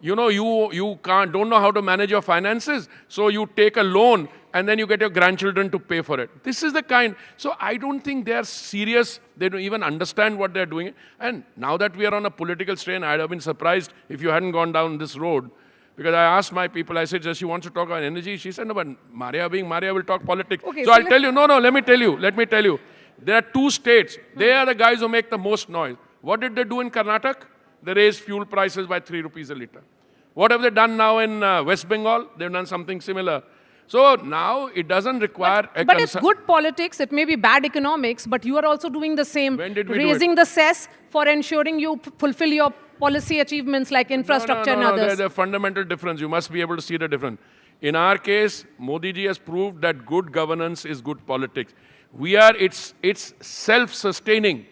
You know, you don't know how to manage your finances, so you take a loan and then you get your grandchildren to pay for it. This is the kind. So I don't think they're serious. They don't even understand what they're doing. And now that we are on a political strain, I'd have been surprised if you hadn't gone down this road. Because I asked my people, I said, she wants to talk about energy. She said, no, but Maria being Maria will talk politics. Okay, so I'll tell you, let me tell you. There are 2 states. They are the guys who make the most noise. What did they do in Karnataka? They raised fuel prices by 3 rupees a litre. What have they done now in West Bengal? They've done something similar. So now it doesn't require But it's good politics. It may be bad economics, but you are also doing the same. When did we raising the cess for ensuring you fulfill your policy achievements like infrastructure and others. There's a fundamental difference. You must be able to see the difference. In our case, Modi ji has proved that good governance is good politics. It's self-sustaining.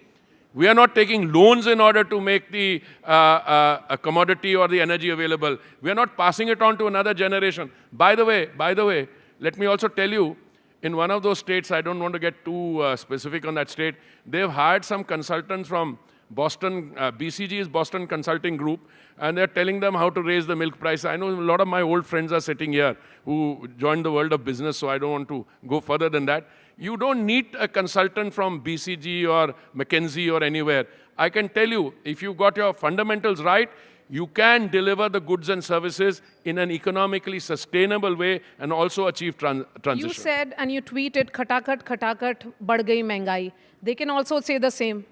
We are not taking loans in order to make the a commodity or the energy available. We are not passing it on to another generation. By the way, let me also tell you, in one of those states, I don't want to get too specific on that state, they've hired some consultants from Boston, BCG is Boston Consulting Group, and they're telling them how to raise the milk price. I know a lot of my old friends are sitting here who joined the world of business, so I don't want to go further than that. You don't need a consultant from BCG or McKinsey or anywhere. I can tell you, if you've got your fundamentals right, you can deliver the goods and services in an economically sustainable way and also achieve transition. You said and you tweeted, khatakat, bad gayi mehngai. They can also say the same.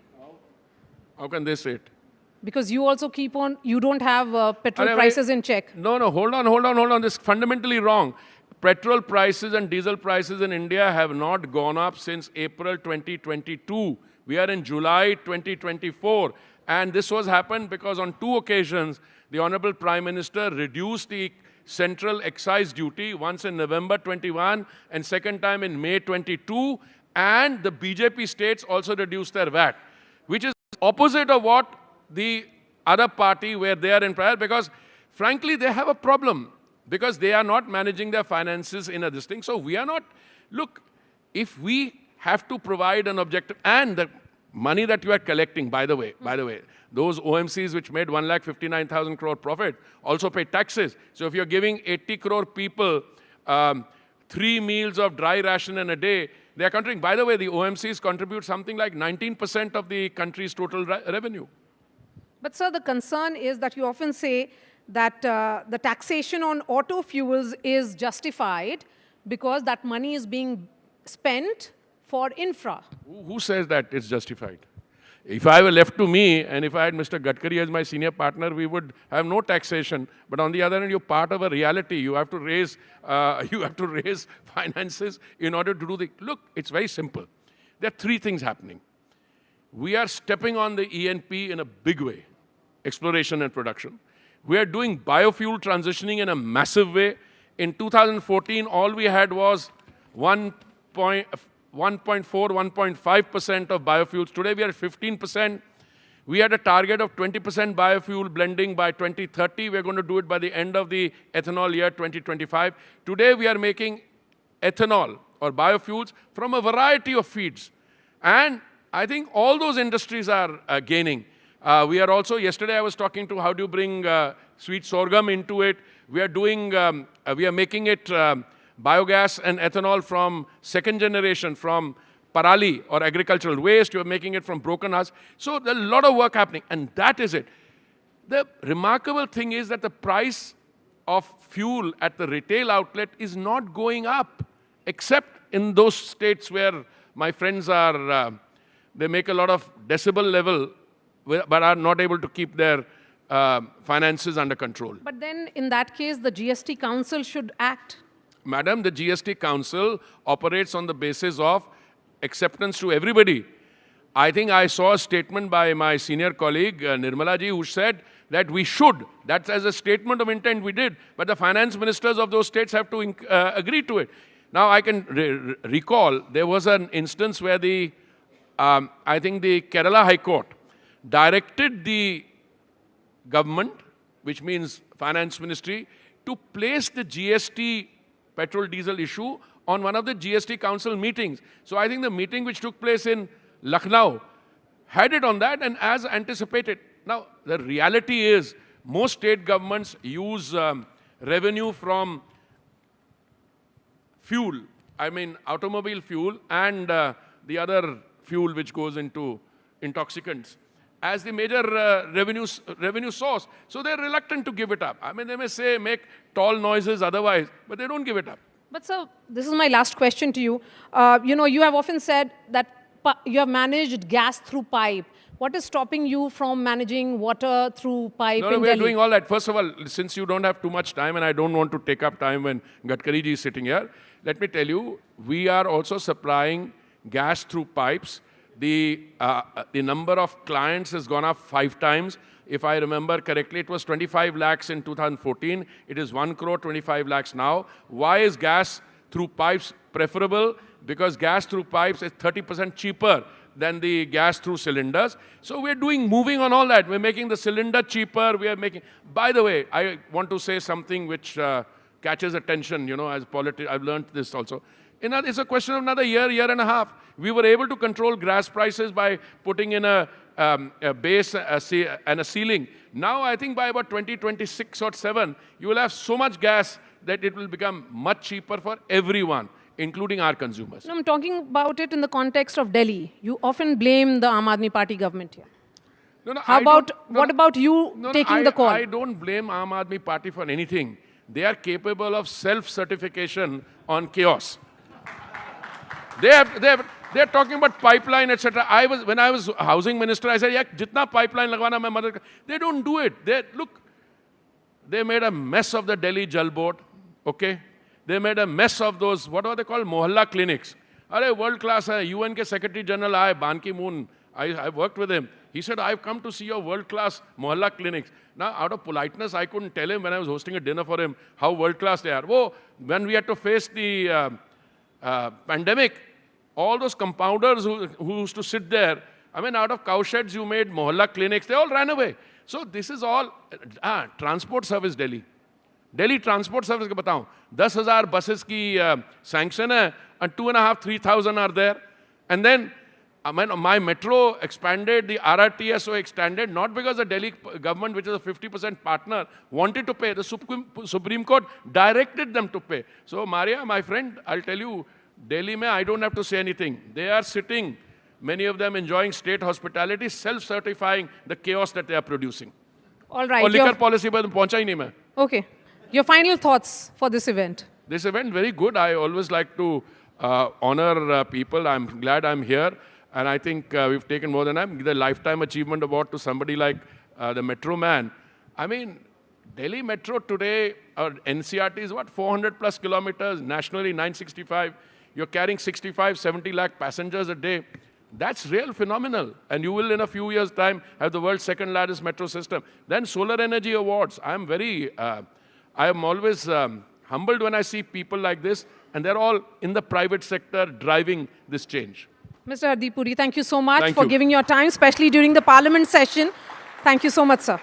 How can they say it? Because you also keep on, you don't have petrol prices in check. No, hold on. This is fundamentally wrong. Petrol prices and diesel prices in India have not gone up since April 2022. We are in July 2024. And this was happened because on 2 occasions, the Honorable Prime Minister reduced the central excise duty, once in November 21 and second time in May 22. And the BJP states also reduced their VAT, which is opposite of what the other party where they are in power, because frankly, they have a problem because they are not managing their finances in a this thing. So we are not, look, if we have to provide an objective, and the money that you are collecting, by the way, those OMCs which made 1,59,000 crore profit also pay taxes. So if you're giving 80 crore people 3 meals of dry ration in a day, they are contributing. By the way, the OMCs contribute something like 19% of the country's total revenue. But sir, the concern is that you often say that the taxation on auto fuels is justified because that money is being spent for infra. Who says that it's justified? If I were left to me, and if I had Mr. Gadkari as my senior partner, we would have no taxation. But on the other hand, you're part of a reality. You have to raise, finances in order to do the... Look, it's very simple. There are 3 things happening. We are stepping on the E&P in a big way, exploration and production. We are doing biofuel transitioning in a massive way. In 2014, all we had was 1.4, 1.5% of biofuels. Today, we are at 15%. We had a target of 20% biofuel blending by 2030. We're going to do it by the end of the ethanol year, 2025. Today, we are making ethanol or biofuels from a variety of feeds. And I think all those industries are gaining. We are also, yesterday I was talking to how do you bring sweet sorghum into it. We are doing, we are making it biogas and ethanol from 2nd generation, from parali or agricultural waste. You are making it from broken husk. So there's a lot of work happening, and that is it. The remarkable thing is that the price of fuel at the retail outlet is not going up, except in those states where my friends are, they make a lot of decibel level, but are not able to keep their finances under control. But then, in that case, the GST Council should act. Madam, the GST Council operates on the basis of acceptance to everybody. I think I saw a statement by my senior colleague, Nirmala ji, who said that we should. That's as a statement of intent we did. But the finance ministers of those states have to agree to it. Now, I can recall there was an instance where I think the Kerala High Court directed the government, which means finance ministry, to place the GST petrol diesel issue on one of the GST Council meetings. So I think the meeting which took place in Lucknow had it on that, and as anticipated. Now, the reality is most state governments use revenue from fuel, I mean automobile fuel and the other fuel which goes into intoxicants as the major revenue source. So they're reluctant to give it up. I mean, they may say, make tall noises otherwise, but they don't give it up. But sir, this is my last question to you. You have often said that you have managed gas through pipe. What is stopping you from managing water through pipe in Delhi? We're doing all that. First of all, since you don't have too much time, and I don't want to take up time when Gadkari ji is sitting here, let me tell you, we are also supplying gas through pipes. The number of clients has gone up 5 times. If I remember correctly, it was 25 lakhs in 2014. It is 1 crore 25 lakhs now. Why is gas through pipes preferable? Because gas through pipes is 30% cheaper than the gas through cylinders. So we're moving on all that. We're making the cylinder cheaper. We are making, by the way, I want to say something which catches attention, as politics. I've learned this also. It's a question of another year and a half. We were able to control gas prices by putting in a base and a ceiling. Now, I think by about 2026 or 7, you will have so much gas that it will become much cheaper for everyone, including our consumers. No, I'm talking about it in the context of Delhi. You often blame the Aam Aadmi Party government here. What about you taking the call? I don't blame Aam Aadmi Party for anything. They are capable of self-certification on chaos. They're talking about pipeline, etc. When I was housing minister, I said, yeah, jitna pipeline lagwana main madad. They don't do it. They made a mess of the Delhi Jal Board, okay? They made a mess of those, what are they called, mohalla clinics. Are world class, UN ke Secretary General, Ban Ki-moon, I worked with him. He said, I've come to see your world class mohalla clinics. Now, out of politeness, I couldn't tell him when I was hosting a dinner for him how world class they are. When we had to face the pandemic, all those compounders who used to sit there, I mean, out of cowsheds you made mohalla clinics, they all ran away. So this is all, transport service Delhi. Delhi transport service, ke batao, 10,000 buses ki sanction hai, and 2,500-3,000 are there. And then, my metro expanded, the RRTSO extended, not because the Delhi government, which is a 50% partner, wanted to pay. The Supreme Court directed them to pay. So, Maria, my friend, I'll tell you, Delhi mein, I don't have to say anything. They are sitting, many of them enjoying state hospitality, self-certifying the chaos that they are producing. All right. Aur liquor policy par pahuncha hi nahi main. Okay. Your final thoughts for this event? This event, very good. I always like to honor people. I'm glad I'm here. And I think we've taken more than the Lifetime Achievement Award to somebody like the Metro Man. I mean, Delhi Metro today, or NCRT is what, 400 plus kilometers, nationally 965. You're carrying 65, 70 lakh passengers a day. That's real phenomenal. And you will, in a few years' time, have the world's second largest metro system. Then Solar Energy Awards. I am always humbled when I see people like this, and they're all in the private sector driving this change. Mr. Hardeep Puri, thank you so much for giving your time, especially during the Parliament session. Thank you so much, sir.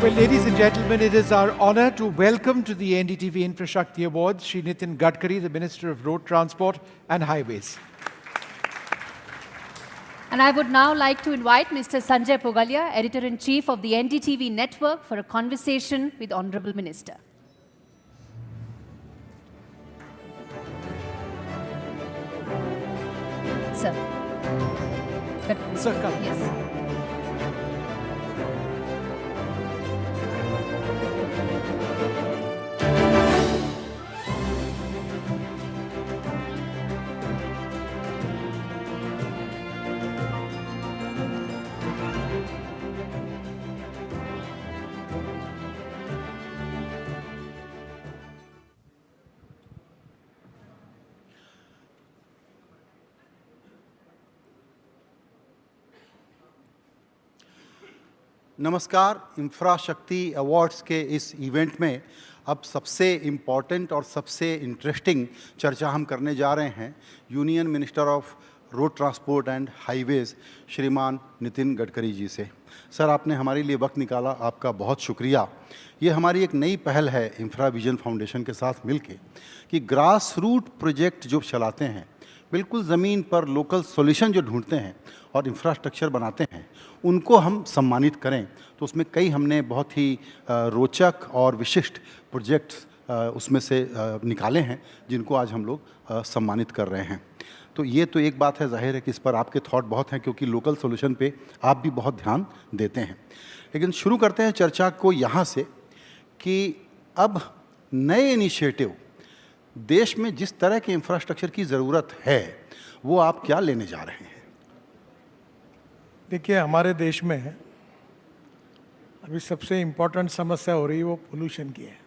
Well, ladies and gentlemen, it is our honor to welcome to the NDTV Infrashakti Awards Shri Nitin Gadkari, the Minister of Road Transport and Highways. And I would now like to invite Mr. Sanjay Pugalia, Editor-in-Chief of the NDTV Network, for a conversation with Honorable Minister. sir. Sir, come. Yes. नमस्कार। इंफ्राशक्ति awards के इस event में अब सबसे important और सबसे interesting चर्चा हम करने जा रहे हैं union minister of road transport and highways श्रीमान नितिन गडकरी जी से। सर, आपने हमारे लिए वक्त निकाला, आपका बहुत शुक्रिया। ये हमारी एक नई पहल है इंफ्रा विजन फाउंडेशन के साथ मिलके कि ग्रास रूट प्रोजेक्ट जो चलाते हैं, बिल्कुल ज़मीन पर लोकल सॉल्यूशन जो ढूंढते हैं और इंफ्रास्ट्रक्चर बनाते हैं, उनको हम सम्मानित करें। तो उसमें कई हमने बहुत ही रोचक और विशिष्ट प्रोजेक्ट्स उसमें से निकाले हैं जिनको आज हम लोग सम्मानित कर रहे हैं। तो ये तो एक बात है, जाहिर है कि इस पर आपके थॉट बहुत हैं क्योंकि लोकल सॉल्यूशन पे आप भी बहुत ध्यान देते हैं। लेकिन शुरू करते हैं चर्चा को यहाँ से कि अब नए इनिशिएटिव देश में जिस तरह के इंफ्रास्ट्रक्चर की ज़रूरत है वो आप क्या लेने जा रहे हैं? देखिए, हमारे देश में अभी सबसे इम्पोर्टेंट समस्या हो रही है वो पोल्यूशन की है।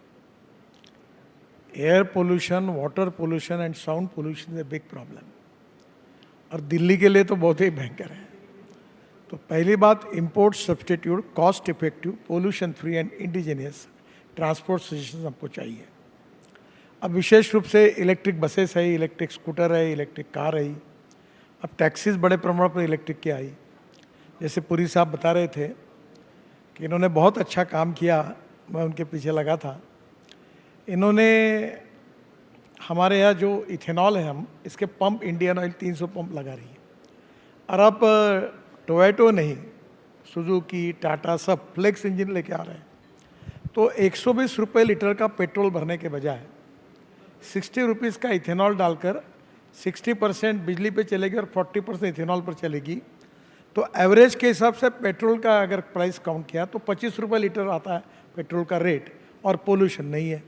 Air pollution, water pollution and sound pollution is a big problem, और दिल्ली के लिए तो बहुत ही भयंकर है। तो पहली बात, import substitute cost effective pollution free and indigenous transport system हमको चाहिए। अब विशेष रूप से इलेक्ट्रिक बसेस है, इलेक्ट्रिक स्कूटर है, इलेक्ट्रिक कार है, अब टैक्सीज बड़े प्रमाण पर इलेक्ट्रिक की आई। जैसे पुरी साहब बता रहे थे कि इन्होंने बहुत अच्छा काम किया, मैं उनके पीछे लगा था। इन्होंने हमारे यहाँ जो इथेनॉल है, हम इसके पंप इंडियन ऑयल 300 पंप लगा रही है, और अब टोयोटो नहीं, सुजुकी, टाटा सब फ्लेक्स इंजन लेके आ रहे हैं। तो 120 रुपये लीटर का पेट्रोल भरने के बजाय 60 रुपीज़ का इथेनॉल डालकर 60% बिजली पे चलेगी और 40% इथेनॉल पर चलेगी। तो एवरेज के हिसाब से पेट्रोल का अगर प्राइस काउंट किया तो 25 रुपये लीटर आता है पेट्रोल का रेट, और पोल्यूशन नहीं है।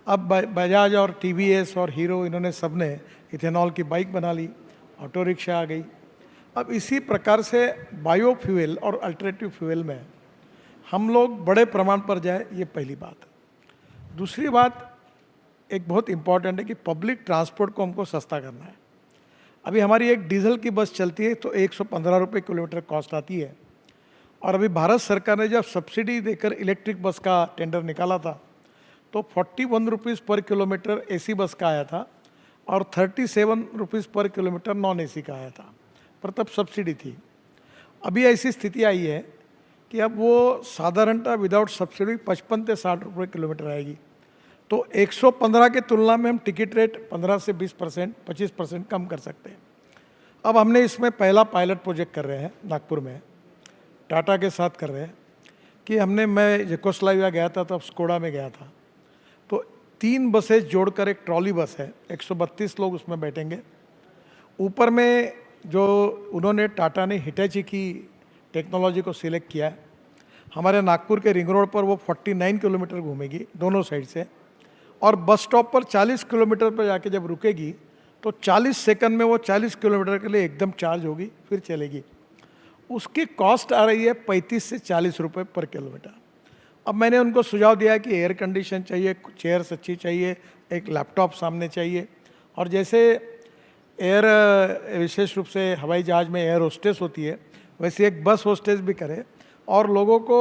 अब बजाज और टीवीएस और हीरो, इन्होंने सब ने इथेनॉल की बाइक बना ली, ऑटो रिक्शा आ गई। अब इसी प्रकार से बायोफ्यूल और अल्टरनेटिव फ्यूल में हम लोग बड़े प्रमाण पर जाए, ये पहली बात। दूसरी बात एक बहुत इम्पॉर्टेंट है कि पब्लिक ट्रांसपोर्ट को हमको सस्ता करना है। अभी हमारी एक डीजल की बस चलती है तो 115 रुपये किलोमीटर कॉस्ट आती है, और अभी भारत सरकार ने जब सब्सिडी देकर इलेक्ट्रिक बस का टेंडर निकाला था तो 41 रुपीज़ पर किलोमीटर एसी बस का आया था और 37 रुपीज़ पर किलोमीटर नॉन एसी का आया था, पर तब सब्सिडी थी। अभी ऐसी स्थिति आई है कि अब वो साधारणतः विदाउट सब्सिडी 55 से 60 रुपये किलोमीटर आएगी। तो 115 के तुलना में हम टिकट रेट 15 से 20%, 25% कम कर सकते हैं। अब हमने इसमें पहला पायलट प्रोजेक्ट कर रहे हैं नागपुर में, टाटा के साथ कर रहे हैं कि मैं यकोस्लाविया गया था, तब स्कोडा में गया था। तो 3 बसेस जोड़कर एक ट्रॉली बस है, 132 लोग उसमें बैठेंगे। ऊपर में जो उन्होंने टाटा ने हिटैची की टेक्नोलॉजी को सिलेक्ट किया है, हमारे नागपुर के रिंग रोड पर वो 49 किलोमीटर घूमेगी दोनों साइड से, और बस स्टॉप पर 40 किलोमीटर पर जाके जब रुकेगी तो 40 सेकंड में वो 40 किलोमीटर के लिए एकदम चार्ज होगी, फिर चलेगी। उसकी कॉस्ट आ रही है 35 से 40 रुपये पर किलोमीटर। अब मैंने उनको सुझाव दिया कि एयर कंडीशन चाहिए, चेयर्स अच्छी चाहिए, एक लैपटॉप सामने चाहिए, और जैसे एयर विशेष रूप से हवाई जहाज़ में एयर होस्टेस होती है, वैसे एक बस होस्टेस भी करे, और लोगों को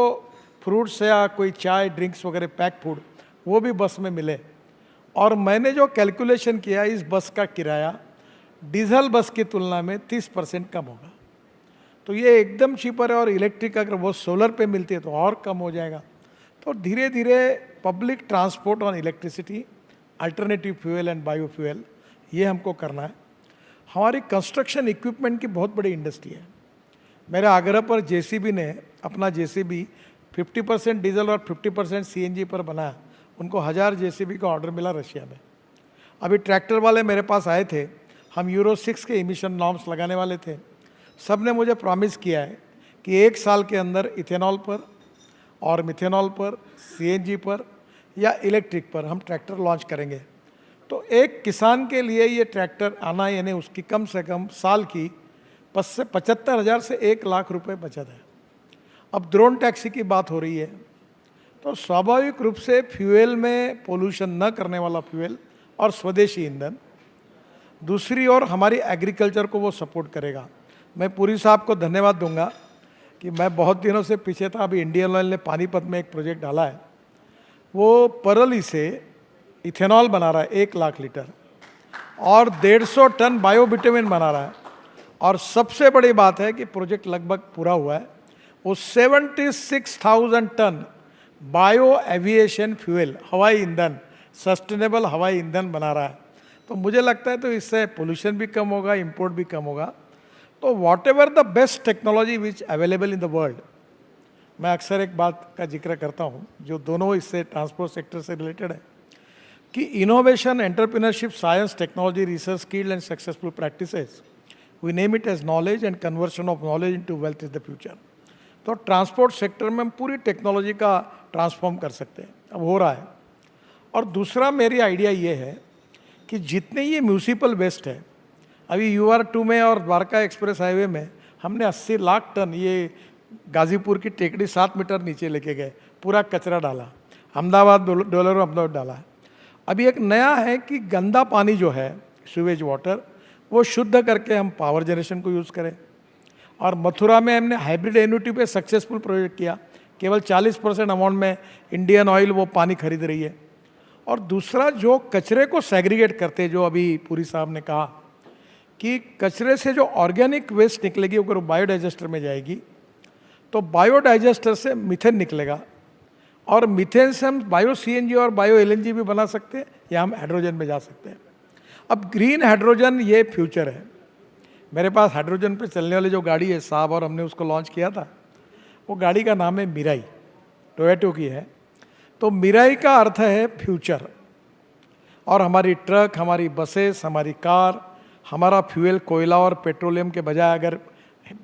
फ्रूट्स या कोई चाय ड्रिंक्स वगैरह पैक फूड वो भी बस में मिले। और मैंने जो कैलकुलेशन किया, इस बस का किराया डीजल बस की तुलना में 30% कम होगा। तो ये एकदम चीपर है, और इलेक्ट्रिक अगर वो सोलर पे मिलती है तो और कम हो जाएगा। तो धीरे धीरे public transport on electricity, alternative fuel and biofuel, ये हमको करना है। हमारी कंस्ट्रक्शन इक्विपमेंट की बहुत बड़ी इंडस्ट्री है। मेरे आग्रह पर जेसीबी ने अपना जेसीबी 50% डीजल और 50% सीएनजी पर बनाया। उनको 1000 जेसीबी का ऑर्डर मिला रशिया में। अभी ट्रैक्टर वाले मेरे पास आए थे, हम यूरो 6 के इमिशन नॉर्म्स लगाने वाले थे। सब ने मुझे प्रॉमिस किया है कि 1 साल के अंदर इथेनॉल पर और मिथेनॉल पर, सीएनजी पर या इलेक्ट्रिक पर हम ट्रैक्टर लॉन्च करेंगे। तो एक किसान के लिए ये ट्रैक्टर आना, यानी उसकी कम से कम साल की 75,000 से 1 लाख रुपए बचत है। अब ड्रोन टैक्सी की बात हो रही है, तो स्वाभाविक रूप से फ्यूल में पोल्यूशन न करने वाला फ्यूल और स्वदेशी ईंधन, दूसरी ओर हमारी एग्रीकल्चर को वो सपोर्ट करेगा। मैं पुरी साहब को धन्यवाद दूंगा कि मैं बहुत दिनों से पीछे था, अभी इंडियन ऑयल ने पानीपत में एक प्रोजेक्ट डाला है, वो परली से इथेनॉल बना रहा है 1 लाख लीटर और 150 टन बायोबिटामिन बना रहा है। और सबसे बड़ी बात है कि प्रोजेक्ट लगभग पूरा हुआ है, वो 76,000 टन बायो एविएशन फ्यूल, हवाई ईंधन, सस्टेनेबल हवाई ईंधन बना रहा है। तो मुझे लगता है तो इससे पोल्यूशन भी कम होगा, इंपोर्ट भी कम होगा। तो what ever the best technology which available in the world, मैं अक्सर एक बात का जिक्र करता हूँ जो दोनों इससे ट्रांसपोर्ट सेक्टर से रिलेटेड है कि innovation, entrepreneurship, science, technology, research, skilled and successful practices, we name it as knowledge and conversion of knowledge into wealth is the future. तो ट्रांसपोर्ट सेक्टर में हम पूरी टेक्नोलॉजी का ट्रांसफॉर्म कर सकते हैं, अब हो रहा है। और दूसरा मेरी आइडिया ये है कि जितने ये म्यूनिसिपल वेस्ट है, अभी UR2 में और द्वारका एक्सप्रेस हाईवे में हमने 80 लाख टन ये गाजीपुर की टेकड़ी 7 मीटर नीचे लेके गए, पूरा कचरा डाला, अहमदाबाद डोलर अहमदाबाद डाला। अभी एक नया है कि गंदा पानी जो है, सीवेज वाटर, वो शुद्ध करके हम पावर जनरेशन को यूज़ करें। और मथुरा में हमने हाइब्रिड एन्युटी पे सक्सेसफुल प्रोजेक्ट किया, केवल 40% अमाउंट में इंडियन ऑयल वो पानी खरीद रही है। और दूसरा जो कचरे को सेग्रीगेट करते, जो अभी पुरी साहब ने कहा कि कचरे से जो ऑर्गेनिक वेस्ट निकलेगी अगर बायोडाइजेस्टर में जाएगी तो बायोडाइजेस्टर से मीथेन निकलेगा और मीथेन से हम बायो CNG और बायो LNG भी बना सकते हैं या हम हाइड्रोजन में जा सकते हैं। अब ग्रीन हाइड्रोजन ये फ्यूचर है। मेरे पास हाइड्रोजन पे चलने वाली जो गाड़ी है साहब, और हमने उसको लॉन्च किया था, वो गाड़ी का नाम है मिराई, टोयोटो की है। तो मिराई का अर्थ है फ्यूचर। और हमारी ट्रक, हमारी बसेस, हमारी कार, हमारा फ्यूल कोयला और पेट्रोलियम के बजाय अगर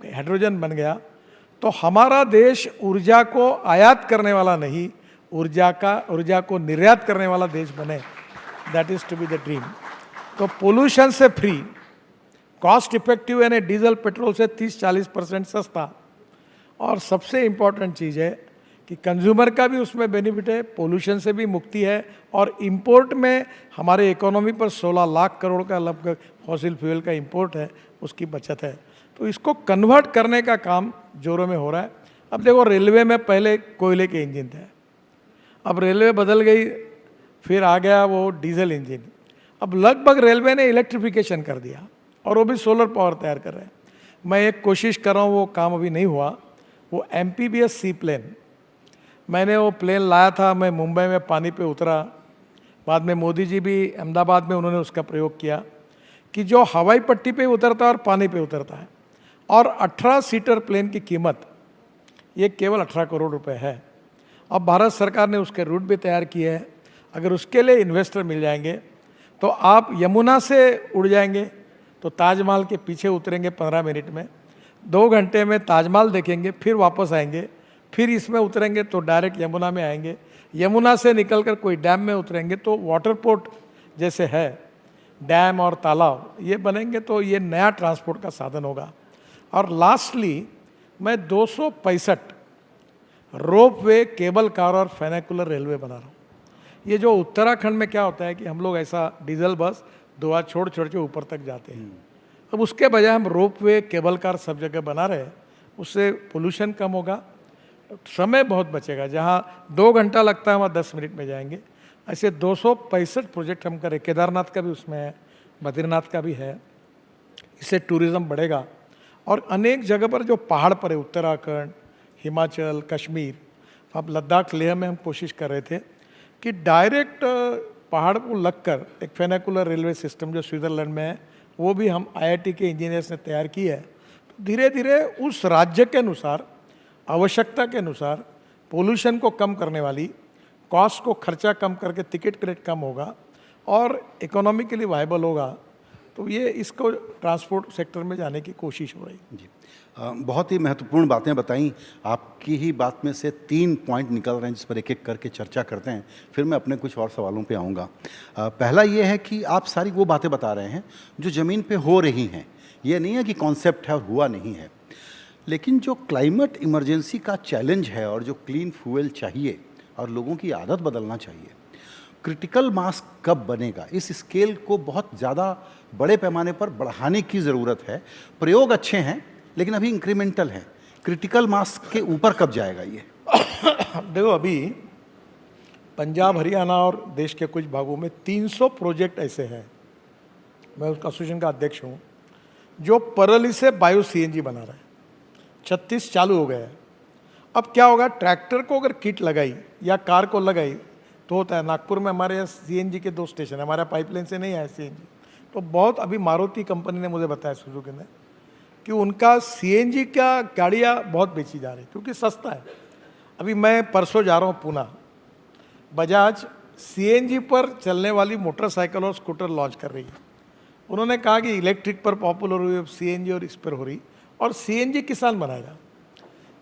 हाइड्रोजन बन गया तो हमारा देश ऊर्जा को आयात करने वाला नहीं, ऊर्जा को निर्यात करने वाला देश बने। That is to be the dream. तो पोल्यूशन से फ्री, कॉस्ट इफेक्टिव यानी डीजल पेट्रोल से 30-40% सस्ता, और सबसे इम्पॉर्टेंट चीज़ है कि कंज्यूमर का भी उसमें बेनिफिट है, पोल्यूशन से भी मुक्ति है, और इंपोर्ट में हमारे इकोनॉमी पर 16 लाख करोड़ का लगभग फॉसिल फ्यूल का इंपोर्ट है, उसकी बचत है। तो इसको कन्वर्ट करने का काम जोरों में हो रहा है। अब देखो, रेलवे में पहले कोयले के इंजन थे, अब रेलवे बदल गई, फिर आ गया वो डीजल इंजन। अब लगभग रेलवे ने इलेक्ट्रिफिकेशन कर दिया और वो भी सोलर पावर तैयार कर रहे हैं। मैं एक कोशिश कर रहा हूँ, वो काम अभी नहीं हुआ, वो MPBS सी प्लेन, मैंने वो प्लेन लाया था, मैं मुंबई में पानी पे उतरा, बाद में मोदी जी भी अहमदाबाद में उन्होंने उसका प्रयोग किया कि जो हवाई पट्टी पे उतरता है और पानी पे उतरता है, और 18 सीटर प्लेन की कीमत ये केवल 18 करोड़ रुपए है। अब भारत सरकार ने उसके रूट भी तैयार किए हैं। अगर उसके लिए इन्वेस्टर मिल जाएंगे तो आप यमुना से उड़ जाएंगे तो ताजमहल के पीछे उतरेंगे 15 मिनट में, 2 घंटे में ताजमहल देखेंगे, फिर वापस आएंगे, फिर इसमें उतरेंगे तो डायरेक्ट यमुना में आएंगे, यमुना से निकलकर कोई डैम में उतरेंगे तो वाटर पोर्ट जैसे है, डैम और तालाब ये बनेंगे, तो ये नया ट्रांसपोर्ट का साधन होगा। और लास्टली मैं 265 रोप वे, केबल कार और फेनिकुलर रेलवे बना रहा हूँ। ये जो उत्तराखंड में क्या होता है कि हम लोग ऐसा डीजल बस 2 हाथ छोड़ छोड़ के ऊपर तक जाते हैं, अब उसके बजाय हम रोप वे, केबल कार सब जगह बना रहे हैं, उससे पोल्यूशन कम होगा, समय बहुत बचेगा। जहाँ 2 घंटा लगता है वहाँ 10 मिनट में जाएंगे। ऐसे 265 प्रोजेक्ट हम करें, केदारनाथ का भी उसमें है, बद्रीनाथ का भी है। इससे टूरिज़्म बढ़ेगा। और अनेक जगह पर जो पहाड़ पर है, उत्तराखंड, हिमाचल, कश्मीर, अब लद्दाख, लेह में हम कोशिश कर रहे थे कि डायरेक्ट पहाड़ को लगकर एक फेनिकुलर रेलवे सिस्टम जो स्विट्ज़रलैंड में है, वो भी हम IIT के इंजीनियर्स ने तैयार की है। तो धीरे धीरे उस राज्य के अनुसार, आवश्यकता के अनुसार पोल्यूशन को कम करने वाली, कॉस्ट को खर्चा कम करके टिकट रेट कम होगा और इकोनॉमिकली वायबल होगा, तो ये इसको ट्रांसपोर्ट सेक्टर में जाने की कोशिश हो रही है। जी, बहुत ही महत्वपूर्ण बातें बताई। आपकी ही बात में से 3 पॉइंट निकल रहे हैं जिस पर एक एक करके चर्चा करते हैं, फिर मैं अपने कुछ और सवालों पे आऊँगा। पहला ये है कि आप सारी वो बातें बता रहे हैं जो ज़मीन पे हो रही हैं, ये नहीं है कि कॉन्सेप्ट है और हुआ नहीं है। लेकिन जो क्लाइमेट इमरजेंसी का चैलेंज है और जो क्लीन फ्यूल चाहिए और लोगों की आदत बदलना चाहिए, क्रिटिकल मास कब बनेगा? इस स्केल को बहुत ज़्यादा बड़े पैमाने पर बढ़ाने की ज़रूरत है। प्रयोग अच्छे हैं लेकिन अभी इंक्रीमेंटल है। क्रिटिकल मास के ऊपर कब जाएगा ये? देखो, अभी पंजाब, हरियाणा और देश के कुछ भागों में 300 प्रोजेक्ट ऐसे हैं, मैं उसका एसोसिएशन का अध्यक्ष हूँ, जो परली से बायो सीएनजी बना रहे हैं। 36 चालू हो गए हैं। अब क्या होगा, ट्रैक्टर को अगर किट लगाई या कार को लगाई तो होता है। नागपुर में हमारे यहाँ सीएनजी के 2 स्टेशन है, हमारे पाइपलाइन से नहीं है सीएनजी। तो बहुत अभी मारुति कंपनी ने मुझे बताया, सुजुकी ने, कि उनका सीएनजी का गाड़ियाँ बहुत बेची जा रही क्योंकि सस्ता है। अभी मैं परसों जा रहा हूँ पूना, बजाज सीएनजी पर चलने वाली मोटरसाइकिल और स्कूटर लॉन्च कर रही है। उन्होंने कहा कि इलेक्ट्रिक पर पॉपुलर हुई, सीएनजी और इस पर हो रही, और सीएनजी किसान बनाएगा।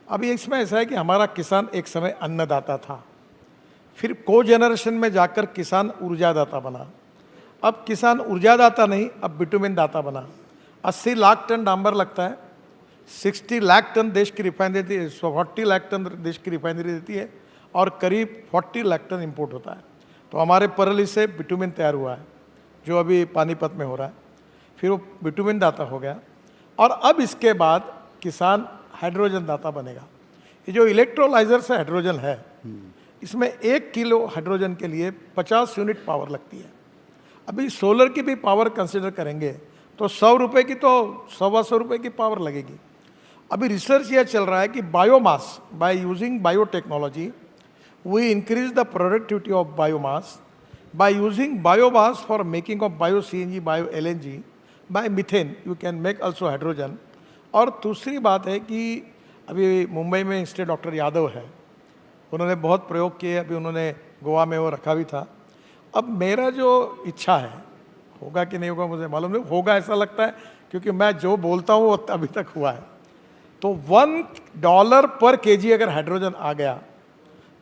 अभी इसमें ऐसा है कि हमारा किसान एक समय अन्नदाता था, फिर को जनरेशन में जाकर किसान ऊर्जादाता बना, अब किसान ऊर्जादाता नहीं, अब बिटुमिन दाता बना। 80 लाख टन डांबर लगता है, 60 लाख टन देश की रिफाइनरी, 40 लाख टन देश की रिफाइनरी देती है, और करीब 40 लाख टन इंपोर्ट होता है। तो हमारे परली से बिटुमिन तैयार हुआ है जो अभी पानीपत में हो रहा है, फिर वो बिटुमिन दाता हो गया, और अब इसके बाद किसान हाइड्रोजन दाता बनेगा। ये जो इलेक्ट्रोलाइजर से हाइड्रोजन है, इसमें 1 किलो हाइड्रोजन के लिए 50 यूनिट पावर लगती है। अभी सोलर की भी पावर कंसिडर करेंगे तो 100 रुपये की तो 125 रुपये की पावर लगेगी। अभी रिसर्च यह चल रहा है कि biomass, by using biotechnology we increase the productivity of biomass, by using biomass for making of bio CNG, bio LNG, by methane you can make also hydrogen. और दूसरी बात है कि अभी मुंबई में इंस्टीट्यूट डॉक्टर यादव है, उन्होंने बहुत प्रयोग किए, अभी उन्होंने गोवा में वो रखा भी था। अब मेरा जो इच्छा है, होगा कि नहीं होगा मुझे मालूम नहीं, होगा ऐसा लगता है क्योंकि मैं जो बोलता हूँ वो अभी तक हुआ है। तो $1 पर केजी अगर हाइड्रोजन आ गया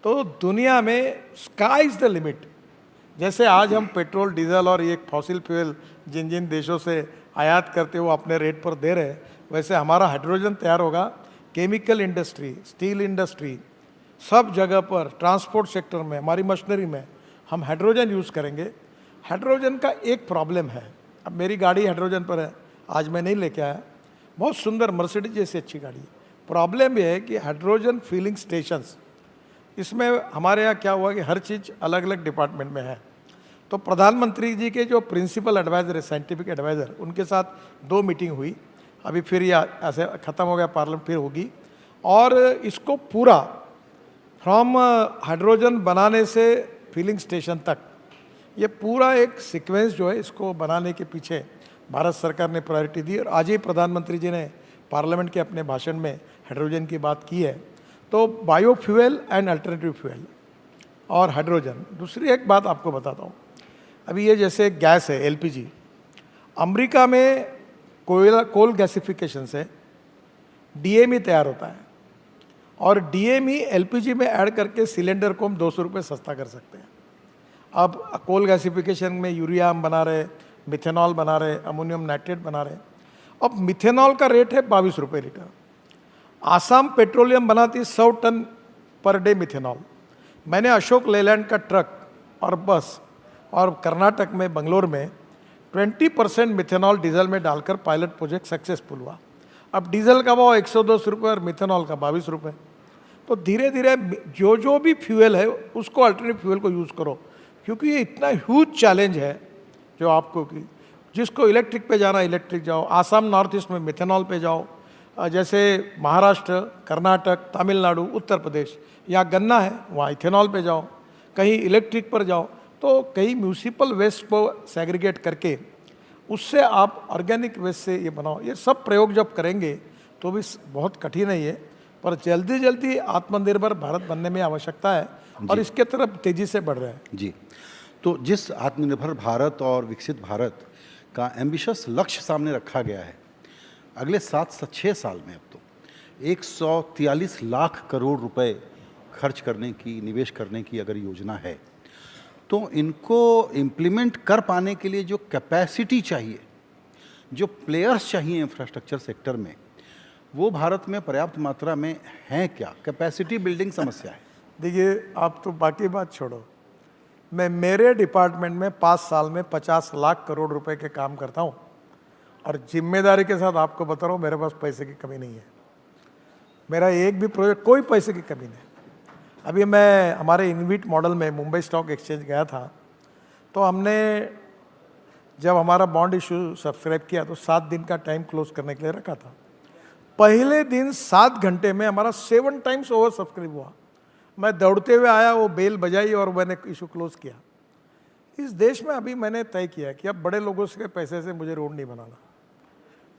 तो दुनिया में स्काई इज द लिमिट। जैसे आज हम पेट्रोल, डीजल और ये फॉसिल फ्यूल जिन जिन देशों से आयात करते हो अपने रेट पर दे रहे, वैसे हमारा हाइड्रोजन तैयार होगा। केमिकल इंडस्ट्री, स्टील इंडस्ट्री, सब जगह पर, ट्रांसपोर्ट सेक्टर में, हमारी मशीनरी में हम हाइड्रोजन यूज़ करेंगे। हाइड्रोजन का एक प्रॉब्लम है, अब मेरी गाड़ी हाइड्रोजन पर है, आज मैं नहीं लेके आया, बहुत सुंदर मर्सिडीज जैसी अच्छी गाड़ी है। प्रॉब्लम यह है कि हाइड्रोजन फिलिंग स्टेशंस, इसमें हमारे यहाँ क्या हुआ कि हर चीज़ अलग अलग डिपार्टमेंट में है। तो प्रधानमंत्री जी के जो प्रिंसिपल एडवाइज़र है, साइंटिफिक एडवाइज़र, उनके साथ 2 मीटिंग हुई, अभी फिर ये ऐसे ख़त्म हो गया, पार्लियामेंट फिर होगी, और इसको पूरा फ्रॉम हाइड्रोजन बनाने से फिलिंग स्टेशन तक, ये पूरा एक सीक्वेंस जो है, इसको बनाने के पीछे भारत सरकार ने प्रायोरिटी दी। और आज ही प्रधानमंत्री जी ने पार्लियामेंट के अपने भाषण में हाइड्रोजन की बात की है। तो बायोफ्यूल एंड अल्टरनेटिव फ्यूल और हाइड्रोजन। दूसरी एक बात आपको बताता हूँ, अभी ये जैसे गैस है एलपीजी, अमेरिका में कोल गैसिफिकेशन से डीएमई तैयार होता है, और डीएमई एलपीजी में ऐड करके सिलेंडर को हम 200 रुपये सस्ता कर सकते हैं। अब कोल गैसिफिकेशन में यूरिया हम बना रहे, मिथेनॉल बना रहे, अमोनियम नाइट्रेट बना रहे। अब मिथेनॉल का रेट है 22 रुपये लीटर। आसाम पेट्रोलियम बनाती 100 टन पर डे मिथेनॉल। मैंने अशोक लेलैंड का ट्रक और बस और कर्नाटक में, बंगलोर में 20% मिथेनॉल डीजल में डालकर पायलट प्रोजेक्ट सक्सेसफुल हुआ। अब डीजल का भाव 110 रुपये और मिथेनॉल का 22 रुपये। तो धीरे धीरे जो भी फ्यूल है उसको अल्टरनेटिव फ्यूल को यूज़ करो, क्योंकि ये इतना ह्यूज चैलेंज है जो आपको कि जिसको इलेक्ट्रिक पे जाना इलेक्ट्रिक जाओ, आसाम नॉर्थ ईस्ट में मिथेनॉल पे जाओ, जैसे महाराष्ट्र, कर्नाटक, तमिलनाडु, उत्तर प्रदेश, यहाँ गन्ना है वहाँ इथेनॉल पे जाओ, कहीं इलेक्ट्रिक पर जाओ। तो कहीं म्यूनिसिपल वेस्ट को सेग्रीगेट करके उससे आप ऑर्गेनिक वेस्ट से ये बनाओ। ये सब प्रयोग जब करेंगे तो भी बहुत कठिन है ये, पर जल्दी जल्दी आत्मनिर्भर भारत बनने में आवश्यकता है और इसके तरफ तेज़ी से बढ़ रहे हैं। जी, तो जिस आत्मनिर्भर भारत और विकसित भारत का एम्बिशियस लक्ष्य सामने रखा गया है। अगले 7-6 साल में अब तो 143 लाख करोड़ रुपए खर्च करने की, निवेश करने की अगर योजना है, तो इनको इम्प्लीमेंट कर पाने के लिए जो कैपेसिटी चाहिए, जो प्लेयर्स चाहिए इंफ्रास्ट्रक्चर सेक्टर में, वो भारत में पर्याप्त मात्रा में हैं क्या? कैपेसिटी बिल्डिंग समस्या है। देखिए, आप तो बाकी बात छोड़ो, मैं मेरे डिपार्टमेंट में 5 साल में 50 लाख करोड़ रुपए के काम करता हूँ, और जिम्मेदारी के साथ आपको बता रहा हूँ, मेरे पास पैसे की कमी नहीं है। मेरा एक भी प्रोजेक्ट, कोई पैसे की कमी नहीं। अभी मैं हमारे इनविट मॉडल में मुंबई स्टॉक एक्सचेंज गया था, तो हमने जब हमारा बॉन्ड इशू सब्सक्राइब किया तो 7 दिन का टाइम क्लोज करने के लिए रखा था। पहले दिन 7 घंटे में हमारा 7 टाइम्स ओवर सब्सक्राइब हुआ। मैं दौड़ते हुए आया, वो बेल बजाई और मैंने इशू क्लोज किया। इस देश में अभी मैंने तय किया कि अब बड़े लोगों के पैसे से मुझे रोड नहीं बनाना।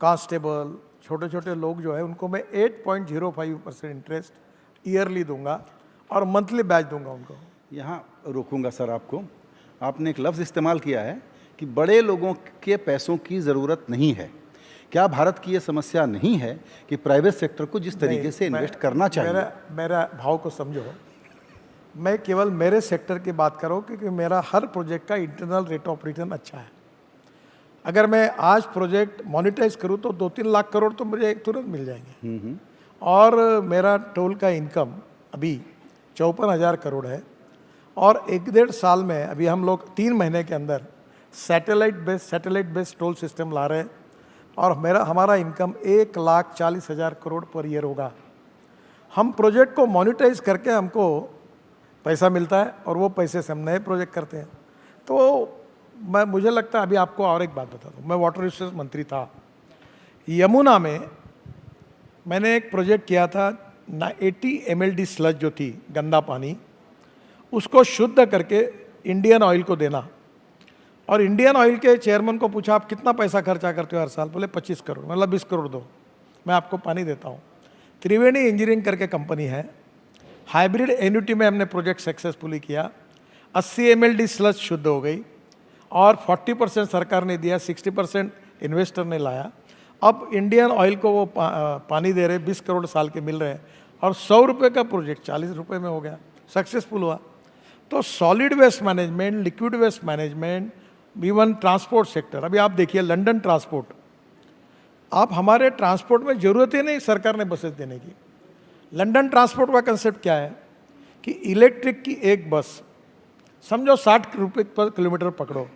कांस्टेबल, छोटे छोटे लोग जो है, उनको मैं 8.05% इंटरेस्ट ईयरली दूंगा और मंथली बैच दूंगा उनको। यहाँ रोकूंगा सर आपको। आपने एक लफ्ज़ इस्तेमाल किया है कि बड़े लोगों के पैसों की ज़रूरत नहीं है। क्या भारत की ये समस्या नहीं है कि प्राइवेट सेक्टर को जिस तरीके से इन्वेस्ट करना चाहिए? मेरा भाव को समझो, मैं केवल मेरे सेक्टर की बात करूँ क्योंकि मेरा हर प्रोजेक्ट का इंटरनल रेट ऑफ रिटर्न अच्छा है। अगर मैं आज प्रोजेक्ट मोनेटाइज करूँ तो 2-3 लाख करोड़ तो मुझे तुरंत मिल जाएंगे। और मेरा टोल का इनकम अभी 54,000 करोड़ है, और 1-1.5 साल में अभी हम लोग 3 महीने के अंदर सैटेलाइट बेस्ड टोल सिस्टम ला रहे हैं, और हमारा इनकम 1,40,000 करोड़ पर ईयर होगा। हम प्रोजेक्ट को मोनेटाइज करके हमको पैसा मिलता है, और वो पैसे से हम नए प्रोजेक्ट करते हैं। तो मुझे लगता है, अभी आपको और एक बात बता दूँ, मैं वाटर रिसोर्स मंत्री था। यमुना में मैंने एक प्रोजेक्ट किया था, 80 mld स्लज जो थी, गंदा पानी, उसको शुद्ध करके इंडियन ऑयल को देना। और इंडियन ऑयल के चेयरमैन को पूछा, आप कितना पैसा खर्चा करते हो हर साल? बोले 25 करोड़। मतलब 20 करोड़ दो, मैं आपको पानी देता हूँ। त्रिवेणी इंजीनियरिंग करके कंपनी है, हाइब्रिड एन्युटी में हमने प्रोजेक्ट सक्सेसफुली किया। 80 mld स्लज शुद्ध हो गई, और 40% सरकार ने दिया, 60% इन्वेस्टर ने लाया। अब इंडियन ऑयल को वो पानी दे रहे, 20 करोड़ साल के मिल रहे हैं, और 100 रुपये का प्रोजेक्ट 40 रुपये में हो गया, सक्सेसफुल हुआ। तो solid waste management, liquid waste management, even transport sector, अभी आप देखिए लंदन ट्रांसपोर्ट, आप हमारे ट्रांसपोर्ट में ज़रूरत ही नहीं सरकार ने बसेस देने की। लंदन ट्रांसपोर्ट का कंसेप्ट क्या है कि इलेक्ट्रिक की एक बस, समझो 60 रुपये पर किलोमीटर पकड़ो,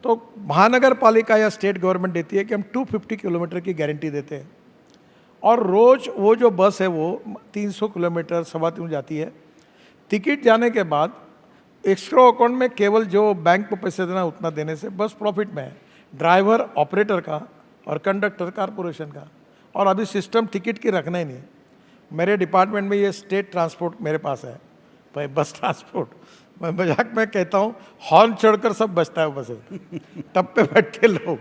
तो महानगर पालिका या स्टेट गवर्नमेंट देती है कि हम 250 किलोमीटर की गारंटी देते हैं, और रोज़ वो जो बस है वो 300 किलोमीटर 3.25 जाती है। टिकट जाने के बाद एक्स्ट्रा अकाउंट में केवल जो बैंक को पैसे देना उतना देने से बस प्रॉफिट में है, ड्राइवर ऑपरेटर का और कंडक्टर कारपोरेशन का। और अभी सिस्टम टिकट की रखना ही नहीं। मेरे डिपार्टमेंट में ये स्टेट ट्रांसपोर्ट मेरे पास है, भाई बस ट्रांसपोर्ट। मैं मजाक में कहता हूँ, हॉर्न चढ़कर सब बचता है बस, टप पे बैठ के लोग।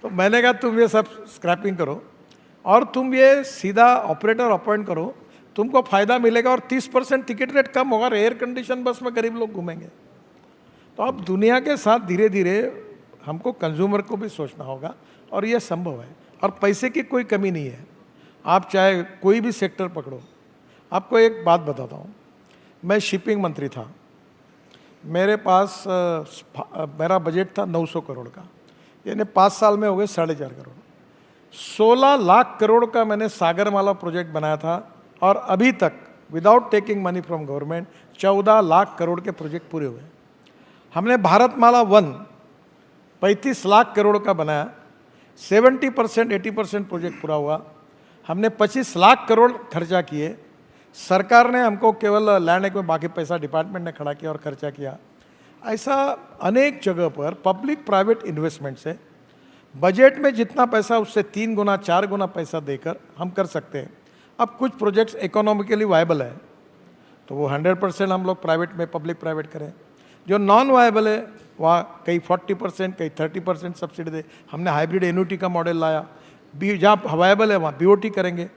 तो मैंने कहा तुम ये सब स्क्रैपिंग करो, और तुम ये सीधा ऑपरेटर अपॉइंट करो, तुमको फ़ायदा मिलेगा, और 30% टिकट रेट कम होगा, और एयर कंडीशन बस में गरीब लोग घूमेंगे। तो अब दुनिया के साथ धीरे धीरे हमको कंज्यूमर को भी सोचना होगा, और ये संभव है, और पैसे की कोई कमी नहीं है। आप चाहे कोई भी सेक्टर पकड़ो। आपको एक बात बताता हूँ, मैं शिपिंग मंत्री था, मेरे पास मेरा बजट था 900 करोड़ का, यानी 5 साल में हो गए 4.5 करोड़। 16 लाख करोड़ का मैंने सागरमाला प्रोजेक्ट बनाया था, और अभी तक without taking money from government 14 lakh crore के प्रोजेक्ट पूरे हुए। हमने भारतमाला 1 35 लाख करोड़ का बनाया, 70% 80% प्रोजेक्ट पूरा हुआ। हमने 25 लाख करोड़ खर्चा किए, सरकार ने हमको केवल लैंड एक्ट में, बाकी पैसा डिपार्टमेंट ने खड़ा किया और खर्चा किया। ऐसा अनेक जगह पर पब्लिक प्राइवेट इन्वेस्टमेंट से बजट में जितना पैसा उससे 3 गुना 4 गुना पैसा देकर हम कर सकते हैं। अब कुछ प्रोजेक्ट्स इकोनॉमिकली वायबल है तो वो 100% हम लोग प्राइवेट में पब्लिक प्राइवेट करें। जो नॉन वायबल है वहाँ कई 40%, कई 30% सब्सिडी दे। हमने हाइब्रिड एन्युटी का मॉडल लाया, जहाँ वायबल है वहाँ बीओटी करेंगे,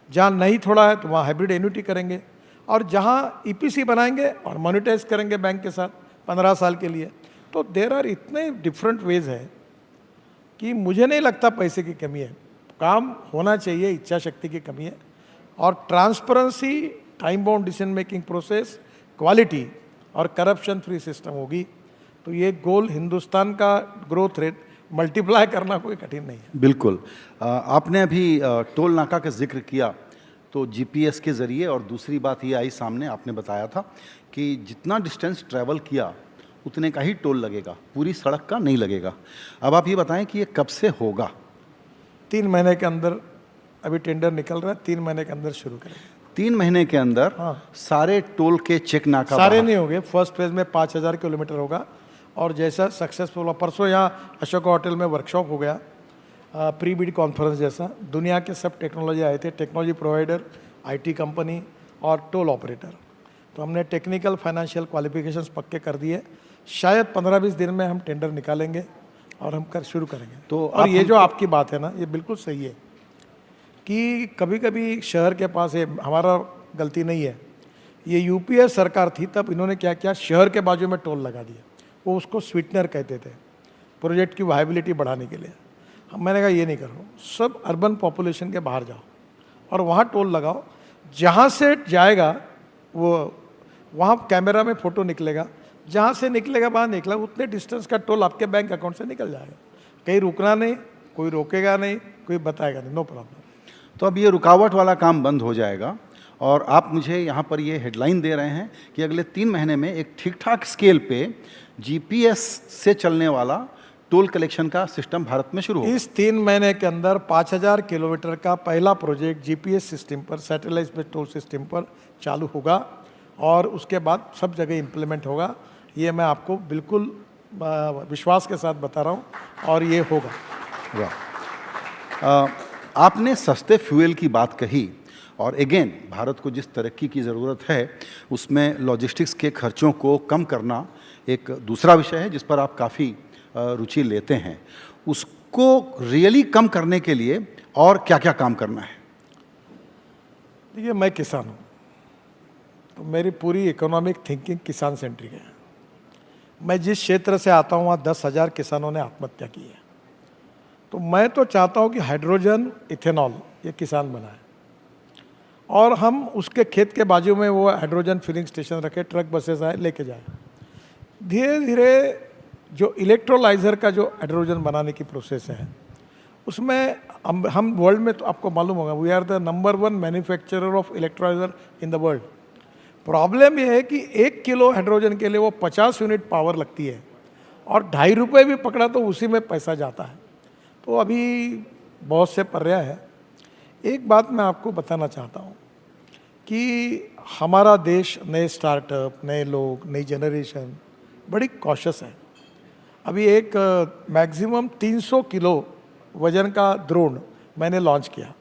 जहाँ नहीं थोड़ा है तो वहाँ हाइब्रिड एन्युटी करेंगे, और जहाँ ईपीसी बनाएंगे और मोनेटाइज करेंगे बैंक के साथ 15 साल के लिए। तो देर आर इतने डिफरेंट वेज है। कि मुझे नहीं लगता पैसे की कमी है, काम होना चाहिए, इच्छा शक्ति की कमी है, और transparency, time bound decision making process, quality और करप्शन फ्री सिस्टम होगी तो ये गोल हिंदुस्तान का ग्रोथ रेट मल्टीप्लाई करना कोई कठिन नहीं है। बिल्कुल। आपने अभी टोल नाका का जिक्र किया, तो जीपीएस के ज़रिए, और दूसरी बात ये आई सामने, आपने बताया था कि जितना डिस्टेंस ट्रैवल किया उतने का ही टोल लगेगा, पूरी सड़क का नहीं लगेगा। अब आप ये बताएं कि ये कब से होगा? 3 महीने के अंदर अभी टेंडर निकल रहा है, 3 महीने के अंदर शुरू करेंगे। 3 महीने के अंदर सारे टोल के चेक नाका सारे नहीं होंगे, फर्स्ट फेज में 5000 किलोमीटर होगा, और जैसा सक्सेसफुल हुआ, परसों यहाँ अशोका होटल में वर्कशॉप हो गया, प्री बिड कॉन्फ्रेंस जैसा, दुनिया के सब टेक्नोलॉजी आए थे, टेक्नोलॉजी प्रोवाइडर, आईटी कंपनी और टोल ऑपरेटर। तो हमने टेक्निकल फाइनेंशियल क्वालिफिकेशंस पक्के कर दिए, शायद 15-20 दिन में हम टेंडर निकालेंगे और हम शुरू करेंगे। तो और ये जो आपकी बात है ना, ये बिल्कुल सही है कि कभी कभी शहर के पास, ये हमारा गलती नहीं है, ये यूपीए सरकार थी तब इन्होंने क्या किया, शहर के बाजू में टोल लगा दिया, वो उसको स्वीटनर कहते थे, प्रोजेक्ट की वायबिलिटी बढ़ाने के लिए। मैंने कहा ये नहीं करो, सब अर्बन पॉपुलेशन के बाहर जाओ और वहाँ टोल लगाओ, जहाँ से जाएगा वो वहाँ कैमरा में फ़ोटो निकलेगा, जहाँ से निकलेगा बाहर निकला, उतने डिस्टेंस का टोल आपके बैंक अकाउंट से निकल जाएगा, कहीं रुकना नहीं, कोई रोकेगा नहीं, कोई बताएगा नहीं, नो प्रॉब्लम। तो अब ये रुकावट वाला काम बंद हो जाएगा, और आप मुझे यहाँ पर ये हेडलाइन दे रहे हैं कि अगले 3 महीने में एक ठीक ठाक स्केल पे जीपीएस से चलने वाला टोल कलेक्शन का सिस्टम भारत में शुरू होगा। इस 3 महीने के अंदर 5000 किलोमीटर का पहला प्रोजेक्ट जीपीएस सिस्टम पर, सैटेलाइट बेस्ड टोल सिस्टम पर चालू होगा, और उसके बाद सब जगह इम्प्लीमेंट होगा। ये मैं आपको बिल्कुल विश्वास के साथ बता रहा हूँ, और ये होगा। वाह। आपने सस्ते फ्यूल की बात कही, और अगेन भारत को जिस तरक्की की ज़रूरत है उसमें लॉजिस्टिक्स के खर्चों को कम करना एक दूसरा विषय है जिस पर आप काफ़ी रुचि लेते हैं। उसको रियली कम करने के लिए और क्या क्या काम करना है? देखिए, मैं किसान हूँ, तो मेरी पूरी इकोनॉमिक थिंकिंग किसान सेंट्रिक है। मैं जिस क्षेत्र से आता हूँ वहाँ 10,000 किसानों ने आत्महत्या की है, तो मैं तो चाहता हूँ कि हाइड्रोजन इथेनॉल ये किसान बनाए, और हम उसके खेत के बाजू में वो हाइड्रोजन फिलिंग स्टेशन रखे, ट्रक बसेस आए लेके जाए। धीरे धीरे जो इलेक्ट्रोलाइज़र का जो हाइड्रोजन बनाने की प्रोसेस है उसमें हम वर्ल्ड में, तो आपको मालूम होगा, we are the number 1 manufacturer of electrolyser in the world. Problem ये है कि 1 किलो हाइड्रोजन के लिए वो 50 यूनिट पावर लगती है, और 2.5 रुपये भी पकड़ा तो उसी में पैसा जाता है। तो अभी बहुत से पर्याय है। एक बात मैं आपको बताना चाहता हूँ कि हमारा देश नए स्टार्टअप, नए लोग, नई जनरेशन बड़ी कॉशियस है। अभी एक मैक्सिमम 300 किलो वजन का ड्रोन मैंने लॉन्च किया।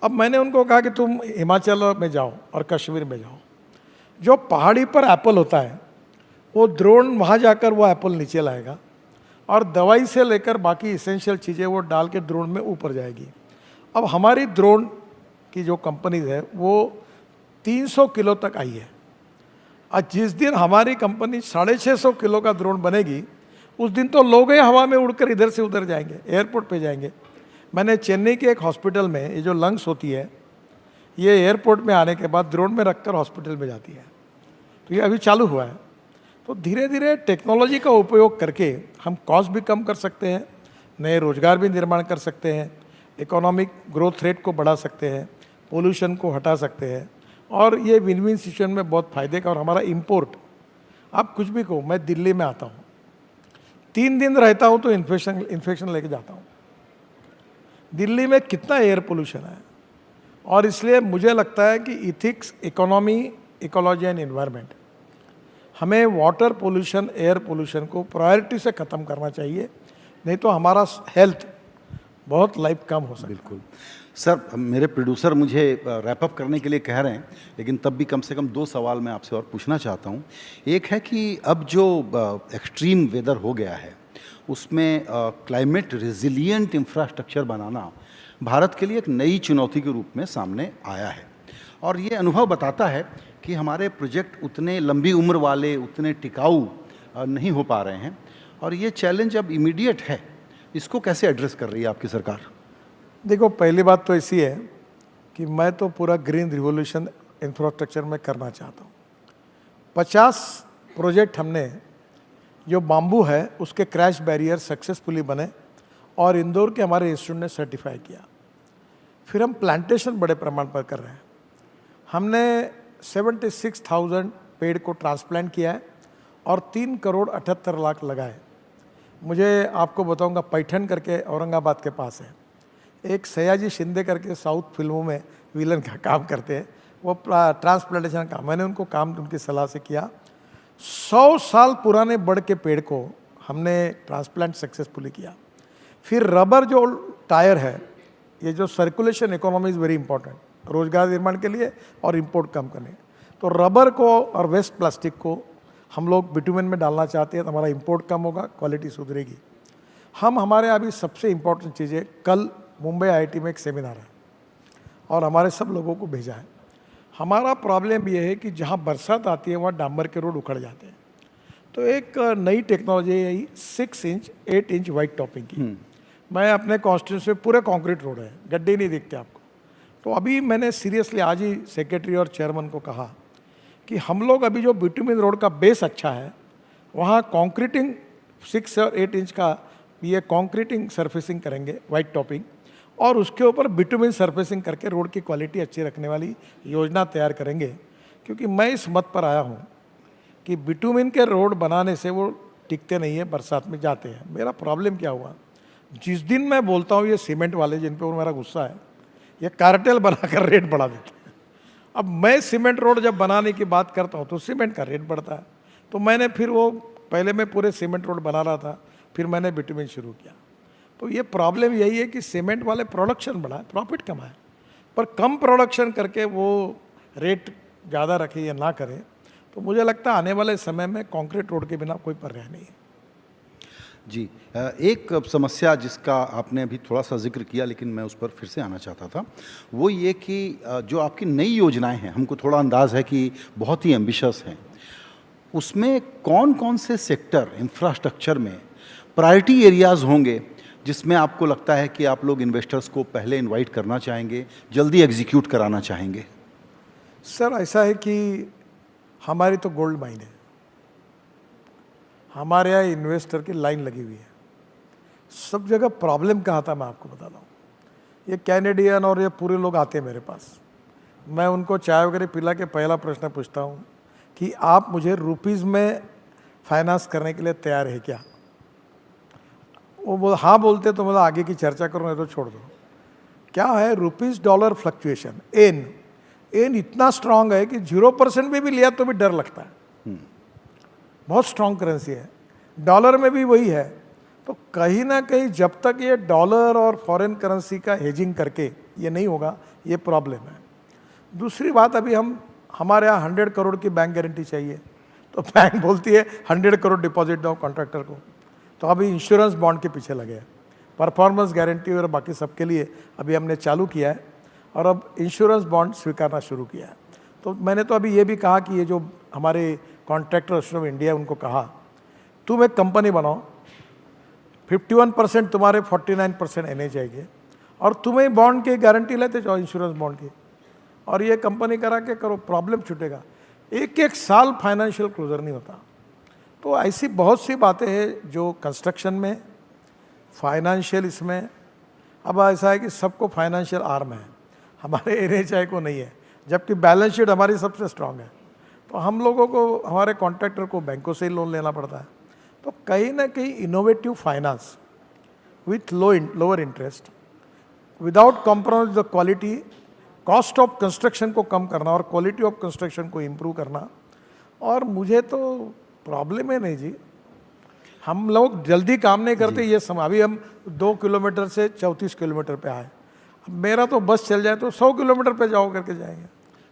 अब मैंने उनको कहा कि तुम हिमाचल में जाओ और कश्मीर में जाओ, जो पहाड़ी पर एप्पल होता है वो ड्रोन वहाँ जाकर वो एप्पल नीचे लाएगा, और दवाई से लेकर बाकी इसेंशियल चीज़ें वो डाल के ड्रोन में ऊपर जाएगी। अब हमारी ड्रोन की जो कंपनीज है वो 300 किलो तक आई है, और जिस दिन हमारी कंपनी 650 किलो का ड्रोन बनेगी उस दिन तो लोग ही हवा में उड़कर इधर से उधर जाएंगे, एयरपोर्ट पे जाएंगे। मैंने चेन्नई के एक हॉस्पिटल में, ये जो लंग्स होती है ये एयरपोर्ट में आने के बाद ड्रोन में रखकर हॉस्पिटल में जाती है, तो ये अभी चालू हुआ है। तो धीरे धीरे टेक्नोलॉजी का उपयोग करके हम कॉस्ट भी कम कर सकते हैं, नए रोजगार भी निर्माण कर सकते हैं, इकोनॉमिक ग्रोथ रेट को बढ़ा सकते हैं, पोल्यूशन को हटा सकते हैं, और ये विन विन सिचुएशन में बहुत फायदे का। और हमारा इंपोर्ट, आप कुछ भी कहो, मैं दिल्ली में आता हूँ, 3 दिन रहता हूँ तो इन्फेक्शन लेके जाता हूँ। दिल्ली में कितना एयर पोल्यूशन है, और इसलिए मुझे लगता है कि ethics, economy, ecology and environment, हमें वाटर पोल्यूशन, एयर पोल्यूशन को प्रायोरिटी से ख़त्म करना चाहिए, नहीं तो हमारा हेल्थ बहुत लाइफ कम हो सकता है। बिल्कुल सर, मेरे प्रोड्यूसर मुझे रैप अप करने के लिए कह रहे हैं, लेकिन तब भी कम से कम 2 सवाल मैं आपसे और पूछना चाहता हूँ। एक है कि अब जो एक्सट्रीम वेदर हो गया है उसमें क्लाइमेट रेजिलिएंट इंफ्रास्ट्रक्चर बनाना भारत के लिए एक नई चुनौती के रूप में सामने आया है, और ये अनुभव बताता है कि हमारे प्रोजेक्ट उतने लंबी उम्र वाले, उतने टिकाऊ नहीं हो पा रहे हैं, और ये चैलेंज अब इमीडिएट है। इसको कैसे एड्रेस कर रही है आपकी सरकार? देखो, पहली बात तो ऐसी है कि मैं तो पूरा ग्रीन रिवॉल्यूशन इंफ्रास्ट्रक्चर में करना चाहता हूँ। 50 प्रोजेक्ट हमने, जो बाम्बू है उसके क्रैश बैरियर सक्सेसफुली बने और इंदौर के हमारे इंस्टीट्यूट ने सर्टिफाई किया। फिर हम प्लांटेशन बड़े प्रमाण पर कर रहे हैं। हमने 76,000 पेड़ को ट्रांसप्लांट किया है और 3 करोड़ 78 लाख लगाए। मुझे आपको बताऊंगा, पैठन करके औरंगाबाद के पास है, एक सयाजी शिंदे करके साउथ फिल्मों में विलन का काम करते हैं, वो ट्रांसप्लांटेशन का मैंने उनको काम उनकी सलाह से किया। 100 साल पुराने बड़ के पेड़ को हमने ट्रांसप्लांट सक्सेसफुली किया। फिर रबर जो टायर है, ये जो circulation economy is very important रोजगार निर्माण के लिए और इंपोर्ट कम करने, तो रबर को और वेस्ट प्लास्टिक को हम लोग बिटुमेन में डालना चाहते हैं, तो हमारा इंपोर्ट कम होगा, क्वालिटी सुधरेगी। हमारे अभी सबसे इम्पोर्टेंट चीज़ है, कल मुंबई IIT में एक सेमिनार है और हमारे सब लोगों को भेजा है। हमारा प्रॉब्लम ये है कि जहाँ बरसात आती है वहाँ डांबर के रोड उखड़ जाते हैं। तो एक नई टेक्नोलॉजी है 6 इंच 8 इंच वाइट टॉपिंग की। मैं अपने कॉन्स्टिट्यूंसी में पूरे कंक्रीट रोड है, गड्ढे नहीं दिखते आपको। तो अभी मैंने सीरियसली आज ही सेक्रेटरी और चेयरमैन को कहा कि हम लोग अभी जो बिटुमिन रोड का बेस अच्छा है, वहाँ कॉन्क्रीटिंग 6 और 8 इंच का ये कॉन्क्रीटिंग सरफेसिंग करेंगे, वाइट टॉपिंग, और उसके ऊपर बिटुमिन सरफेसिंग करके रोड की क्वालिटी अच्छी रखने वाली योजना तैयार करेंगे। क्योंकि मैं इस मत पर आया हूँ कि बिटुमिन के रोड बनाने से वो टिकते नहीं है, बरसात में जाते हैं। मेरा प्रॉब्लम क्या हुआ, जिस दिन मैं बोलता हूँ ये सीमेंट वाले जिन पर मेरा गुस्सा है, ये कार्टेल बनाकर रेट बढ़ा देते हैं। अब मैं सीमेंट रोड जब बनाने की बात करता हूँ तो सीमेंट का रेट बढ़ता है। तो मैंने फिर वो पहले मैं पूरे सीमेंट रोड बना रहा था, फिर मैंने बिटुमिन शुरू किया। तो ये प्रॉब्लम यही है कि सीमेंट वाले प्रोडक्शन बढ़ाए, प्रॉफिट कमाए, पर कम प्रोडक्शन करके वो रेट ज़्यादा रखे या ना करें। तो मुझे लगता है आने वाले समय में कंक्रीट रोड के बिना कोई पर्याय नहीं है। जी, एक समस्या जिसका आपने अभी थोड़ा सा जिक्र किया, लेकिन मैं उस पर फिर से आना चाहता था, वो ये कि जो आपकी नई योजनाएं हैं, हमको थोड़ा अंदाज़ है कि बहुत ही एम्बिशियस हैं। उसमें कौन कौन से सेक्टर इंफ्रास्ट्रक्चर में प्रायोरिटी एरियाज़ होंगे जिसमें आपको लगता है कि आप लोग इन्वेस्टर्स को पहले इनवाइट करना चाहेंगे, जल्दी एग्जीक्यूट कराना चाहेंगे? सर, ऐसा है कि हमारी तो गोल्ड माइन है, हमारे यहाँ इन्वेस्टर की लाइन लगी हुई है। सब जगह प्रॉब्लम कहाँ था मैं आपको बताता हूँ। ये कैनेडियन और ये पूरे लोग आते हैं मेरे पास, मैं उनको चाय वगैरह पिला के पहला प्रश्न पूछता हूँ कि आप मुझे रुपीज़ में फाइनेंस करने के लिए तैयार है क्या? वो हाँ बोलते तो मतलब आगे की चर्चा करूँ, नहीं तो छोड़ दो। क्या है रुपीज़ डॉलर फ्लक्चुएशन, एन इतना स्ट्रांग है कि 0% में भी लिया तो भी डर लगता है। बहुत स्ट्रांग करेंसी है, डॉलर में भी वही है। तो कहीं ना कहीं जब तक ये डॉलर और फॉरेन करेंसी का हेजिंग करके ये नहीं होगा, ये प्रॉब्लम है। दूसरी बात, अभी हमारे यहाँ 100 करोड़ की बैंक गारंटी चाहिए, तो बैंक बोलती है 100 करोड़ डिपॉजिट दो कॉन्ट्रैक्टर को। तो अभी इंश्योरेंस बॉन्ड के पीछे लगे हैं, परफॉर्मेंस गारंटी और बाकी सबके लिए अभी हमने चालू किया है और अब इंश्योरेंस बॉन्ड स्वीकारना शुरू किया है। तो मैंने तो अभी ये भी कहा कि ये जो हमारे कॉन्ट्रैक्टर एसोसिएशन ऑफ इंडिया, उनको कहा तुम एक कंपनी बनाओ, 51% तुम्हारे 49% एनए जाएंगे और तुम्हें बॉन्ड की गारंटी लेते जाओ, इंश्योरेंस बॉन्ड की, और ये कंपनी करा के करो, प्रॉब्लम छूटेगा। एक साल फाइनेंशियल क्लोजर नहीं होता। तो ऐसी बहुत सी बातें हैं जो कंस्ट्रक्शन में, फाइनेंशियल इसमें, अब ऐसा है कि सबको फाइनेंशियल आर्म है, हमारे एनएचआई को नहीं है, जबकि बैलेंस शीट हमारी सबसे स्ट्रांग है। तो हम लोगों को, हमारे कॉन्ट्रैक्टर को बैंकों से ही लोन लेना पड़ता है। तो कहीं ना कहीं innovative finance with lower interest, without compromise the quality, cost of construction को कम करना और क्वालिटी ऑफ कंस्ट्रक्शन को इम्प्रूव करना। और मुझे तो प्रॉब्लम है नहीं जी, हम लोग जल्दी काम नहीं करते। ये समय अभी हम 2 किलोमीटर से 34 किलोमीटर पे आए, मेरा तो बस चल जाए तो 100 किलोमीटर पे जाओ करके जाएंगे।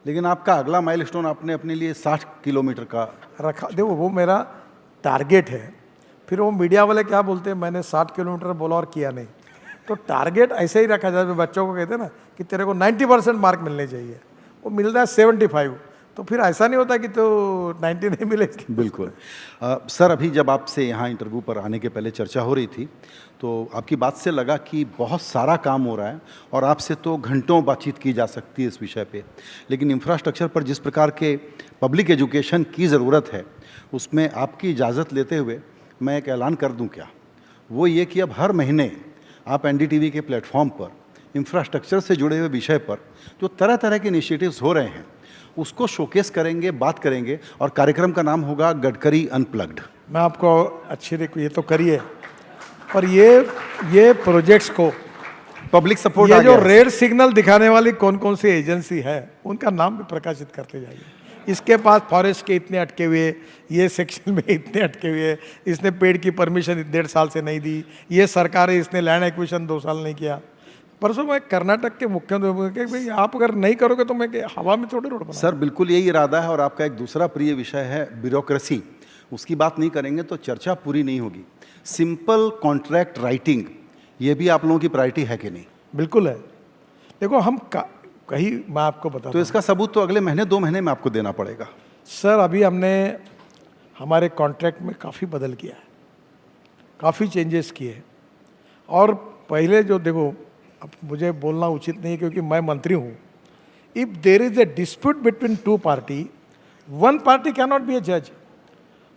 लेकिन आपका अगला माइलस्टोन आपने अपने लिए 60 किलोमीटर का रखा। देखो, वो मेरा टारगेट है। फिर वो मीडिया वाले क्या बोलते हैं, मैंने 60 किलोमीटर बोला और किया नहीं। तो टारगेट ऐसे ही रखा जाए। बच्चों को कहते हैं ना कि तेरे को 90% मार्क मिलने चाहिए, वो मिल रहा है 75। तो फिर ऐसा नहीं होता कि तो 90 नहीं मिले। बिल्कुल। सर, अभी जब आपसे यहाँ इंटरव्यू पर आने के पहले चर्चा हो रही थी तो आपकी बात से लगा कि बहुत सारा काम हो रहा है और आपसे तो घंटों बातचीत की जा सकती है इस विषय पे, लेकिन इंफ्रास्ट्रक्चर पर जिस प्रकार के पब्लिक एजुकेशन की ज़रूरत है उसमें आपकी इजाज़त लेते हुए मैं एक ऐलान कर दूं क्या, वो ये कि अब हर महीने आप NDTV के प्लेटफॉर्म पर इंफ्रास्ट्रक्चर से जुड़े हुए विषय पर जो तरह तरह के इनिशिएटिव्स हो रहे हैं उसको शोकेस करेंगे, बात करेंगे, और कार्यक्रम का नाम होगा गडकरी अनप्लग्ड। मैं आपको अच्छी ये तो करिए, पर ये प्रोजेक्ट्स को पब्लिक सपोर्ट, ये जो रेड सिग्नल दिखाने वाली कौन कौन सी एजेंसी है उनका नाम भी प्रकाशित करते जाइए। इसके पास फॉरेस्ट के इतने अटके हुए, ये सेक्शन में इतने अटके हुए, इसने पेड़ की परमिशन 1.5 साल से नहीं दी, ये सरकार है इसने लैंड एक्विजिशन 2 साल नहीं किया। परसों मैं कर्नाटक के मुख्यमंत्री भाई आप अगर नहीं करोगे तो मैं हवा में थोड़ी रोड बना। सर, बिल्कुल यही इरादा है। और आपका एक दूसरा प्रिय विषय है ब्यूरोक्रेसी, उसकी बात नहीं करेंगे तो चर्चा पूरी नहीं होगी। सिंपल कॉन्ट्रैक्ट राइटिंग, ये भी आप लोगों की प्रायोरिटी है कि नहीं? बिल्कुल है। देखो हम कहीं मैं आपको बता तो इसका सबूत तो अगले महीने 2 महीने में आपको देना पड़ेगा। सर, अभी हमने हमारे कॉन्ट्रैक्ट में काफ़ी बदल किया है, काफ़ी चेंजेस किए। और पहले जो देखो, अब मुझे बोलना उचित नहीं है क्योंकि मैं मंत्री हूँ। If there is a dispute between 2 party, 1 party can not be a जज।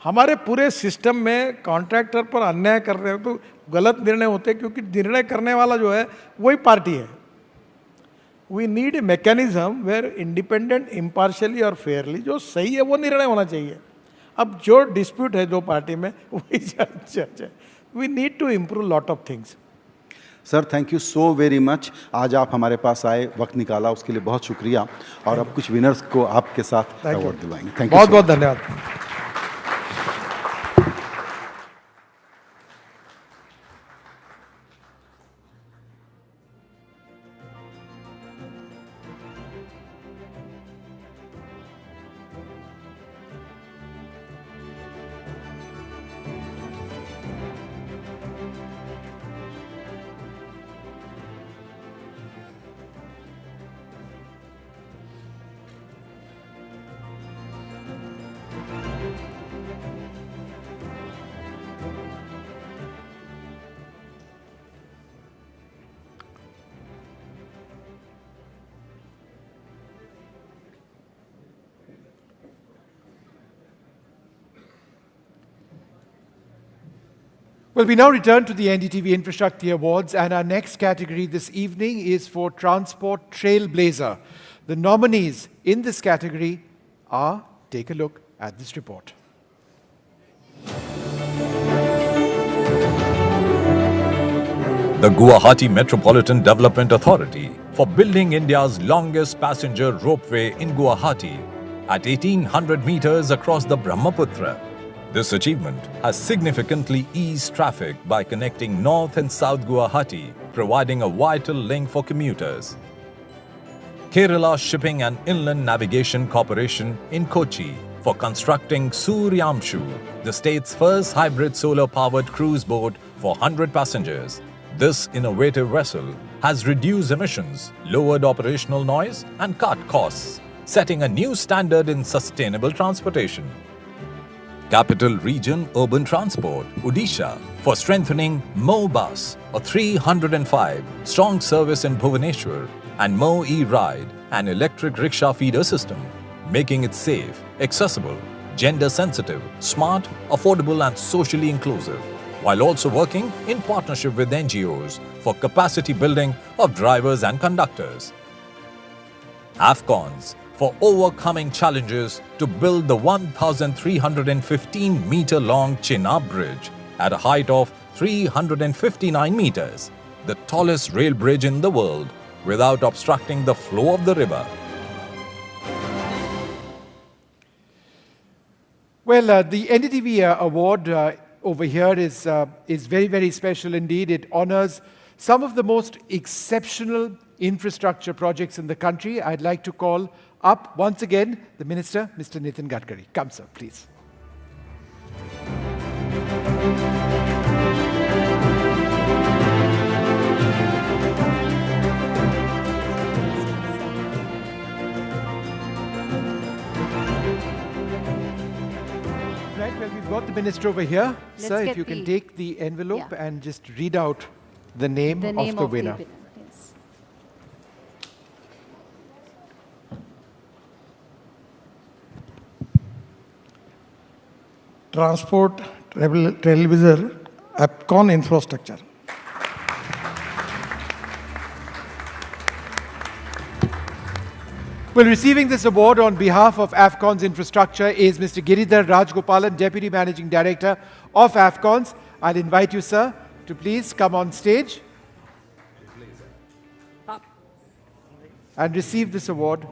हमारे पूरे सिस्टम में कॉन्ट्रैक्टर पर अन्याय कर रहे हो तो गलत निर्णय होते हैं, क्योंकि निर्णय करने वाला जो है वही पार्टी है। We need a mechanism where independent, impartially और फेयरली जो सही है वो निर्णय होना चाहिए। अब जो डिस्प्यूट है 2 पार्टी में वही जज है। We need to improve lot of things. Sir, thank you so very much. आज आप हमारे पास आए, वक्त निकाला, उसके लिए बहुत शुक्रिया। और अब कुछ विनर्स को आपके साथ अवार्ड दिलवाएंगे। थैंक यू, बहुत बहुत धन्यवाद। Well, we now return to the NDTV Infrashakti Awards, and our next category this evening is for Transport Trailblazer. The nominees in this category are, take a look at this report. The Guwahati Metropolitan Development Authority for building India's longest passenger ropeway in Guwahati at 1800 meters across the Brahmaputra. This achievement has significantly eased traffic by connecting North and South Guwahati, providing a vital link for commuters. Kerala Shipping and Inland Navigation Corporation in Kochi for constructing Suryamshu, the state's first hybrid solar-powered cruise boat for 100 passengers. This innovative vessel has reduced emissions, lowered operational noise and cut costs, setting a new standard in sustainable transportation. Capital Region Urban Transport, Odisha, for strengthening MoBus, a 305-strong service in Bhubaneswar, and Mo E-Ride, an electric rickshaw feeder system, making it safe, accessible, gender-sensitive, smart, affordable and socially inclusive, while also working in partnership with NGOs for capacity building of drivers and conductors. AFCONs, for overcoming challenges to build the 1,315-meter-long Chenab Bridge at a height of 359 meters, the tallest rail bridge in the world, without obstructing the flow of the river. Well, the NDTV award over here is very, very special indeed. It honors some of the most exceptional infrastructure projects in the country. I'd like to call up once again the Minister, Mr. Nitin Gadkari. Come, sir, please. We've got the minister over here. Let's Sir, get if you can the- take the envelope Yeah. and just read out the name, of the winner. Yes. Transport Trailblazer AFCON Infrastructure. Well, receiving this award on behalf of AFCON's infrastructure is Mr. Giridhar Rajgopalan, Deputy Managing Director of AFCON's. I'll invite you, sir, to please come on stage and receive this award.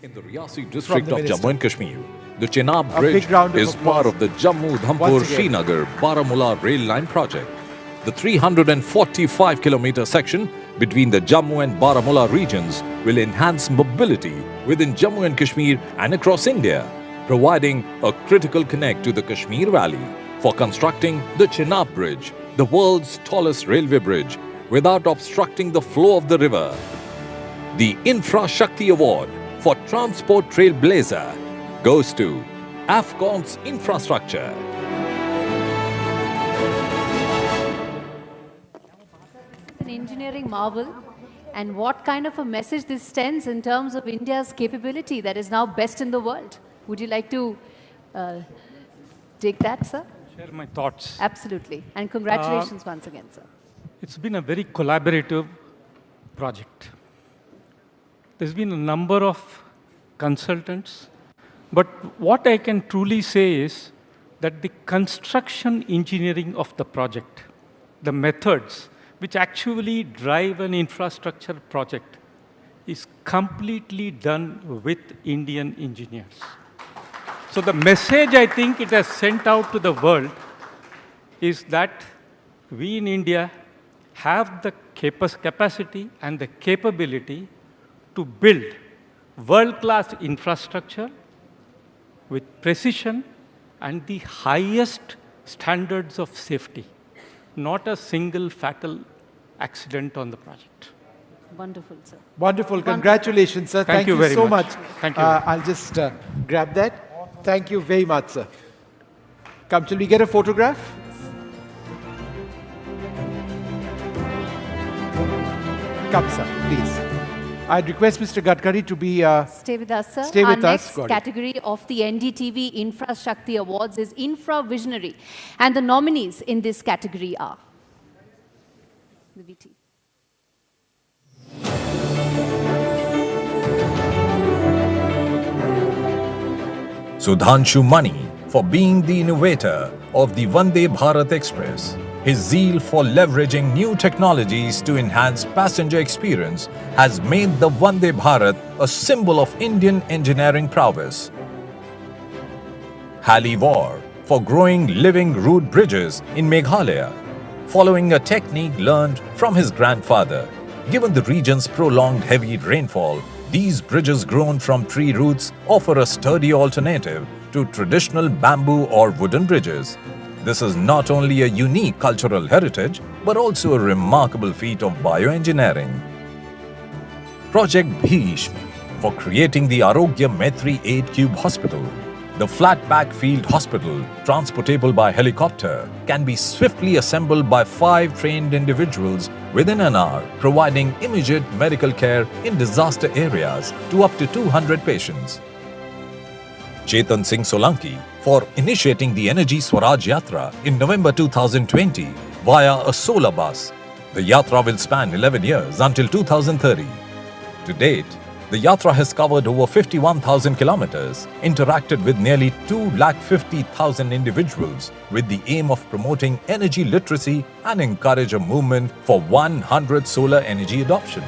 In the Riyasi district of Minister. Jammu and Kashmir, the Chenab A Bridge big round of is part applause of the Jammu-Dhampur once again. Srinagar Baramulla rail line project. The 345-kilometer section between the Jammu and Baramulla regions will enhance mobility within Jammu and Kashmir and across India, providing a critical connect to the Kashmir Valley for constructing the Chenab Bridge, the world's tallest railway bridge, without obstructing the flow of the river. The Infrashakti Award for Transport Trailblazer goes to AFCON's infrastructure. An engineering marvel, and what kind of a message this sends in terms of India's capability that is now best in the world. Would you like to take that, sir? Share my thoughts. Absolutely. And congratulations once again, sir. It's been a very collaborative project. There's been a number of consultants, but what I can truly say is that the construction engineering of the project, the methods which actually drive an infrastructure project, is completely done with Indian engineers. So the message I think it has sent out to the world is that we in India have the capacity and the capability to build world-class infrastructure with precision and the highest standards of safety. Not a single fatal accident on the project. Wonderful, sir. Wonderful. Congratulations, sir. Thank you very so much. much. Thank you. I'll just grab that. Thank you very much, sir. Come, shall we get a photograph? Come, sir, please. I'd request Mr. Gadkari to be... Stay with us, sir. Stay with Our us. next Got it. category of the NDTV Infrashakti Awards is Infra Visionary. And the nominees in this category are... The VT. Sudhanshu Mani for being the innovator of the Vande Bharat Express. His zeal for leveraging new technologies to enhance passenger experience has made the Vande Bharat a symbol of Indian engineering prowess. Hali War for growing living root bridges in Meghalaya, following a technique learned from his grandfather. Given the region's prolonged heavy rainfall, these bridges grown from tree roots offer a sturdy alternative to traditional bamboo or wooden bridges. This is not only a unique cultural heritage, but also a remarkable feat of bioengineering. Project Bhishma for creating the Arogya Maitri 8-Cube Hospital. The flat-pack field hospital, transportable by helicopter, can be swiftly assembled by 5 trained individuals within an hour, providing immediate medical care in disaster areas to up to 200 patients. Chetan Singh Solanki for initiating the Energy Swaraj Yatra in November 2020 via a solar bus. The Yatra will span 11 years until 2030. To date, the Yatra has covered over 51,000 kilometers, interacted with nearly 250,000 individuals with the aim of promoting energy literacy and encourage a movement for 100 solar energy adoption.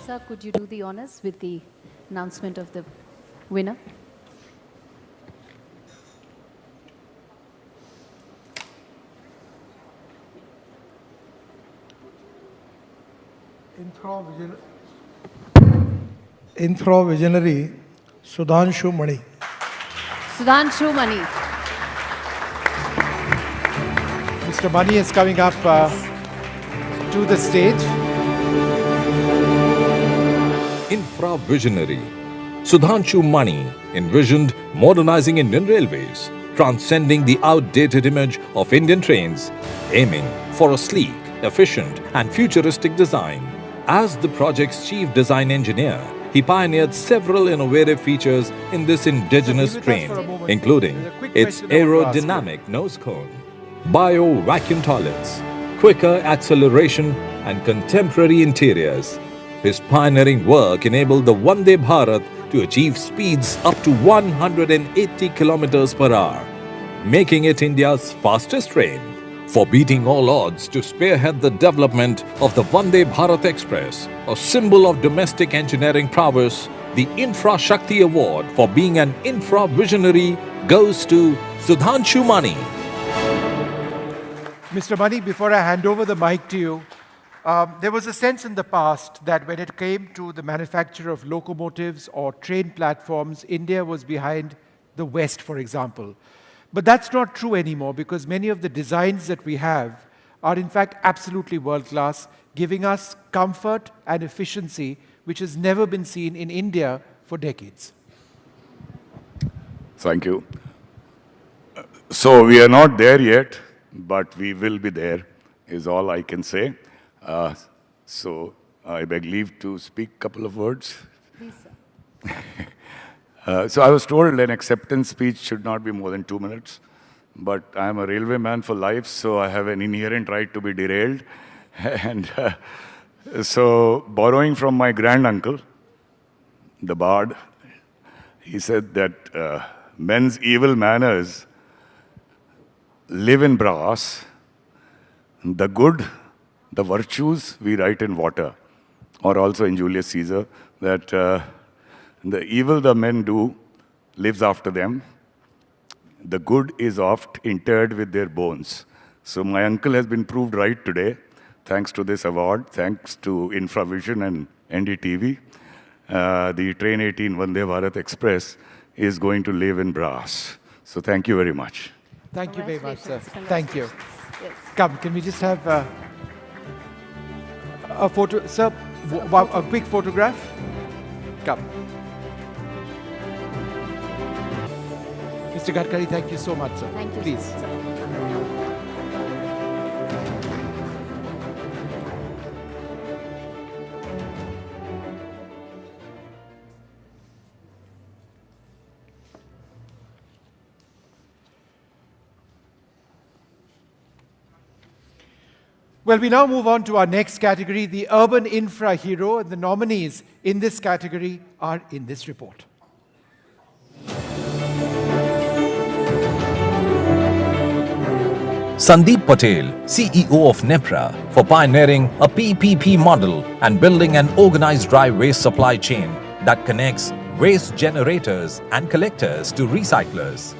Sir, could you do the honors with the announcement of the winner? Infra Visionary Sudhanshu Mani. Sudhanshu Mani. Mr. Mani is coming up to the stage. Infra Visionary Sudhanshu Mani envisioned modernizing Indian railways, transcending the outdated image of Indian trains, aiming for a sleek, efficient and futuristic design. As the project's chief design engineer, he pioneered several innovative features in this indigenous train, including its aerodynamic nose cone, bio-vacuum toilets, quicker acceleration and contemporary interiors. His pioneering work enabled the Vande Bharat to achieve speeds up to 180 kilometers per hour, making it India's fastest train. For beating all odds to spearhead the development of the Vande Bharat Express, a symbol of domestic engineering prowess, the Infrashakti Award for being an infra visionary goes to Sudhanshu Mani. Mr. Mani, before I hand over the mic to you, there was a sense in the past that when it came to the manufacture of locomotives or train platforms, India was behind the West, for example. But that's not true anymore because many of the designs that we have are in fact absolutely world-class, giving us comfort and efficiency which has never been seen in India for decades. Thank you. So we are not there yet, but we will be there, is all I can say. So I beg leave to speak a couple of words. Please, sir. So I was told an acceptance speech should not be more than 2 minutes, but I am a railway man for life, so I have an inherent right to be derailed. And so borrowing from my granduncle, the Bard, he said that men's evil manners live in brass, the good, the virtues we write in water, or also in Julius Caesar, that the evil the men do lives after them. The good is oft interred with their bones. So my uncle has been proved right today, thanks to this award, thanks to Infravision and NDTV. The Train 18 Vande Bharat Express is going to live in brass. So thank you very much. Thank you very much, sir. Thank you. Yes. Come, can we just have a photo? Sir, a quick photograph? Come. Mr. Gadkari, thank you so much, sir. Thank you, Please. sir. Well, we now move on to our next category, the Urban Infra Hero, and the nominees in this category are in this report. Sandeep Patel, CEO of NEPRA, for pioneering a PPP model and building an organized dry waste supply chain that connects waste generators and collectors to recyclers.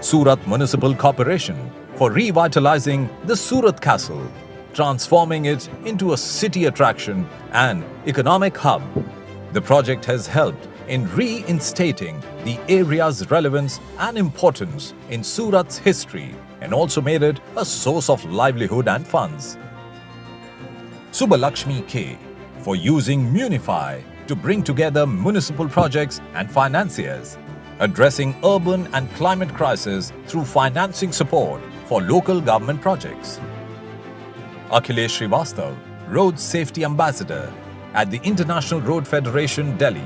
Surat Municipal Corporation, for revitalizing the Surat Castle, transforming it into a city attraction and economic hub. The project has helped in reinstating the area's relevance and importance in Surat's history and also made it a source of livelihood and funds. Subbalakshmi K, for using Munify to bring together municipal projects and financiers, addressing urban and climate crisis through financing support for local government projects. Akhilesh Srivastav, Road Safety Ambassador at the International Road Federation, Delhi,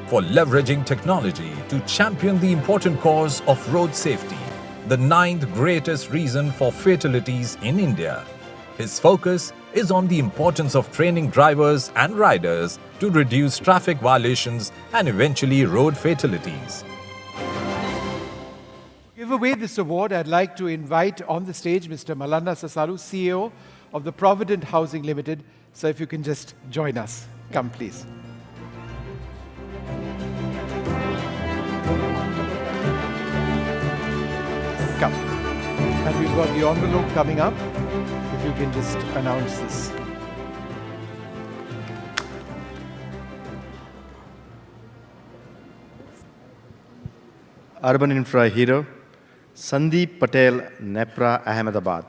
for leveraging technology to champion the important cause of road safety, the 9th greatest reason for fatalities in India. His focus is on the importance of training drivers and riders to reduce traffic violations and eventually road fatalities. To give away this award, I'd like to invite on the stage Mr. Malana Sasaru, CEO of the Provident Housing Limited. So if you can just join us. Come, please. Come. And we've got the envelope coming up. If you can just announce this. Urban Infra Hero, Sandeep Patel, NEPRA, Ahmedabad.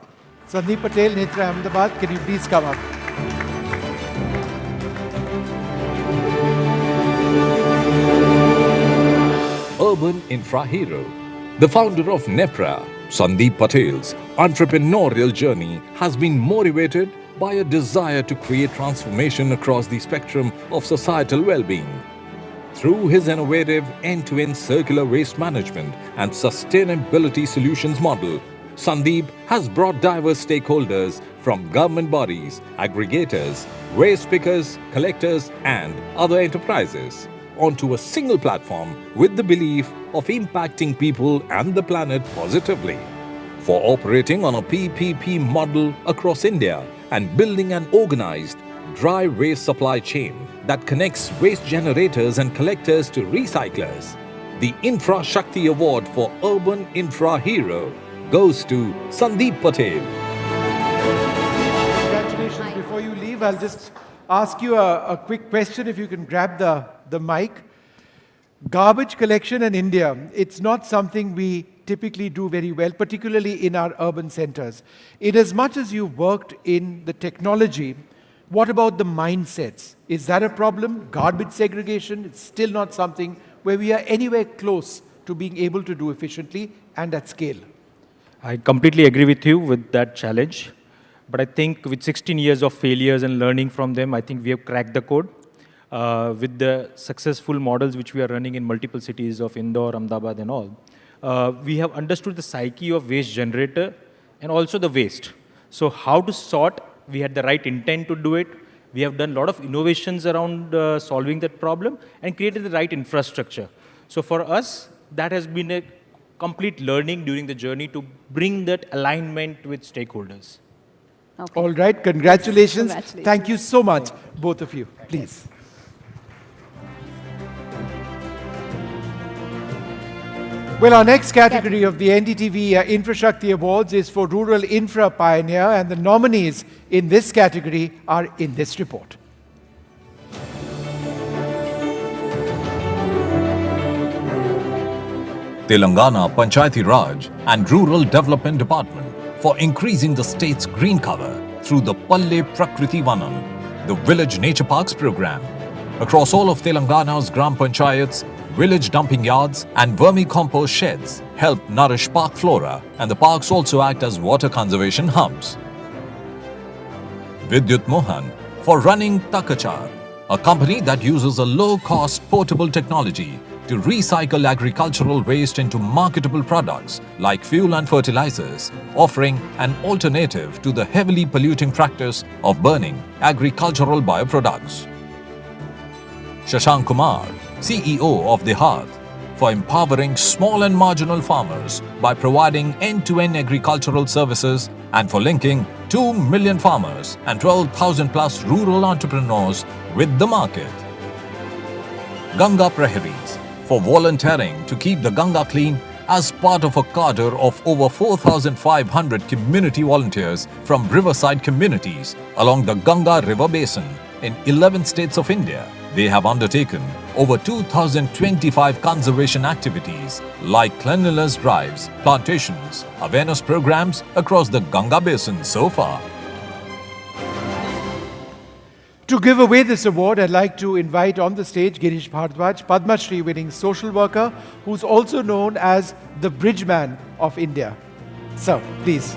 Sandeep Patel, NEPRA, Ahmedabad, can you please come up? urban infra hero. The founder of NEPRA, Sandeep Patel's entrepreneurial journey has been motivated by a desire to create transformation across the spectrum of societal well-being. Through his innovative end-to-end circular waste management and sustainability solutions model, Sandeep has brought diverse stakeholders from government bodies, aggregators, waste pickers, collectors, and other enterprises onto a single platform with the belief of impacting people and the planet positively. For operating on a PPP model across India and building an organized dry waste supply chain that connects waste generators and collectors to recyclers, the Infrashakti Award for Urban Infra Hero goes to Sandeep Patel. Congratulations. Before you leave, I'll just ask you a quick question, if you can grab the mic. Garbage collection in India, it's not something we typically do very well, particularly in our urban centers. In as much as you've worked in the technology, what about the mindsets? Is that a problem? Garbage segregation, it's still not something where we are anywhere close to being able to do efficiently and at scale. I completely agree with you with that challenge. But I think with 16 years of failures and learning from them, I think we have cracked the code. With the successful models which we are running in multiple cities of Indore, Ahmedabad and all, we have understood the psyche of waste generator and also the waste. So how to sort, we had the right intent to do it. We have done a lot of innovations around solving that problem and created the right infrastructure. So for us, that has been a complete learning during the journey to bring that alignment with stakeholders. Okay. All right, congratulations. Thank you so much, both of you. Please. Well, our next category of the NDTV Infrashakti Awards is for Rural Infra Pioneer, and the nominees in this category are in this report. Telangana Panchayati Raj and Rural Development Department for increasing the state's green cover through the Palle Prakriti Vanam, the Village Nature Parks program. Across all of Telangana's Gram Panchayats, village dumping yards and vermicompost sheds help nourish park flora, and the parks also act as water conservation hubs. Vidyut Mohan for running Takachar, a company that uses a low-cost portable technology to recycle agricultural waste into marketable products like fuel and fertilizers, offering an alternative to the heavily polluting practice of burning agricultural bioproducts. Shashank Kumar, CEO of The Hearth, for empowering small and marginal farmers by providing end-to-end agricultural services and for linking 2 million farmers and 12,000 plus rural entrepreneurs with the market. Ganga Praharis, for volunteering to keep the Ganga clean as part of a cadre of over 4,500 community volunteers from riverside communities along the Ganga River Basin in 11 states of India. They have undertaken over 2,025 conservation activities like cleanliness drives, plantations, awareness programs across the Ganga Basin so far. To give away this award, I'd like to invite on the stage Girish Bhardwaj, Padma Shri winning social worker, who's also known as the Bridge Man of India. Sir, please.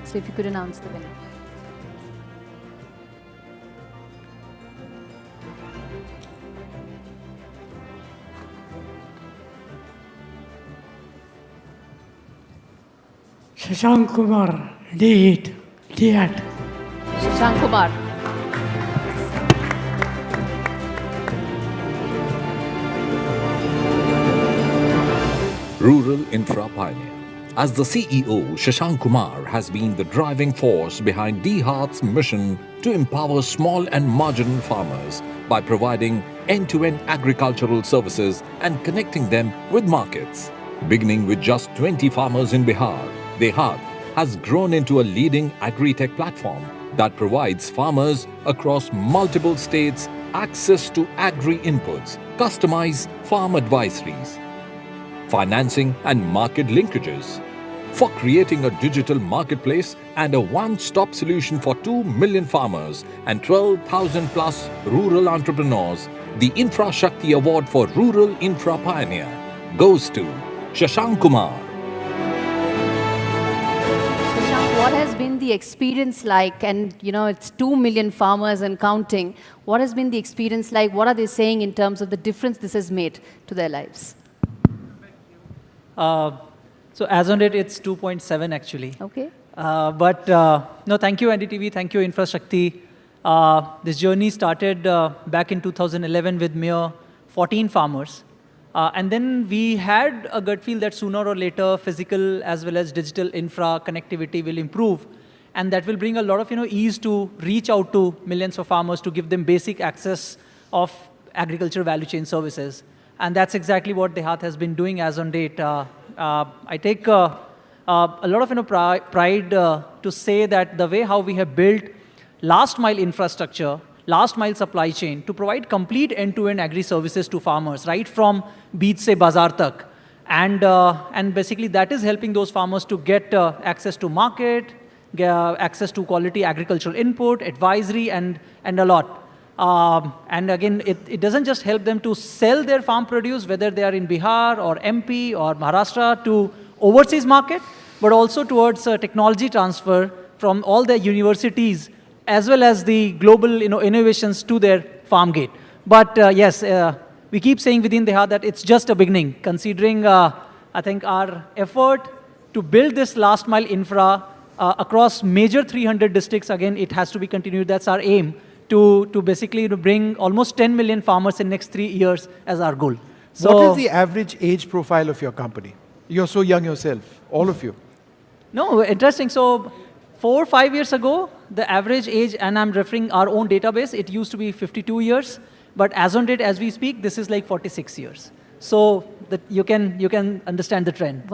So if you could announce the winner. Shashank Kumar, D8, D8. Shashank Kumar. Rural Infra Pioneer. As the CEO, Shashank Kumar has been the driving force behind D-Heart's mission to empower small and marginal farmers by providing end-to-end agricultural services and connecting them with markets. Beginning with just 20 farmers in Bihar, D-Heart has grown into a leading agri-tech platform that provides farmers across multiple states access to agri inputs, customized farm advisories, financing and market linkages, for creating a digital marketplace and a one-stop solution for 2 million farmers and 12,000 plus rural entrepreneurs. The Infrashakti Award for Rural Infra Pioneer goes to Shashank Kumar. Shashank, what has been the experience like? And it's 2 million farmers and counting. What has been the experience like? What are they saying in terms of the difference this has made to their lives? So as on date, it's 2.7 actually. Okay. No, thank you NDTV, thank you Infrashakti. This journey started back in 2011 with mere 14 farmers. And then we had a gut feel that sooner or later, physical as well as digital infra connectivity will improve. And that will bring a lot of ease to reach out to millions of farmers to give them basic access of agriculture value chain services. And that's exactly what DeHaat has been doing as on date. I take a lot of pride to say that the way how we have built last mile infrastructure, last mile supply chain to provide complete end-to-end agri services to farmers, right from beej se bazaar tak. And basically that is helping those farmers to get access to market, access to quality agricultural input, advisory, and a lot. And again, it doesn't just help them to sell their farm produce, whether they are in Bihar or MP or Maharashtra, to overseas market, but also towards technology transfer from all the universities as well as the global innovations to their farm gate. But yes, we keep saying within DeHaat that it's just a beginning, considering I think our effort to build this last mile infra across major 300 districts. Again, it has to be continued. That's our aim. To basically bring almost 10 million farmers in next 3 years as our goal. So, what is the average age profile of your company? You're so young yourself, all of you. No, interesting. So 4 or 5 years ago, the average age, and I'm referring our own database, it used to be 52 years. But as on date, as we speak, this is like 46 years. So that you can understand the trend.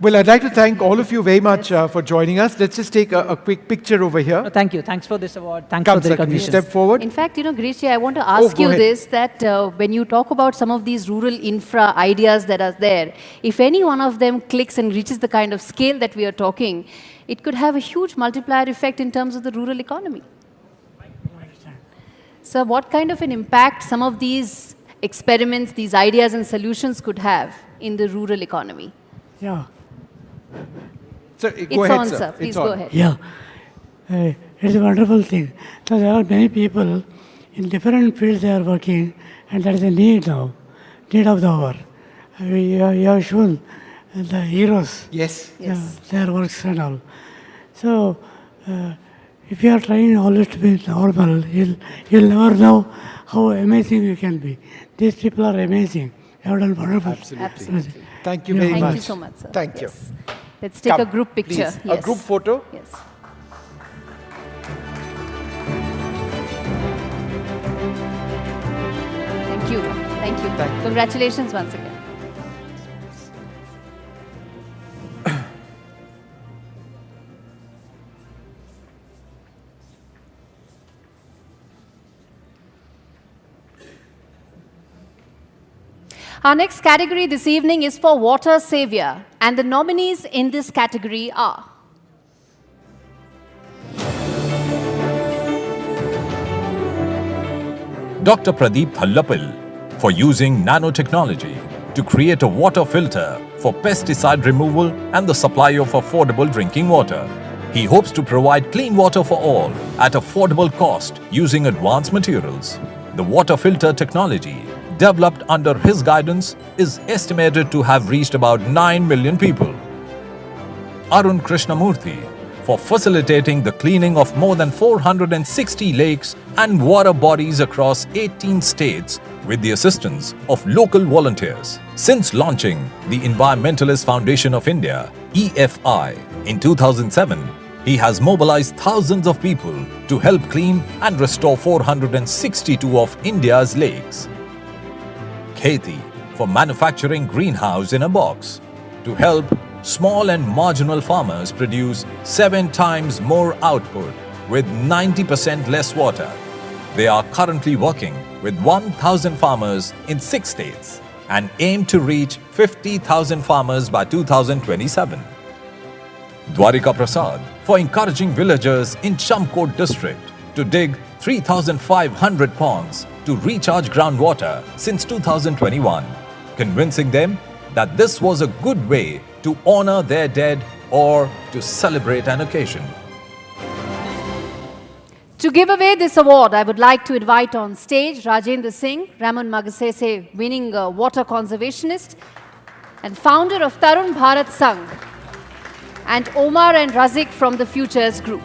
Well, I'd like to thank all of you very much for joining us. Let's just take a quick picture over here. No, thank you. Thanks for this award. Thanks for the recognition. Step forward. In fact, Grishji, I want to ask you this, that when you talk about some of these rural infra ideas that are there, if any one of them clicks and reaches the kind of scale that we are talking, it could have a huge multiplier effect in terms of the rural economy. So what kind of an impact some of these experiments, these ideas and solutions could have in the rural economy? Yeah. So, go ahead, sir. Please go ahead. Yeah. It's a wonderful thing. So there are many people in different fields they are working, and that is a need now, need of the hour. You have shown the heroes. Yes. Their works and all. So if you are trying always to be normal, you'll never know how amazing you can be. These people are amazing. They have done wonderful. Absolutely. Thank you very much. Thank you so much, sir. Thank you. Let's take a group picture. Please. A group photo. Yes. Thank you. Thank you. Congratulations once again. Our next category this evening is for Water Savior, and the nominees in this category are Dr. Pradeep Thallapil for using nanotechnology to create a water filter for pesticide removal and the supply of affordable drinking water. He hopes to provide clean water for all at affordable cost using advanced materials. The water filter technology developed under his guidance is estimated to have reached about 9 million people. Arun Krishnamurthy for facilitating the cleaning of more than 460 lakes and water bodies across 18 states with the assistance of local volunteers. Since launching the Environmentalist Foundation of India, EFI, in 2007, he has mobilized thousands of people to help clean and restore 462 of India's lakes. Kheti for manufacturing greenhouse in a box to help small and marginal farmers produce 7 times more output with 90% less water. They are currently working with 1,000 farmers in 6 states and aim to reach 50,000 farmers by 2027. Dwarika Prasad for encouraging villagers in Chamkot district to dig 3,500 ponds to recharge groundwater since 2021, convincing them that this was a good way to honor their dead or to celebrate an occasion. To give away this award, I would like to invite on stage Rajendra Singh, Ramon Magsaysay winning water conservationist and founder of Tarun Bharat Sangh, and Omar and Razik from the Futures Group.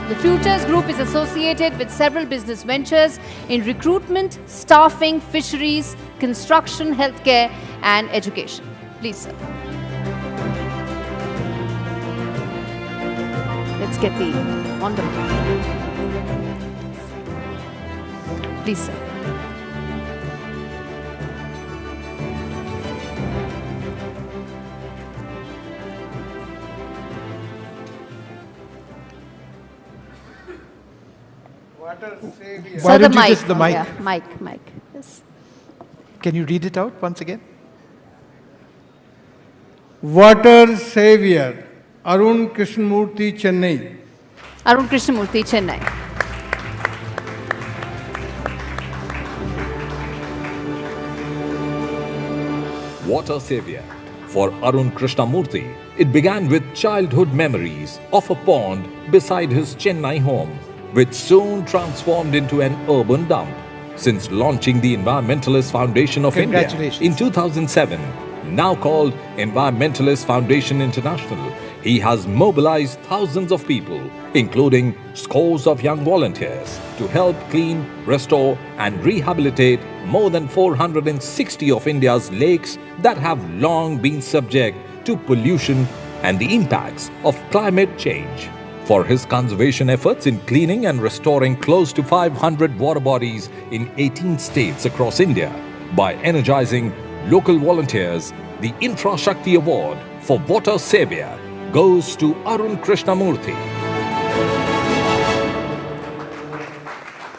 The Futures Group is associated with several business ventures in recruitment, staffing, fisheries, construction, healthcare and education. Please, sir. Let's get the wonderful. Please, sir. Why don't you just the mic? Yeah, mic. Yes. Can you read it out once again? Water Savior, Arun Krishnamurthy, Chennai. Arun Krishnamurthy, Chennai. Water Savior. For Arun Krishnamurthy, it began with childhood memories of a pond beside his Chennai home, which soon transformed into an urban dump. Since launching the Environmentalist Foundation of India in 2007, now called Environmentalist Foundation International, he has mobilized thousands of people, including scores of young volunteers, to help clean, restore and rehabilitate more than 460 of India's lakes that have long been subject to pollution and the impacts of climate change. For his conservation efforts in cleaning and restoring close to 500 water bodies in 18 states across India, by energizing local volunteers, the Infrashakti Award for Water Savior goes to Arun Krishnamurthy.